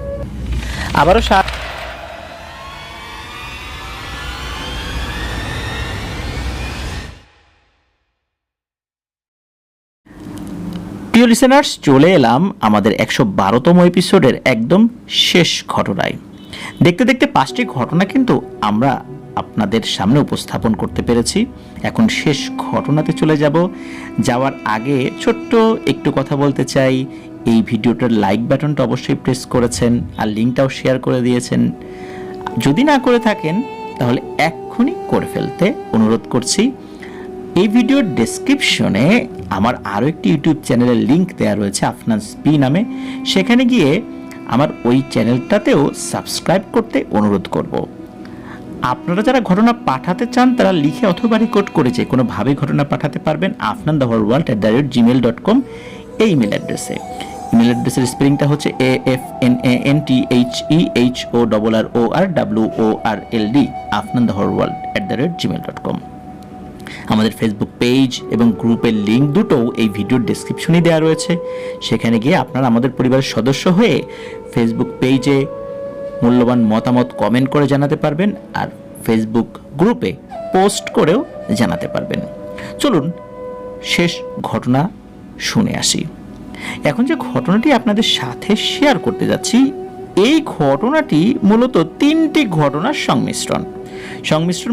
আবারও প্রিয় লিসেনার্স, চলে এলাম আমাদের 112তম এপিসোডের একদম শেষ ঘটনায়। দেখতে দেখতে 5টি ঘটনা কিন্তু আমরা আপনাদের সামনে উপস্থাপন করতে পেরেছি। এখন শেষ ঘটনাতে চলে যাব। যাওয়ার আগে ছোট্ট একটু কথা বলতে চাই। এই ভিডিওটার লাইক বাটনটা অবশ্যই প্রেস করেছেন আর লিঙ্কটাও শেয়ার করে দিয়েছেন। যদি না করে থাকেন তাহলে এক্ষুনি করে ফেলতে অনুরোধ করছি। এই ভিডিওর ডেসক্রিপশনে আমার আরও একটি ইউটিউব চ্যানেলের লিঙ্ক দেওয়া রয়েছে, আফনান স্পি নামে। সেখানে গিয়ে আমার ওই চ্যানেলটাতেও সাবস্ক্রাইব করতে অনুরোধ করব। আপনারা যারা ঘটনা পাঠাতে চান তারা লিখে অথবা রেকর্ড করে যে কোনোভাবে ঘটনা পাঠাতে পারবেন afnantheholeworld@gmail.com এই ইমেল অ্যাড্রেসে। ইমেল অ্যাড্রেসের স্পেলিংটা হচ্ছে AFNANTHEHEHORRORWORLD afnantheholeworld@gmail.com। আমাদের ফেসবুক পেজ এবং গ্রুপের লিঙ্ক দুটো এই ভিডিওর ডেসক্রিপশনে দেওয়া রয়েছে। সেখানে গিয়ে আপনারা আমাদের পরিবারের সদস্য হয়ে ফেসবুক পেজে মূল্যবান মতামত কমেন্ট করে জানাতে পারবেন, আর ফেসবুক গ্রুপে পোস্ট করেও জানাতে পারবেন। চলুন শেষ ঘটনা শুনে আসি। এখন যে ঘটনাটি আপনাদের সাথে শেয়ার করতে যাচ্ছি, এই ঘটনাটি মূলত 3টি ঘটনার সংমিশ্রণ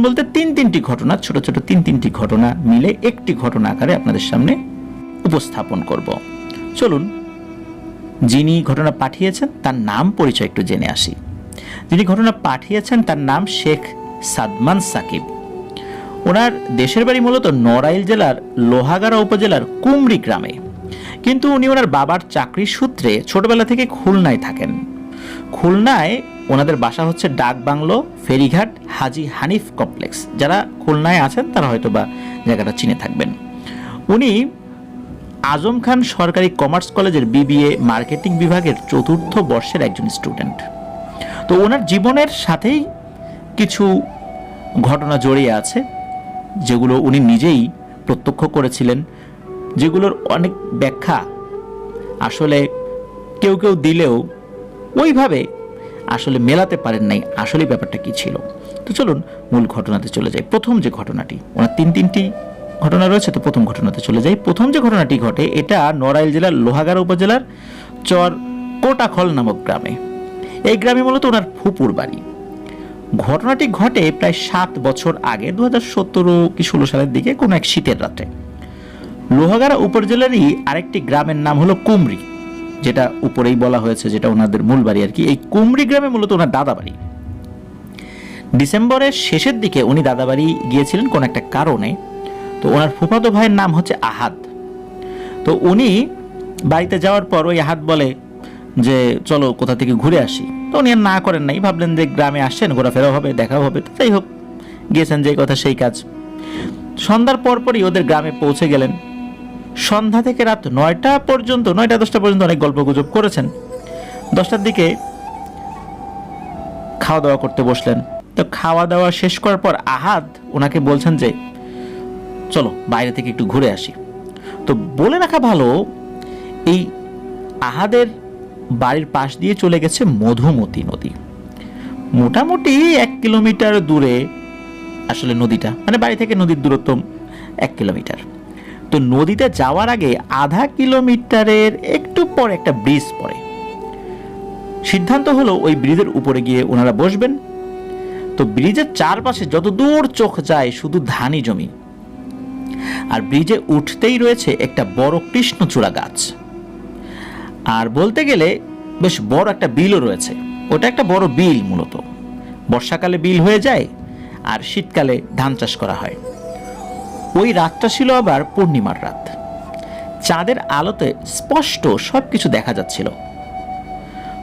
বলতে তিনটি ঘটনা, ছোট ছোট তিনটি ঘটনা মিলে একটি ঘটনা আকারে আপনাদের সামনে উপস্থাপন করব। চলুন যিনি ঘটনা পাঠিয়েছেন তার নাম পরিচয় একটু জেনে আসি। যিনি ঘটনা পাঠিয়েছেন তার নাম শেখ সাদমান সাকিব। ওনার দেশের বাড়ি মূলত নড়াইল জেলার লোহাগাড়া উপজেলার কুমরি গ্রামে, কিন্তু উনি ওনার বাবার চাকরির সূত্রে ছোটবেলা থেকে খুলনায় থাকেন। খুলনায় ওনাদের বাসা হচ্ছে ডাক বাংলো, ফেরিঘাট, হাজি হানিফ কমপ্লেক্স। যারা খুলনায় আছেন তারা হয়তো বা জায়গাটা চিনে থাকবেন। উনি আজম খান সরকারি কমার্স কলেজের বিবিএ মার্কেটিং বিভাগের 4র্থ বর্ষের একজন স্টুডেন্ট। তো ওনার জীবনের সাথেই কিছু ঘটনা জড়িয়ে আছে যেগুলো উনি নিজেই প্রত্যক্ষ করেছিলেন, যেগুলোর অনেক ব্যাখ্যা আসলে কেউ কেউ দিলেও ওইভাবে আসলে মেলাতে পারেন নাই আসলে ব্যাপারটা কি ছিল। তো চলুন মূল ঘটনাতে চলে যাই। প্রথম যে ঘটনাটি, ওনার তিনটি ঘটনা রয়েছে, তো প্রথম ঘটনাতে চলে যাই। প্রথম যে ঘটনাটি ঘটে এটা নড়াইল জেলার লোহাগাড়া উপজেলার চর কোটাখল নামক গ্রামে। এই গ্রামে মূলত ওনার ফুপুর বাড়ি। ঘটনাটি ঘটে প্রায় 7 বছর আগে, 2017 কি 16 সালের দিকে কোনো এক শীতের রাতে। লোহাগাড়া উপজেলারই আরেকটি গ্রামের নাম হলো কুমরি, যেটা উপরেই বলা হয়েছে, যেটা ওনাদের মূল বাড়ি আর কি। এই কুমরি গ্রামে মূলত ওনার দাদা বাড়ি। ডিসেম্বরের শেষের দিকে উনি দাদা বাড়ি গিয়েছিলেন কোন একটা কারণে। তো ওনার ফুফাতো ভাইয়ের নাম হচ্ছে আহাদ। তো উনি বাড়িতে যাওয়ার পর ওই আহাদ বলে যে চলো কোথা থেকে ঘুরে আসি। তো উনি আর না করেন নাই, ভাবলেন যে গ্রামে আসছেন, ঘোরাফেরাও হবে, দেখাও হবে। তো যাই হোক, গিয়েছেন যে কথা সেই কাজ। সন্ধ্যার পরপরই ওদের গ্রামে পৌঁছে গেলেন। সন্ধ্যা থেকে রাত 9টা পর্যন্ত, 9টা 10টা পর্যন্ত অনেক গল্প গুজব করেছেন। 10টার দিকে খাওয়া দাওয়া করতে বসলেন। তো খাওয়া দাওয়া শেষ করার পর আহাদ ওনাকে বলছেন যে চলো বাইরে থেকে একটু ঘুরে আসি। তো বলে রাখা ভালো, এই আহাদের বাড়ির পাশ দিয়ে চলে গেছে মধুমতি নদী। মোটামুটি 1 কিলোমিটার দূরে আসলে নদীটা, মানে বাড়ি থেকে নদীর দূরত্ব 1 কিলোমিটার। তো নদীতে যাওয়ার আগে আধা কিলোমিটারের একটু পর একটা ব্রিজ পড়ে। সিদ্ধান্ত হলো ওই ব্রিজের উপরে গিয়ে ওনারা বসবেন। তো ব্রিজের চারপাশে যত দূর চোখ যায় শুধু ধানি জমি, আর ব্রিজে উঠতেই রয়েছে একটা বড় কৃষ্ণচূড়া গাছ। আর বলতে গেলে বেশ বড় একটা বিলও রয়েছে। ওটা একটা বড় বিল, মূলত বর্ষাকালে বিল হয়ে যায় আর শীতকালে ধান চাষ করা হয়। ওই রাতটা ছিল আবার পূর্ণিমার রাত। চাঁদের আলোতে স্পষ্ট সবকিছু দেখা যাচ্ছিল।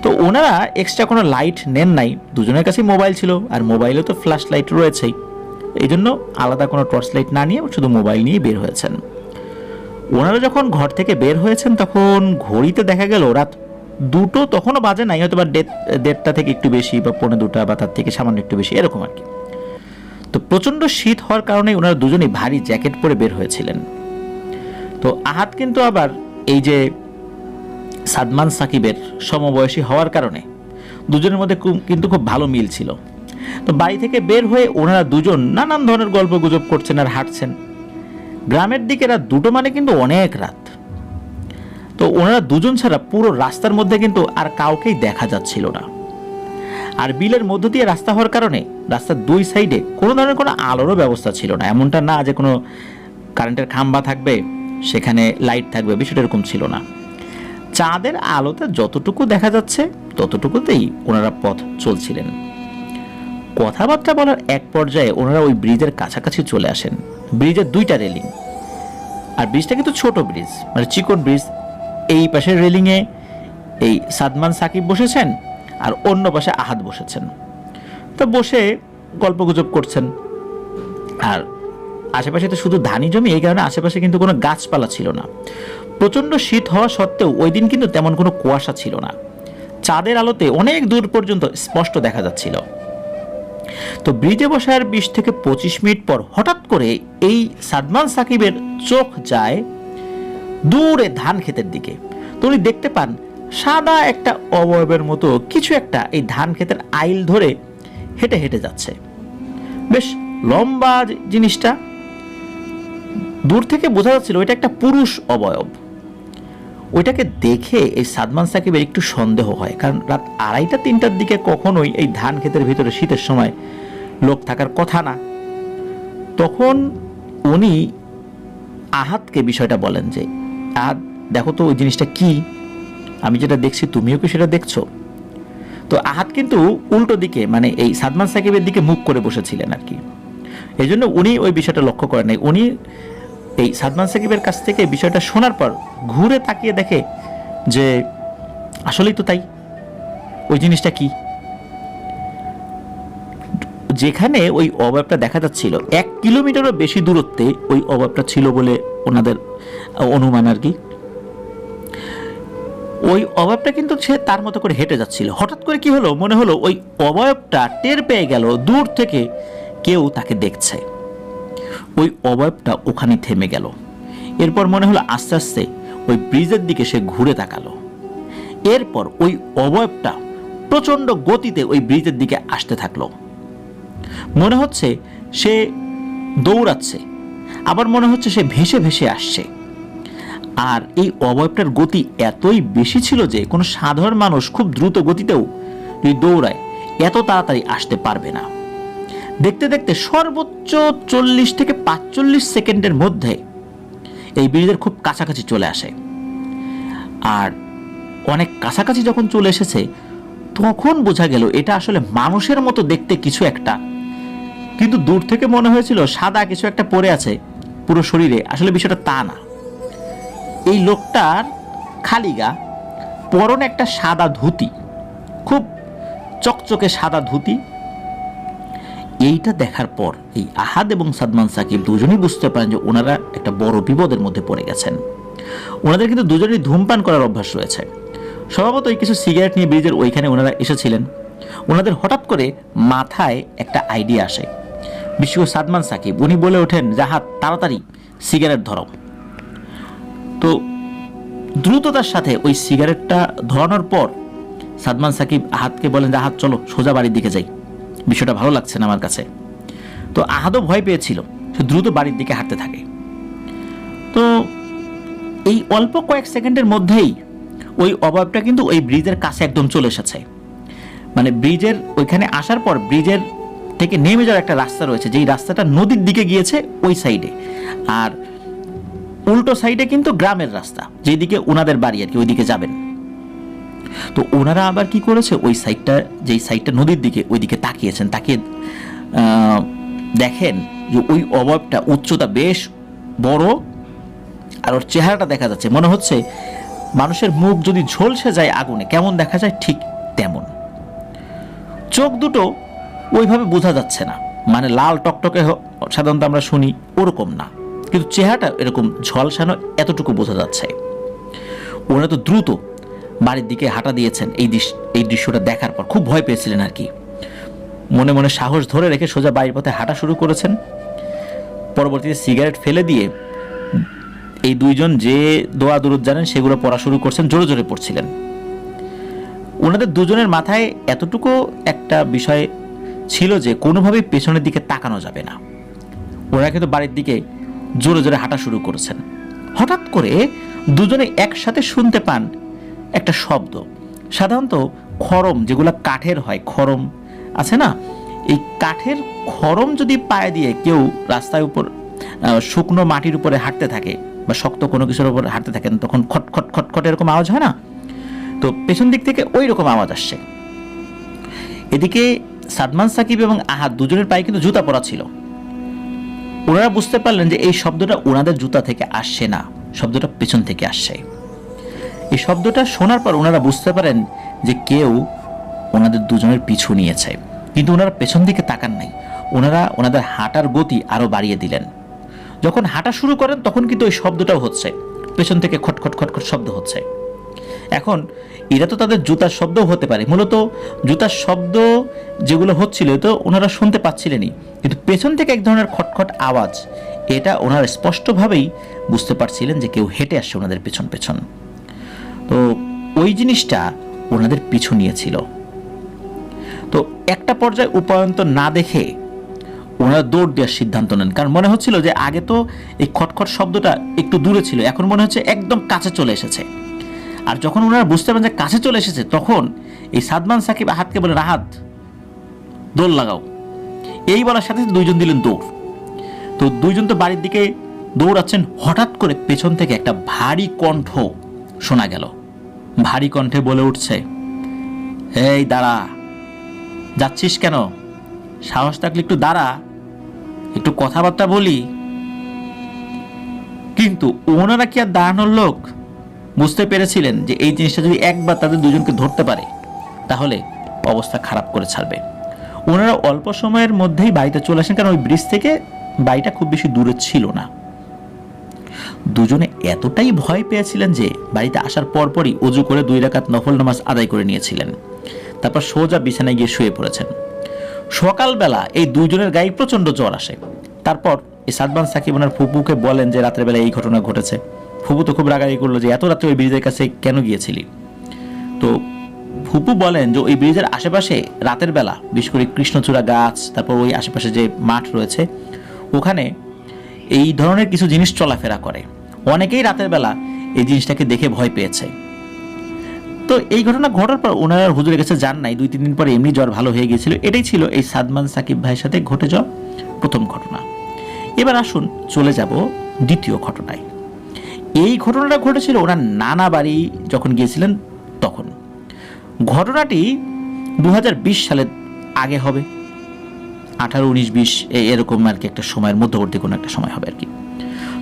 তো ওনারা এক্সট্রা কোনো লাইট নেন নাই, দুজনের কাছেই মোবাইল ছিল, আর মোবাইলে তো ফ্ল্যাশ লাইট রয়েছেই। এই জন্য আলাদা কোনো টর্চ লাইট না নিয়ে শুধু মোবাইল নিয়ে বের হয়েছেন। ওনারা যখন ঘর থেকে বের হয়েছেন তখন ঘড়িতে দেখা গেল রাত 2টো তখনও বাজে নাই, হয়তো বা 1:30 থেকে একটু বেশি, বা 1:45 বা তার থেকে সামান্য একটু বেশি, এরকম আর কি। তো প্রচণ্ড শীত হওয়ার কারণে ওনারা দুজনেই ভারী জ্যাকেট পরে বের হয়েছিলেন। তো আহাদ কিন্তু আবার এই যে সাদমান সাকিবের সমবয়সী হওয়ার কারণে দুজনের মধ্যে কিন্তু খুব ভালো মিল ছিল। তো বাড়ি থেকে বের হয়ে ওনারা দুজন নানান ধরনের গল্প গুজব করছেন আর হাঁটছেন। গ্রামের দিকে রাত 2টো মানে কিন্তু অনেক রাত। তো ওনারা দুজন ছাড়া পুরো রাস্তার মধ্যে কিন্তু আর কাউকেই দেখা যাচ্ছিল না। আর বিলের মধ্য দিয়ে রাস্তা হওয়ার কারণে রাস্তার 2 সাইডে কোনো ধরনের কোনো আলোরও ব্যবস্থা ছিল না। এমনটা না যে কোনো কারেন্টের খাম্বা থাকবে, সেখানে লাইট থাকবে, বিষয়টা এরকম ছিল না। চাঁদের আলোতে যতটুকু দেখা যাচ্ছে ততটুকুতেই ওনারা পথ চলছিলেন। কথাবার্তা বলার এক পর্যায়ে ওনারা ওই ব্রিজের কাছাকাছি চলে আসেন। ব্রিজের 2টা রেলিং, আর ব্রিজটা কিন্তু ছোট ব্রিজ, মানে চিকন ব্রিজ। এই পাশের রেলিংয়ে এই সাদমান সাকিব বসেছেন, আর অন্য পাশে আহাদ বসেছেন। তো বসে গল্পগুজব করছেন। আর আশেপাশে তো শুধু ধানি জমি, এই কারণে আশেপাশে কিন্তু কোনো গাছপালা ছিল না। প্রচণ্ড শীত হওয়া সত্ত্বেও ওই দিন কিন্তু তেমন কোনো কুয়াশা ছিল না। চাঁদের আলোতে অনেক দূর পর্যন্ত স্পষ্ট দেখা যাচ্ছিল। তো ব্রিজে বসার 20 থেকে 25 মিনিট পর হঠাৎ করে এই সাদমান সাকিবের চোখ যায় দূরে ধান ক্ষেতের দিকে। তো উনি দেখতে পান সাদা একটা অবয়বের মতো কিছু একটা এই ধান ক্ষেতের আইল ধরে হেঁটে হেঁটে যাচ্ছে। বেশ লম্বা জিনিসটা, দূর থেকে বোঝা যাচ্ছিল এটা একটা পুরুষ অবয়ব। ওইটাকে দেখে এই সাদমান সাকিবের একটু সন্দেহ হয়, কারণ রাত 2:30-3টার দিকে কখনোই এই ধান ক্ষেতের ভিতরে শীতের সময় লোক থাকার কথা না। তখন উনি আহাদকে বিষয়টা বলেন যে আহাদ, দেখো তো ওই জিনিসটা কি, আমি যেটা দেখছি তুমিও কি সেটা দেখছো? তো আহাদ কিন্তু উল্টো দিকে, মানে এই সাদমান সাকিবের দিকে মুখ করে বসেছিলেন আর কি। এই জন্য উনি ওই বিষয়টা লক্ষ্য করেন নাই। উনি এই সাদমান সাকিবের কাছ থেকে বিষয়টা শোনার পর ঘুরে তাকিয়ে দেখে যে আসলেই তো তাই, ওই জিনিসটা কি। যেখানে ওই অবয়বটা দেখা যাচ্ছিল 1 কিলোমিটারও বেশি দূরত্বে ওই অবয়বটা ছিল বলে ওনাদের অনুমান আর কি। ওই অবয়বটা কিন্তু সে তার মতো করে হেঁটে যাচ্ছিল। হঠাৎ করে কি হলো, মনে হলো ওই অবয়বটা টের পেয়ে গেল দূর থেকে কেউ তাকে দেখছে। ওই অবয়বটা ওখানে থেমে গেল। এরপর মনে হলো আস্তে আস্তে ওই ব্রিজের দিকে সে ঘুরে তাকালো। এরপর ওই অবয়বটা প্রচন্ড গতিতে ওই ব্রিজের দিকে আসতে থাকলো। মনে হচ্ছে সে দৌড়াচ্ছে, আবার মনে হচ্ছে সে ভেসে ভেসে আসছে। আর এই অবয়বটার গতি এতই বেশি ছিল যে কোনো সাধারণ মানুষ খুব দ্রুত গতিতেও যদি দৌড়ায় এত তাড়াতাড়ি আসতে পারবে না। দেখতে দেখতে সর্বোচ্চ 40 থেকে 45 সেকেন্ডের মধ্যে এই ব্রিজের খুব কাছাকাছি চলে আসে। আর অনেক কাছাকাছি যখন চলে এসেছে তখন বোঝা গেল এটা আসলে মানুষের মতো দেখতে কিছু একটা, কিন্তু দূর থেকে মনে হয়েছিল সাদা কিছু একটা পড়ে আছে পুরো শরীরে। আসলে বিষয়টা তা না। এই লোকটার খালি গা, পরনে একটা সাদা ধুতি, খুব চকচকে সাদা ধুতি। এইটা দেখার পর এই আহাদ এবং সাদমান সাকিব দুজনেই বুঝতে পারেন যে ওনারা একটা বড় বিপদের মধ্যে পড়ে গেছেন। ওনাদের কিন্তু দুজনেই ধূমপান করার অভ্যাস রয়েছে। স্বভাবতই কিছু সিগারেট নিয়ে ব্রিজের ওইখানে ওনারা এসেছিলেন। ওনাদের হঠাৎ করে মাথায় একটা আইডিয়া আসে। বিশেষ করে সাদমান সাকিব, উনি বলে ওঠেন, জাহাদ তাড়াতাড়ি সিগারেট ধরো। তো দ্রুততার সাথে ওই সিগারেটটা ধরানোর পর সাদমান সাকিব আহাদকে বলেন, আহাদ চলো সোজা বাড়ির দিকে যাই, বিষয়টা ভালো লাগছে না আমার কাছে। তো আহাদও ভয় পেয়েছিল, সে দ্রুত বাড়ির দিকে হাঁটতে থাকে। তো এই অল্প কয়েক সেকেন্ডের মধ্যেই ওই অবয়বটা কিন্তু ওই ব্রিজের কাছে একদম চলে এসেছে। মানে ব্রিজের ওইখানে আসার পর ব্রিজের থেকে নেমে যাওয়ার একটা রাস্তা রয়েছে, যেই রাস্তাটা নদীর দিকে গিয়েছে ওই সাইডে, আর উল্টো সাইডে কিন্তু গ্রামের রাস্তা, যেদিকে ওনাদের বাড়ি আর কি, ওইদিকে যাবেন। তো ওনারা আবার কি করেছে, ওই সাইডটা, যেই সাইডটা নদীর দিকে, ওইদিকে তাকিয়েছেন। তাকিয়ে দেখেন যে ওই অবয়বটা উচ্চতা বেশ বড়, আর ওর চেহারাটা দেখা যাচ্ছে, মনে হচ্ছে মানুষের মুখ যদি ঝলসে যায় আগুনে কেমন দেখা যায় ঠিক তেমন। চোখ দুটো ওইভাবে বোঝা যাচ্ছে না, মানে লাল টকটকে সাধারণত আমরা শুনি ওরকম না, কিন্তু চেহারাটা এরকম ঝলসানো, এতটুকু বোঝা যাচ্ছে। ওনারা তো দ্রুত বাড়ির দিকে হাঁটা দিয়েছেন। এই দৃশ্যটা দেখার পর খুব ভয় পেয়েছিলেন আর কি, মনে মনে সাহস ধরে রেখে সোজা বাড়ির পথে হাঁটা শুরু করেছেন। পরবর্তীতে সিগারেট ফেলে দিয়ে এই দুইজন যে দোয়া দুরুদ জানেন সেগুলো পড়া শুরু করছেন, জোরে জোরে পড়ছিলেন। ওনাদের দুজনের মাথায় এতটুকু একটা বিষয় ছিল যে কোনোভাবেই পেছনের দিকে তাকানো যাবে না। ওনারা কিন্তু বাড়ির দিকে জোরে জোরে হাঁটা শুরু করেছেন। হঠাৎ করে দুজনে একসাথে শুনতে পান একটা শব্দ। সাধারণত খড়ম, যেগুলো কাঠের হয়, খড়ম আছে না, এই কাঠের খড়ম যদি পায়ে দিয়ে কেউ রাস্তার উপর শুকনো মাটির উপরে হাঁটতে থাকে বা শক্ত কোনো কিছুর উপর হাঁটতে থাকেন, তখন খটখট খটখট এরকম আওয়াজ হয় না? তো পেছন দিক থেকে ওই রকম আওয়াজ আসছে। এদিকে সাদমান সাকিব এবং আহাদ দুজনের পায়ে কিন্তু জুতা পরা ছিল। ওনারা বুঝতে পারলেন যে এই শব্দটা ওনাদের জুতা থেকে আসছে না, শব্দটা পেছন থেকে আসছে। এই শব্দটা শোনার পর ওনারা বুঝতে পারেন যে কেউ ওনাদের দুজনের পিছু নিয়েছে, কিন্তু ওনারা পেছন দিকে তাকান নাই। ওনারা ওনাদের হাঁটার গতি আরো বাড়িয়ে দিলেন। যখন হাঁটা শুরু করেন তখন কিন্তু ওই শব্দটাও হচ্ছে, পেছন থেকে খটখট খটখট শব্দ হচ্ছে। এখন এরা তো তাদের জুতার শব্দও হতে পারে, মূলত জুতার শব্দ যেগুলো হচ্ছিল তো ওনারা শুনতে পাচ্ছিলেনই, কিন্তু পেছন থেকে এক ধরনের খটখট আওয়াজ, এটা ওনারা স্পষ্টভাবেই বুঝতে পারছিলেন যে কেউ হেঁটে আসছে ওনাদের পেছন পেছন। তো ওই জিনিসটা ওনাদের পিছু নিয়েছিল। তো একটা পর্যায়ে উপায়ন্তর না দেখে ওনারা দৌড় দেওয়ার সিদ্ধান্ত নেন, কারণ মনে হচ্ছিল যে আগে তো এই খটখট শব্দটা একটু দূরে ছিল, এখন মনে হচ্ছে একদম কাছে চলে এসেছে। আর যখন ওনারা বুঝতে পারেন যে কাছে চলে এসেছে, তখন এই সাদমান সাকিব আহাদকে বলে, আহাদ দৌড় লাগাও। এই বলার সাথে দুইজন দিলেন দৌড়। তো দুইজন তো বাড়ির দিকে দৌড়াচ্ছেন। হঠাৎ করে পেছন থেকে একটা ভারী কণ্ঠ শোনা গেল। ভারী কণ্ঠে বলে উঠছে, এই দাঁড়া, যাচ্ছিস কেন? সাহস থাকলে একটু দাঁড়া, একটু কথাবার্তা বলি। কিন্তু ওনারা কি আর দাঁড়ানোর লোক? বুঝতে পেরেছিলেন যে এই জিনিসটা যদি একবার তাদের দুজনকে ধরতে পারে তাহলে অবস্থা খারাপ করে ছাড়বে। ওনারা অল্প সময়ের মধ্যেই বাড়িতে চলে আসেন, কারণ ওই ব্রিজ থেকে বাড়িটা খুব বেশি দূরে ছিল না। দুজনে এতটাই ভয় পেয়েছিলেন যে বাড়িতে আসার পরপরই ওযু করে 2 রাকাত নফল নামাজ আদায় করে নিয়েছিলেন। তারপর সোজা বিছানায় গিয়ে শুয়ে পড়েছেন। সকালবেলা এই দুইজনের গায়ে প্রচণ্ড জ্বর আসে। তারপর এই সাদমান সাকিব ওনার ফুপুকে বলেন যে রাতের বেলা এই ঘটনা ঘটেছে। ফুপু তো খুব রাগারাগি করলো যে এত রাতে ওই ব্রিজের কাছে কেন গিয়েছিলি? তো ফুপু বলেন যে ওই ব্রিজের আশেপাশে রাতের বেলা, বিশেষ করে কৃষ্ণচূড়া গাছ, তারপর ওই আশেপাশে যে মাঠ রয়েছে ওখানে এই ধরনের কিছু জিনিস চলাফেরা করে। অনেকেই রাতের বেলা এই জিনিসটাকে দেখে ভয় পেয়েছে। তো এই ঘটনা ঘটার পর ওনারা হুজুরের কাছে যান নাই। 2-3 দিন পরে এমনি জ্বর ভালো হয়ে গিয়েছিল। এটাই ছিল এই সাদমান সাকিব ভাইয়ের সাথে ঘটে যাওয়া প্রথম ঘটনা। এবার আসুন চলে যাব দ্বিতীয় ঘটনায়। এই ঘটনাটা ঘটেছিল ওনার নানা বাড়ি যখন গিয়েছিলেন তখন। ঘটনাটি 2020 সালের আগে হবে, 18, 19, 20 এরকম আর কি একটা সময়ের মধ্যবর্তী কোনো একটা সময় হবে আর কি।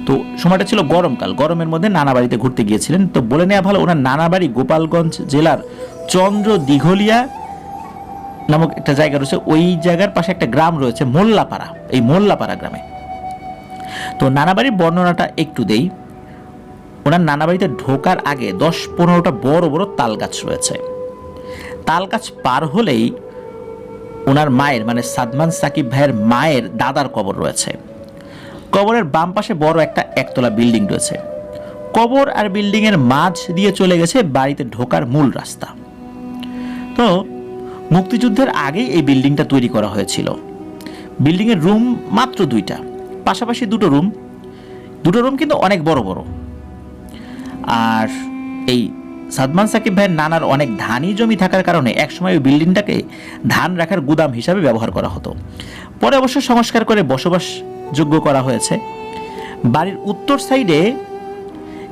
তো সময়টা ছিল গরমকাল। গরমের মধ্যে নানা বাড়িতে ঘুরতে গিয়েছিলেন। তো বলে নেওয়া ভালো, ওনার নানা বাড়ি গোপালগঞ্জ জেলার চন্দ্র দিঘলিয়া নামক একটা জায়গা রয়েছে। ওই জায়গার পাশে একটা গ্রাম রয়েছে মোল্লাপাড়া, এই মোল্লাপাড়া গ্রামে। তো নানা বাড়ির বর্ণনাটা একটু দেই। ওনার নানা বাড়িতে ঢোকার আগে 10-15টা বড় বড় তাল গাছ রয়েছে। তাল গাছ পার হলেই ওনার মায়ের মানে সাদমান সাকিব ভাইয়ের মায়ের দাদার কবর রয়েছে। কবরের বাম পাশে বড় একটা একতলা বিল্ডিং রয়েছে। কবর আর বিল্ডিংয়ের মাঝ দিয়ে চলে গেছে বাড়িতে ঢোকার মূল রাস্তা। তো মুক্তিযুদ্ধের আগেই এই বিল্ডিংটা তৈরি করা হয়েছিল। বিল্ডিংয়ের রুম মাত্র 2টা, পাশাপাশি দুটো রুম কিন্তু অনেক বড় বড়। আর এই সাদমান সাকিব ভাইয়ের নানার অনেক ধানি জমি থাকার কারণে একসময় ওই বিল্ডিংটাকে ধান রাখার গুদাম হিসাবে ব্যবহার করা হতো। পরে অবশ্য সংস্কার করে বসবাসযোগ্য করা হয়েছে। বাড়ির উত্তর সাইডে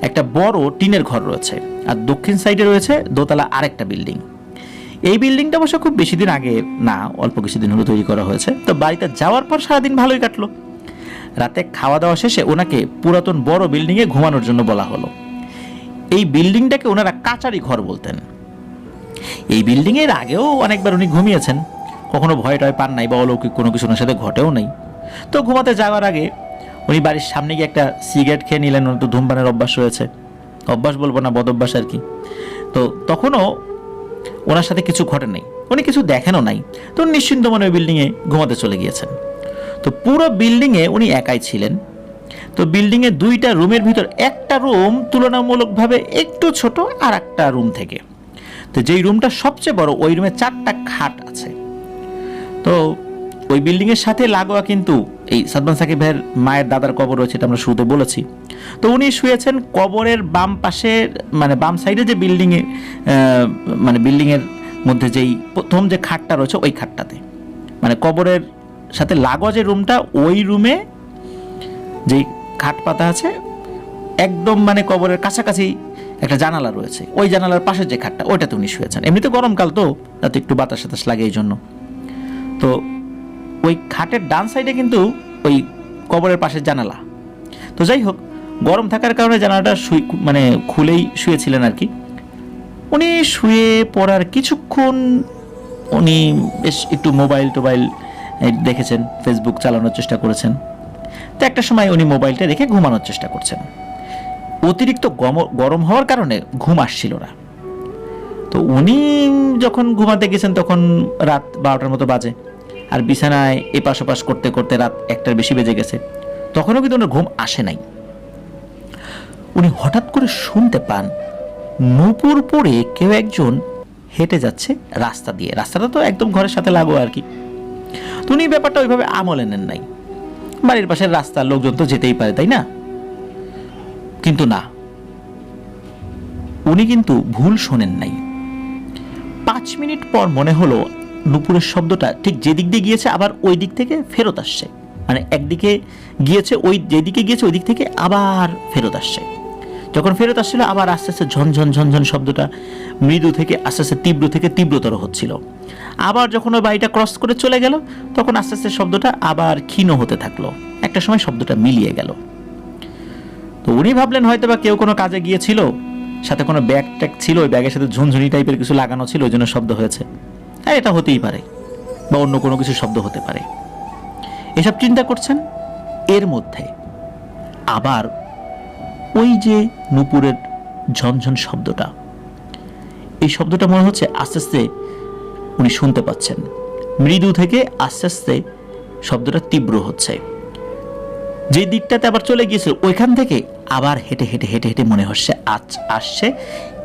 একটা বড় টিনের ঘর রয়েছে, আর দক্ষিণ সাইডে রয়েছে দোতলা আরেকটা বিল্ডিং। এই বিল্ডিংটা অবশ্য খুব বেশি দিন আগে না, অল্প কিছুদিন হলো তৈরি করা হয়েছে। তো বাড়িতে যাওয়ার পর সারাদিন ভালোই কাটলো। রাতে খাওয়া দাওয়া শেষে ওনাকে পুরাতন বড় বিল্ডিংয়ে ঘুমানোর জন্য বলা হলো। এই বিল্ডিংটাকে ওনারা কাচারি ঘর বলতেন। এই বিল্ডিংয়ের আগেও অনেকবার উনি ঘুমিয়েছেন, কখনো ভয় টয় পান নাই বা অলৌকিক কোনো কিছু ওনার সাথে ঘটেও নাই। তো ঘুমাতে যাওয়ার আগে উনি বাড়ির সামনে গিয়ে একটা সিগারেট খেয়ে নিলেন। ওনার তো ধূমপানের অভ্যাস রয়েছে, অভ্যাস বলবো না, বদ অভ্যাস আর কি। তো তখনও ওনার সাথে কিছু ঘটে নাই, উনি কিছু দেখেনও নাই। তো নিশ্চিন্ত মনে ওই বিল্ডিংয়ে ঘুমাতে চলে গিয়েছেন। তো পুরো বিল্ডিংয়ে উনি একাই ছিলেন। তো বিল্ডিংয়ে 2টা রুমের ভিতর একটা রুম তুলনামূলকভাবে একটু ছোট আর একটা রুম থেকে। তো যেই রুমটা সবচেয়ে বড় ওই রুমে 4টা খাট আছে। তো ওই বিল্ডিংয়ের সাথে লাগোয়া কিন্তু এই সাদমান সাকিব ভাইয়ের মায়ের দাদার কবর রয়েছে, এটা আমরা শুরুতে বলেছি। তো উনি শুয়েছেন কবরের বাম পাশে, মানে বাম সাইডে যে বিল্ডিংয়ে, মানে বিল্ডিংয়ের মধ্যে যেই প্রথম যে খাটটা রয়েছে ওই খাটটাতে, মানে কবরের সাথে লাগোয়া যে রুমটা, ওই রুমে যেই খাট পাতা আছে একদম মানে কবরের কাছাকাছি একটা জানালা রয়েছে, ওই জানালার পাশের যে খাটটা ওইটাতে উনি শুয়েছেন। এমনিতে গরমকাল তো, তাতে একটু বাতাস সাতাস লাগে এই জন্য। তো ওই খাটের ডান সাইডে কিন্তু ওই কবরের পাশের জানালা। তো যাই হোক, গরম থাকার কারণে জানালাটা মানে খুলেই শুয়েছিলেন আর কি। উনি শুয়ে পড়ার কিছুক্ষণ উনি বেশ একটু মোবাইল টোবাইল দেখেছেন, ফেসবুক চালানোর চেষ্টা করেছেন। তো একটা সময় উনি মোবাইলটা রেখে ঘুমানোর চেষ্টা করছেন। অতিরিক্ত গরম হওয়ার কারণে ঘুম আসছিল না। তো উনি যখন ঘুমাতে গেছেন তখন রাত 12টার মতো বাজে, আর বিছানায় এপাশ ওপাশ করতে করতে রাত 1টার বেশি বেজে গেছে। তখনও কিন্তু ওনার ঘুম আসে নাই। উনি হঠাৎ করে শুনতে পান নূপুর পরে কেউ একজন হেঁটে যাচ্ছে রাস্তা দিয়ে। রাস্তাটা তো একদম ঘরের সাথে লাগোয়া আর কি। তো উনি ব্যাপারটা ওইভাবে আমলে নেন নাই, বাড়ির পাশের রাস্তা, লোকজন তো যেতেই পারে, তাই না? কিন্তু না, উনি কিন্তু ভুল শোনেন নাই। 5 মিনিট পর মনে হলো নূপুরের শব্দটা ঠিক যেদিক দিয়ে গিয়েছে আবার ওই দিক থেকে ফেরত আসছে। মানে একদিকে গিয়েছে, ওই যেদিকে গিয়েছে ওই দিক থেকে আবার ফেরত আসছে। যখন ফেরত আসছিল আবার আস্তে আস্তে ঝনঝন ঝনঝন শব্দটা মৃদু থেকে আস্তে আস্তে তীব্র থেকে তীব্রতর হচ্ছিল। আবার যখন ওই বাড়িটা ক্রস করে চলে গেল তখন আস্তে আস্তে শব্দটা আবার ক্ষীণ হতে থাকলো। একটা সময় শব্দটা মিলিয়ে গেল। তো উনি ভাবলেন হয়তো বা কেউ কোনো কাজে গিয়েছিল, সাথে কোনো ব্যাগ ট্যাগ ছিল, ওই ব্যাগের সাথে ঝুনঝুনি টাইপের কিছু লাগানো ছিল, ওই জন্য শব্দ হয়েছে। হ্যাঁ, এটা হতেই পারে, বা অন্য কোনো কিছু শব্দ হতে পারে, এসব চিন্তা করছেন। এর মধ্যে আবার ওই যে নূপুরের ঝনঝন শব্দটা, এই শব্দটা মনে হচ্ছে আস্তে আস্তে উনি শুনতে পাচ্ছেন। মৃদু থেকে আস্তে আস্তে শব্দটা তীব্র হচ্ছে। যে দিকটাতে আবার চলে গিয়েছিল ওইখান থেকে আবার হেঁটে হেঁটে হেঁটে হেঁটে মনে হচ্ছে আসছে।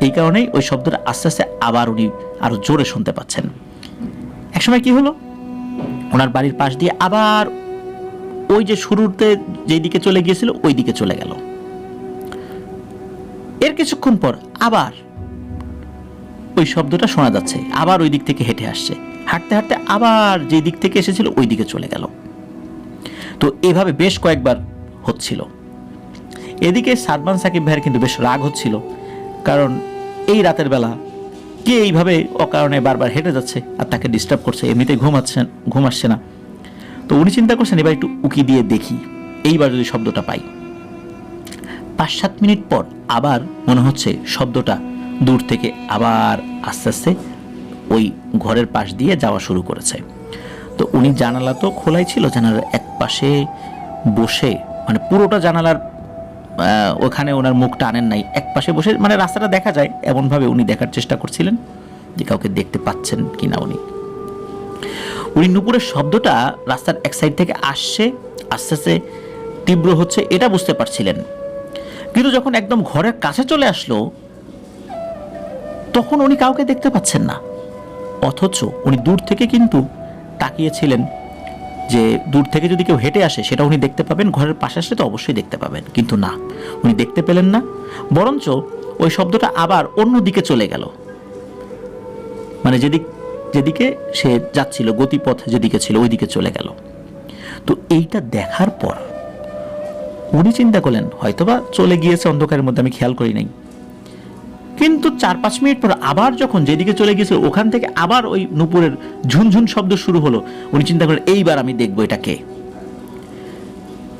এই কারণেই ওই শব্দটা আস্তে আস্তে আবার উনি আরো জোরে শুনতে পাচ্ছেন। একসময় কি হলো, ওনার বাড়ির পাশ দিয়ে আবার ওই যে শুরুতে যেই দিকে চলে গিয়েছিল ওই দিকে চলে গেল। এর কিছুক্ষণ পর আবার ওই শব্দটা শোনা যাচ্ছে, আবার ওই দিক থেকে হেঁটে আসছে। হাঁটতে হাঁটতে আবার যে দিক থেকে এসেছিল ওই দিকে চলে গেল। তো এভাবে বেশ কয়েকবার হচ্ছিল। এদিকে সাদমান সাকিব ভাইয়ের কিন্তু বেশ রাগ হচ্ছিল, কারণ এই রাতের বেলা কে এইভাবে অকারণে বারবার হেঁটে যাচ্ছে আর তাকে ডিস্টার্ব করছে, এমনিতেই ঘুম আসছে না। তো উনি চিন্তা করছেন এবার একটু উকি দিয়ে দেখি, এইবার যদি শব্দটা পাই। 5-7 মিনিট পর আবার মনে হচ্ছে শব্দটা দূর থেকে আবার আস্তে আস্তে ওই ঘরের পাশ দিয়ে যাওয়া শুরু করেছে। তো উনি জানালা তো খোলাই ছিল, জানালার এক পাশে বসে, মানে পুরোটা জানালার ওখানে ওনার মুখটা আনেন নাই, এক পাশে বসে মানে রাস্তাটা দেখা যায় এমনভাবে উনি দেখার চেষ্টা করছিলেন যে কাউকে দেখতে পাচ্ছেন কিনা উনি। উনি নুপুরের শব্দটা রাস্তার এক সাইড থেকে আসছে, আস্তে আস্তে তীব্র হচ্ছে, এটা বুঝতে পারছিলেন। কিন্তু যখন একদম ঘরের কাছে চলে আসলো, তখন উনি কাউকে দেখতে পাচ্ছেন না। অথচ উনি দূর থেকে কিন্তু তাকিয়েছিলেন যে দূর থেকে যদি কেউ হেঁটে আসে সেটা উনি দেখতে পাবেন, ঘরের পাশে আসলে তো অবশ্যই দেখতে পাবেন। কিন্তু না, উনি দেখতে পেলেন না, বরঞ্চ ওই শব্দটা আবার অন্য দিকে চলে গেল, মানে যেদিকে সে যাচ্ছিল, গতিপথ যেদিকে ছিল ওই দিকে চলে গেল। তো এইটা দেখার পর উনি চিন্তা করলেন হয়তোবা চলে গিয়েছে অন্ধকারের মধ্যে, আমি খেয়াল করি নাই। কিন্তু 4-5 মিনিট পর আবার যখন যেদিকে চলে গিয়েছিল ওখান থেকে আবার ওই নুপুরের ঝুনঝুন শব্দ শুরু হলো। উনি চিন্তা করলেন এইবার আমি দেখবো এটা কে।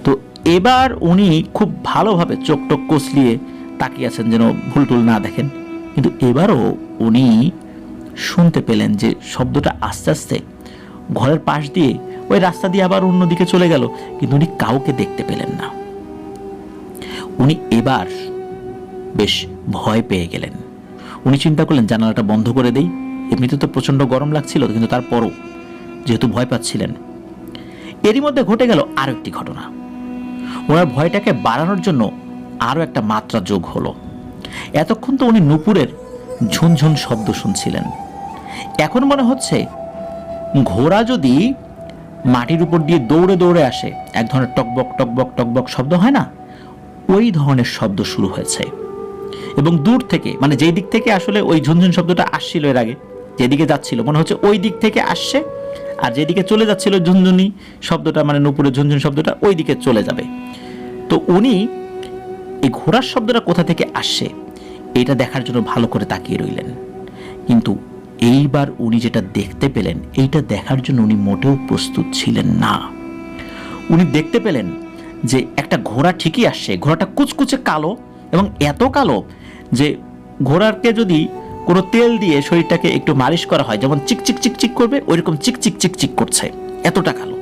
তো এবার উনি খুব ভালোভাবে চোখ টোক কষলিয়ে তাকিয়ে আছেন যেন ভুল টুল না দেখেন। কিন্তু এবারও উনি শুনতে পেলেন যে শব্দটা আস্তে আস্তে ঘরের পাশ দিয়ে ওই রাস্তা দিয়ে আবার অন্যদিকে চলে গেল, কিন্তু উনি কাউকে দেখতে পেলেন না। উনি এবার বেশ ভয় পেয়ে গেলেন। উনি চিন্তা করলেন জানালাটা বন্ধ করে দেই, এমনিতে তো প্রচণ্ড গরম লাগছিল, কিন্তু তারপরও যেহেতু ভয় পাচ্ছিলেন। এরই মধ্যে ঘটে গেল আরও একটি ঘটনা। ওনার ভয়টাকে বাড়ানোর জন্য আরও একটা মাত্রা যোগ হলো। এতক্ষণ তো উনি নুপুরের ঝুনঝুন শব্দ শুনছিলেন, এখন মনে হচ্ছে ঘোড়া যদি মাটির উপর দিয়ে দৌড়ে দৌড়ে আসে, এক ধরনের টকবক টকবক টকবক শব্দ হয় না, ওই ধরনের শব্দ শুরু হয়েছে। এবং দূর থেকে, মানে যেই দিক থেকে আসলে ওই ঝুনঝুন শব্দটা আসছিল এর আগে, যেদিকে যাচ্ছিল মনে হচ্ছে ওই দিক থেকে আসছে, আর যেদিকে চলে যাচ্ছিল ঝুনঝুনি শব্দটা, মানে নুপুরের ঝুনঝুন শব্দটা ওই দিকে চলে যাবে। তো উনি এই ঘোড়ার শব্দটা কোথা থেকে আসছে এটা দেখার জন্য ভালো করে তাকিয়ে রইলেন। কিন্তু এইবার উনি যেটা দেখতে পেলেন, এইটা দেখার জন্য উনি মোটেও প্রস্তুত ছিলেন না। উনি দেখতে পেলেন যে একটা ঘোড়া ঠিকই আসছে, ঘোড়াটা কুচকুচে কালো, এবং এত কালো যে ঘোড়াকে যদি কোনো তেল দিয়ে শরীরটাকে একটু মালিশ করা হয় যেমন চিকচিক চিকচিক করবে, ওইরকম চিকচিক চিকচিক করছে, এতটা কালো।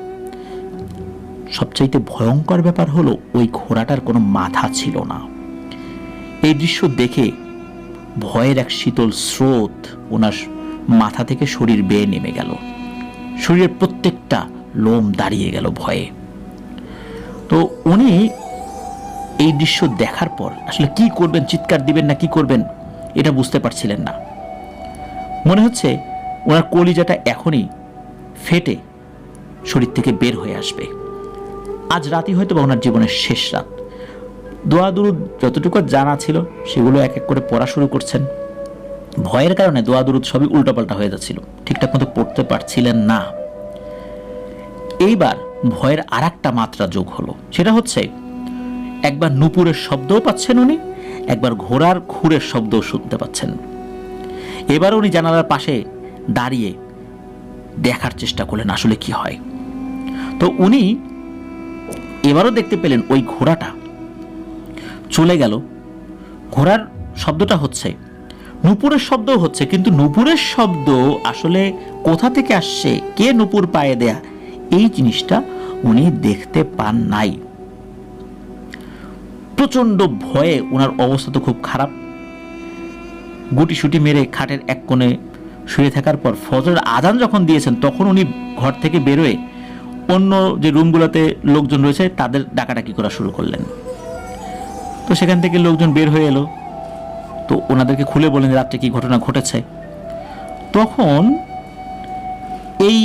সবচাইতে ভয়ঙ্কর ব্যাপার হলো ওই ঘোড়াটার কোনো মাথা ছিল না। এই দৃশ্য দেখে ভয়ের এক শীতল স্রোত ওনার মাথা থেকে শরীর বেয়ে নেমে গেল, শরীরের প্রত্যেকটা লোম দাঁড়িয়ে গেল ভয়ে। তো উনি এই দৃশ্য দেখার পর আসলে কি করবেন, চিৎকার দিবেন না কি করবেন এটা বুঝতে পারছিলেন না। মনে হচ্ছে ওনার কলিজাটা এখনই ফেটে শরীর থেকে বের হয়ে আসবে। আজ রাতই হয়তো বা ওনার জীবনের শেষ রাত। দোয়া দুরুদ যতটুকু জানা ছিল সেগুলো এক এক করে পড়া শুরু করছেন। ভয়ের কারণে দোয়া দুরুদ সবই উল্টাপাল্টা হয়ে যাচ্ছিল, ঠিকঠাক মতো পড়তে পারছিলেন না। এইবার ভয়ের আর একটা মাত্রা যোগ হলো, সেটা হচ্ছে একবার নুপুরের শব্দও পাচ্ছেন উনি, একবার ঘোড়ার খুরের শব্দও শুনতে পাচ্ছেন। এবার উনি জানালার পাশে দাঁড়িয়ে দেখার চেষ্টা করলেন আসলে কি হয়। তো উনি এবারও দেখতে পেলেন ওই ঘোড়াটা চলে গেল। ঘোড়ার শব্দটা হচ্ছে, নুপুরের শব্দও হচ্ছে, কিন্তু নুপুরের শব্দ আসলে কোথা থেকে আসছে, কে নুপুর পায়ে দেয়া, এই জিনিসটা উনি দেখতে পান নাই। প্রচন্ড ভয়ে ওনার অবস্থা তো খুব খারাপ। গুটিসুটি মেরে খাটের এক কোণে শুয়ে থাকার পর ফজরের আজান যখন দিয়েছেন তখন উনি ঘর থেকে বেরোয় অন্য যে রুমগুলোতে লোকজন রয়েছে তাদের ডাকাডাকি করা শুরু করলেন। তো সেখান থেকে লোকজন বের হয়ে এলো, তো ওনাদেরকে খুলে বললেন রাত্রে কি ঘটনা ঘটেছে। তখন এই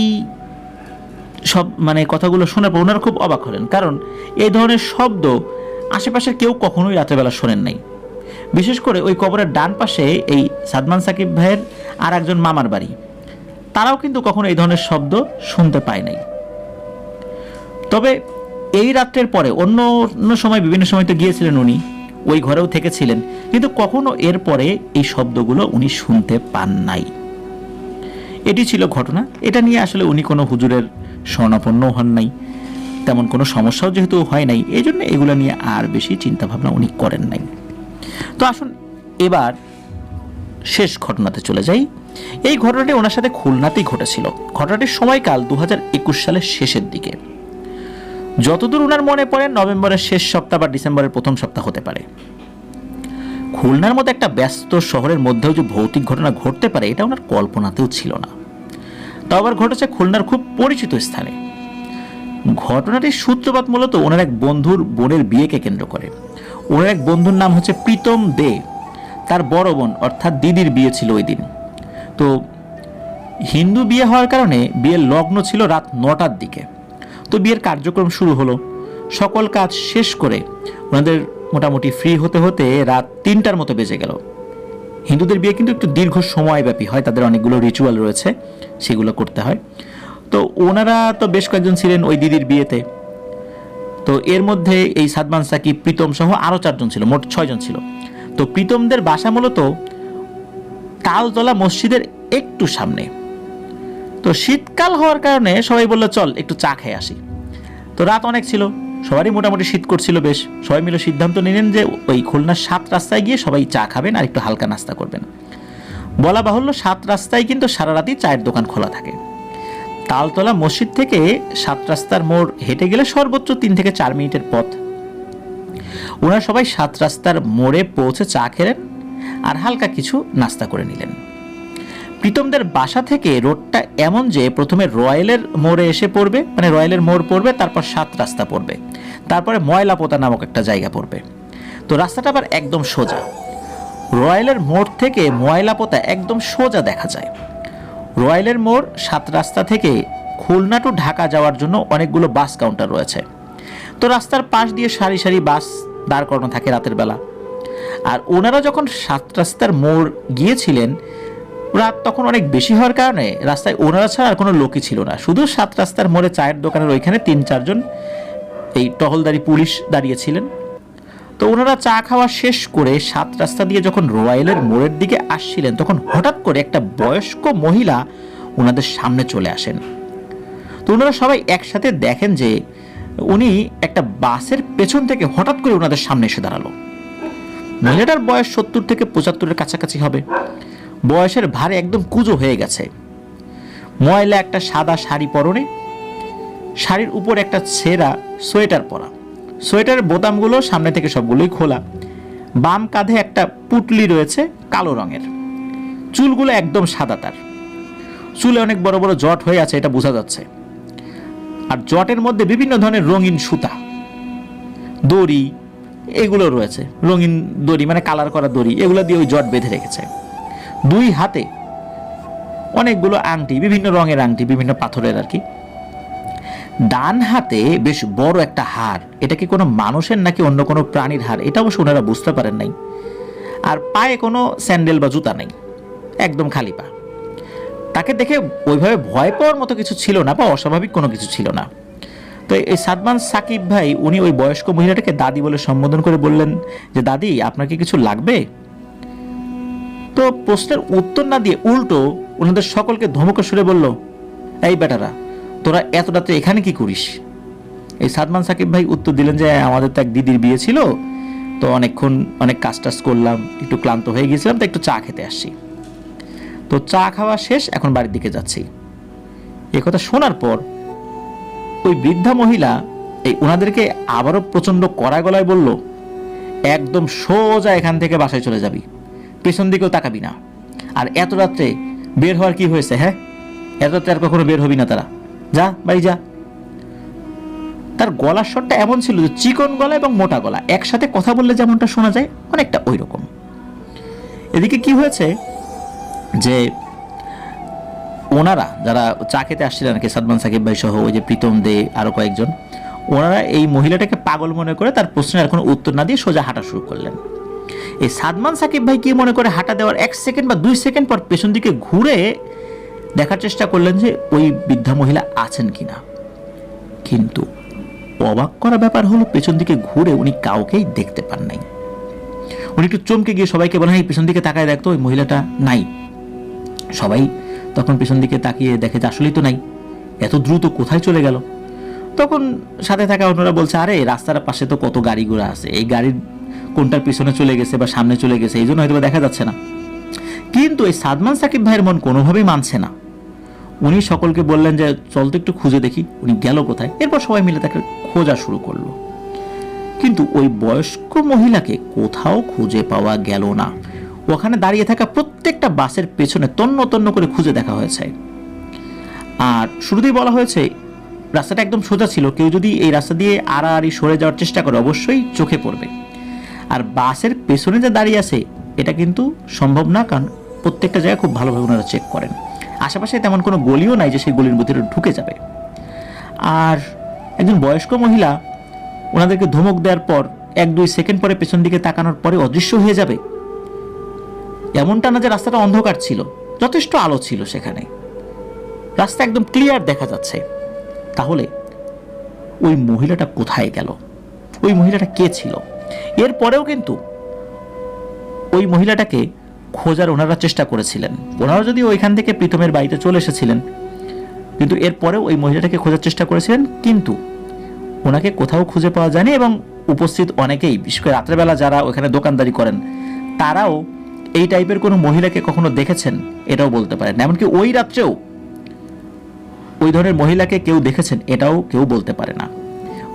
সব মানে কথাগুলো শোনার পর ওনারা খুব অবাক হলেন, কারণ এই ধরনের শব্দ আশেপাশের কেউ কখনোই রাত্রেবেলা শোনেন নাই। বিশেষ করে ওই কবরের ডান পাশে এই সাদমান সাকিব ভাইয়ের আর একজন মামার বাড়ি, তারাও কিন্তু কখনো এই ধরনের শব্দ শুনতে পায় নাই। তবে এই রাত্রের পরে অন্য সময় বিভিন্ন সময় তো গিয়েছিলেন উনি, ওই ঘরেও থেকেছিলেন, কিন্তু কখনো এর পরে এই শব্দগুলো উনি শুনতে পান নাই। এটি ছিল ঘটনা। এটা নিয়ে আসলে উনি কোনো হুজুরের শরণাপন্ন হন নাই, তেমন কোনো সমস্যাও যেহেতু হয় নাই, এই জন্য এগুলো নিয়ে আর বেশি চিন্তা ভাবনা উনি করেন নাই। তো আসুন এবার শেষ ঘটনাতে চলে যাই। এই ঘটনাটি ওনার সাথে খুলনাতেই ঘটেছিল। ঘটনাটির সময়কাল 2021 সালের শেষের দিকে। যতদূর ওনার মনে পড়ে নভেম্বরের শেষ সপ্তাহ বা ডিসেম্বরের প্রথম সপ্তাহ হতে পারে। খুলনার মতো একটা ব্যস্ত শহরের মধ্যেও যে ভৌতিক ঘটনা ঘটতে পারে এটা ওনার কল্পনাতেও ছিল না। তাও আবার ঘটেছে খুলনার খুব পরিচিত স্থানে। ঘটনাটির সূত্রপাত মূলত ওনার এক বন্ধুর বোনের বিয়েকে কেন্দ্র করে। ওনার এক বন্ধুর নাম হচ্ছে প্রীতম দে, তার বড় বোন অর্থাৎ দিদির বিয়ে ছিল ওই দিন। তো হিন্দু বিয়ে হওয়ার কারণে বিয়ের লগ্ন ছিল রাত 9টার দিকে। তো বিয়ের কার্যক্রম শুরু হলো। সকল কাজ শেষ করে ওনাদের মোটামুটি ফ্রি হতে হতে রাত 3টার মতো বেজে গেল। হিন্দুদের বিয়ে কিন্তু একটু দীর্ঘ সময়ব্যাপী হয়, তাদের অনেকগুলো রিচুয়াল রয়েছে, সেগুলো করতে হয়। তো ওনারা তো বেশ কয়েকজন ছিলেন ওই দিদির বিয়েতে। তো এর মধ্যে এই সাদমান সাকিব, প্রীতম সহ আরও 4 জন ছিল, মোট 6 জন ছিল। তো প্রীতমদের বাসা মূলত তালতলা মসজিদের একটু সামনে। তো শীতকাল হওয়ার কারণে সবাই বললো চল একটু চা খেয়ে আসি। তো রাত অনেক ছিল, সবারই মোটামুটি শীত করছিল বেশ। সবাই মিলে সিদ্ধান্ত নিলেন যে ওই খুলনার 7 রাস্তায় গিয়ে সবাই চা খাবেন আর একটু হালকা নাস্তা করবেন। বলা বাহুল্য 7 রাস্তায় কিন্তু সারা রাতই চায়ের দোকান খোলা থাকে। তালতলা মসজিদ থেকে 7 রাস্তার মোড় হেঁটে গেলে সর্বোচ্চ 3 থেকে 4 মিনিটের পথ। ওনারা সবাই 7 রাস্তার মোড়ে পৌঁছে চা খেলেন আর হালকা কিছু নাস্তা করে নিলেন। প্রীতমদের বাসা থেকে রোডটা এমন যে প্রথমে রয়্যালের মোড়ে এসে পড়বে, মানে রয়্যালের মোড় পড়বে, তারপর 7 রাস্তা পড়বে, তারপরে ময়লাপোতা নামক একটা জায়গা পড়বে। তো রাস্তাটা আবার একদম সোজা। রয়্যালের মোড় থেকে ময়লাপোতা একদম সোজা দেখা যায়। রয়্যালের মোড় 7 রাস্তা থেকে খুলনা টু ঢাকা যাওয়ার জন্য অনেকগুলো বাস কাউন্টার রয়েছে। তো রাস্তার পাশ দিয়ে সারি সারি বাস দাঁড় করানো থাকে রাতের বেলা। আর ওনারা যখন 7 রাস্তার মোড় গিয়েছিলেন, রাত তখন অনেক বেশি হওয়ার কারণে রাস্তায় ওনারা ছাড়া আর কোনো লোকই ছিল না। শুধু 7 রাস্তার মোড়ে চায়ের দোকানের ওইখানে 3-4 জন এই টহলদারি পুলিশ দাঁড়িয়েছিলেন। তো ওনারা চা খাওয়া শেষ করে 7 রাস্তা দিয়ে যখন রয়্যালের মোড়ের দিকে আসছিলেন, তখন হঠাৎ করে একটা বয়স্ক মহিলা ওনাদের সামনে চলে আসেন। তো ওনারা সবাই একসাথে দেখেন যে উনি একটা বাসের পেছন থেকে হঠাৎ করে ওনাদের সামনে এসে দাঁড়ালো। মহিলাটার বয়স 70 থেকে 75-এর কাছাকাছি হবে। বয়সের ভারে একদম কুঁজো হয়ে গেছে। ময়লা একটা সাদা শাড়ি পরনে, শাড়ির উপর একটা ছেঁড়া সোয়েটার পরা। সোয়েটারের বোতামগুলো সামনে থেকে সবগুলোই খোলা। বাম কাঁধে একটা পুটলি রয়েছে কালো রঙের। চুলগুলো একদম সাদা, তার চুলে অনেক বড় বড় জট হয়ে আছে, এটা বোঝা যাচ্ছে। আর জটের মধ্যে বিভিন্ন ধরনের রঙিন সুতা, দড়ি এগুলো রয়েছে। রঙিন দড়ি মানে কালার করা দড়ি, এগুলো দিয়ে ওই জট বেঁধে রেখেছে। 2 হাতে অনেকগুলো আংটি, বিভিন্ন রঙের আংটি, বিভিন্ন পাথরের আর কি। ডান হাতে বেশ বড় একটা হার, এটা কি কোনো মানুষের নাকি অন্য কোনো প্রাণীর হার, এটা অবশ্য ওনারা বুঝতে পারেন নাই। আর পায়ে কোনো স্যান্ডেল বা জুতা নেই, একদম খালি পা। তাকে দেখে ওইভাবে ভয় পাওয়ার মতো কিছু ছিল না বা অস্বাভাবিক কোনো কিছু ছিল না। তো এই সাদমান সাকিব ভাই উনি ওই বয়স্ক মহিলাটাকে দাদি বলে সম্বোধন করে বললেন যে দাদি আপনার কি কিছু লাগবে? তো প্রশ্নের উত্তর না দিয়ে উল্টো ওনাদের সকলকে ধমকে সুরে বলল, এই বেটারা তোরা এত রাতে এখানে কি করিস? এই সাদমান সাকিব ভাই উত্তর দিলেন যে আমাদের তো এক দিদির বিয়ে ছিল, তো অনেকক্ষণ অনেক কাজ টাজ করলাম, একটু ক্লান্ত হয়ে গেছিলাম, তো একটু চা খেতে আসছি। তো চা খাওয়া শেষ, এখন বাড়ির দিকে যাচ্ছি। এ কথা শোনার পর ওই বৃদ্ধা মহিলা এই ওনাদেরকে আবারও প্রচন্ড কড়া গলায় বলল, একদম সোজা এখান থেকে বাসায় চলে যাবি, পেছন দিকেও তাকাবি না। আর এত রাত্রে বের হওয়ার কি হয়েছে? হ্যাঁ, এত রাত্রে আর কখনো বের হবি না, তারা যা বাড়ি যা। তার গলার স্বরটা এমন ছিল যে চিকন গলা এবং মোটা গলা একসাথে কথা বললে যেমনটা শোনা যায়, অনেকটা ওই রকম। এদিকে কি হয়েছে যে ওনারা যারা চা খেতে আসছিলেন আর কি, সাদমান সাকিব ভাই সহ ওই যে প্রীতম দে আরো কয়েকজন, ওনারা এই মহিলাটাকে পাগল মনে করে তার প্রশ্নের কোনো উত্তর না দিয়ে সোজা হাঁটা শুরু করলেন। এই সাদমান সাকিব ভাই কি মনে করে হাঁটা দেওয়ার 1 সেকেন্ড বা 2 সেকেন্ড পর পেছন দিকে ঘুরে দেখার চেষ্টা করলেন যে ওই বৃদ্ধা মহিলা আছেন কিনা। কিন্তু অবাক করা ব্যাপার হলো, পেছন দিকে ঘুরে উনি কাউকেই দেখতে পান নাই। উনি একটু চমকে গিয়ে সবাইকে বলেন, এই পেছন দিকে তাকায় দেখতো, ওই মহিলাটা নাই। সবাই তখন পেছন দিকে তাকিয়ে দেখে যে আসলেই তো নাই, এত দ্রুত কোথায় চলে গেল। তখন সাথে থাকা অন্যরা বলছে, আরে রাস্তার পাশে তো কত গাড়ি ঘোড়া আছে, এই গাড়ির কোনটার পিছনে চলে গেছে বা সামনে চলে গেছে, এই জন্য হয়তো দেখা যাচ্ছে না। কিন্তু এই সাদমান সাকিব ভাইয়ের মন কোনোভাবেই মানছে না। উনি সকলকে বললেন যে চল তো একটু খুঁজে দেখি উনি গেল কোথায়। এরপর সবাই মিলে তাকে খোঁজা শুরু করলো, কিন্তু ওই বয়স্ক মহিলাকে কোথাও খুঁজে পাওয়া গেল না। ওখানে দাঁড়িয়ে থাকা প্রত্যেকটা বাসের পেছনে তন্ন তন্ন করে খুঁজে দেখা হয়েছে। আর শুরুতেই বলা হয়েছে রাস্তাটা একদম সোজা ছিল, কেউ যদি এই রাস্তা দিয়ে আড়াআড়ি সরে যাওয়ার চেষ্টা করে অবশ্যই চোখে পড়বে। আর বাসের পেছনে যে দাঁড়িয়ে আছে এটা কিন্তু সম্ভব না, কারণ প্রত্যেকটা জায়গায় খুব ভালোভাবে ওনারা চেক করেন। আশেপাশে তেমন কোনো গলিও নাই যে সেই গলির ভিতরে ঢুকে যাবে। আর একজন বয়স্ক মহিলা ওনাদেরকে ধমক দেওয়ার পর 1-2 সেকেন্ড পরে পেছন দিকে তাকানোর পরে অদৃশ্য হয়ে যাবে, এমনটা না যে রাস্তাটা অন্ধকার ছিল, যথেষ্ট আলো ছিল সেখানে, রাস্তা একদম ক্লিয়ার দেখা যাচ্ছে। তাহলে ওই মহিলাটা কোথায় গেল? ওই মহিলাটা কে ছিল? এরপরেও কিন্তু ওই মহিলাটাকে খোঁজার ওনারা চেষ্টা করেছিলেন। ওনারা যদি ওইখান থেকে প্রীতমের বাড়িতে চলে এসেছিলেন, কিন্তু এরপরেও ওই মহিলাটাকে খোঁজার চেষ্টা করেছিলেন, কিন্তু ওনাকে কোথাও খুঁজে পাওয়া যায়নি। এবং উপস্থিত অনেকেই, বিশেষ করে রাত্রেবেলা যারা ওখানে দোকানদারি করেন, তারাও এই টাইপের কোনো মহিলাকে কখনো দেখেছেন এটাও বলতে পারেন না। এমনকি ওই রাত্রেও ওই ধরনের মহিলাকে কেউ দেখেছেন এটাও কেউ বলতে পারে না।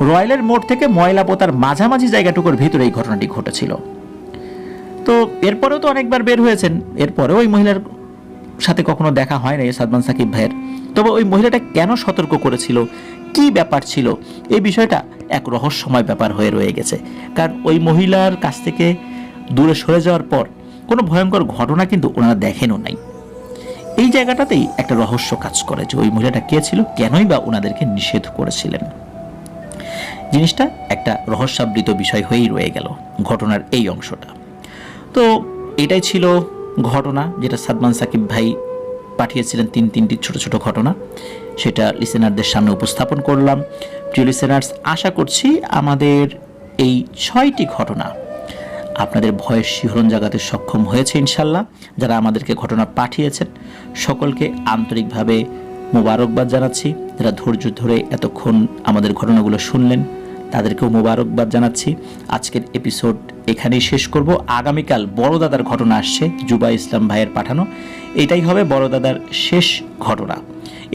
রয়্যালের মোড় থেকে ময়লাপোতার মাঝামাঝি জায়গাটুকুর ভিতরে এই ঘটনাটি ঘটেছিল। তো এরপরেও তো অনেকবার বের হয়েছেন, এরপরেও ওই মহিলার সাথে কখনো দেখা হয় না সাদমান সাকিব ভাইয়ের। তবে ওই মহিলাটা কেন সতর্ক করেছিল, কি ব্যাপার ছিল, এই বিষয়টা এক রহস্যময় ব্যাপার হয়ে রয়ে গেছে। কারণ ওই মহিলার কাছ থেকে দূরে সরে যাওয়ার পর কোনো ভয়ঙ্কর ঘটনা কিন্তু ওনারা দেখেনও নাই। এই জায়গাটাতেই একটা রহস্য কাজ করে যে ওই মহিলাটা কে ছিল, কেনই বা ওনাদেরকে নিষেধ করেছিলেন। জিনিসটা একটা রহস্যাবৃত বিষয় হয়েই রয়ে গেল ঘটনার এই অংশটা। তো এটাই ছিল ঘটনা যেটা সাদমান সাকিব ভাই পাঠিয়েছিলেন, 3টি ছোট ছোট ঘটনা, সেটা লিসেনারদের সামনে উপস্থাপন করলাম। প্রিয় লিসেনার্স, আশা করছি আমাদের এই 6টি ঘটনা আপনাদের ভয়ের শিহরণ জাগাতে সক্ষম হয়েছে ইনশাল্লাহ। যারা আমাদেরকে ঘটনা পাঠিয়েছেন সকলকে আন্তরিকভাবে মোবারকবাদ জানাচ্ছি। যারা ধৈর্য ধরে এতক্ষণ আমাদের ঘটনাগুলো শুনলেন তাদেরকেও মোবারকবাদ জানাচ্ছি। আজকের এপিসোড এখানেই শেষ করব। আগামীকাল বড় দাদার ঘটনা আসছে, জুবা ইসলাম ভাইয়ের পাঠানো, এটাই হবে বড় দাদার শেষ ঘটনা।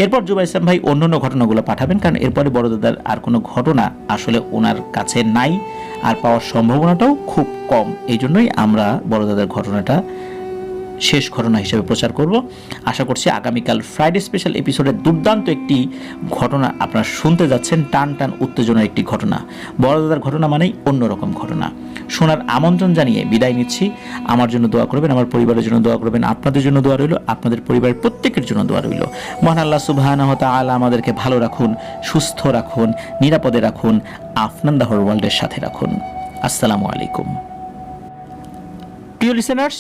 এরপর জুবা ইসলাম ভাই অন্য ঘটনাগুলো পাঠাবেন, কারণ এরপরে বড় দাদার আর কোনো ঘটনা আসলে ওনার কাছে নাই, আর পাওয়ার সম্ভাবনাটাও খুব কম। এই জন্যই আমরা বড় দাদার ঘটনাটা শেষ ঘটনা হিসেবে প্রচার করব। আশা করছি আগামীকাল ফ্রাইডে স্পেশাল এপিসোডের দুর্দান্ত একটি ঘটনা আপনারা শুনতে যাচ্ছেন, টান টান উত্তেজনার একটি ঘটনা। বড় দাদার ঘটনা মানেই অন্যরকম ঘটনা। শোনার আমন্ত্রণ জানিয়ে বিদায় নিচ্ছি। আমার জন্য দোয়া করবেন, আমার পরিবারের জন্য দোয়া করবেন, আপনাদের জন্য দোয়া রইল, আপনাদের পরিবারের প্রত্যেকের জন্য দোয়া রইল। মহান আল্লাহ সুবহানাহু ওয়া তাআলা আমাদেরকে ভালো রাখুন, সুস্থ রাখুন, নিরাপদে রাখুন, আফনান দ্য ওয়ার্ল্ডের সাথে রাখুন। আসসালামু আলাইকুম। প্রিয় লিসেনার্স,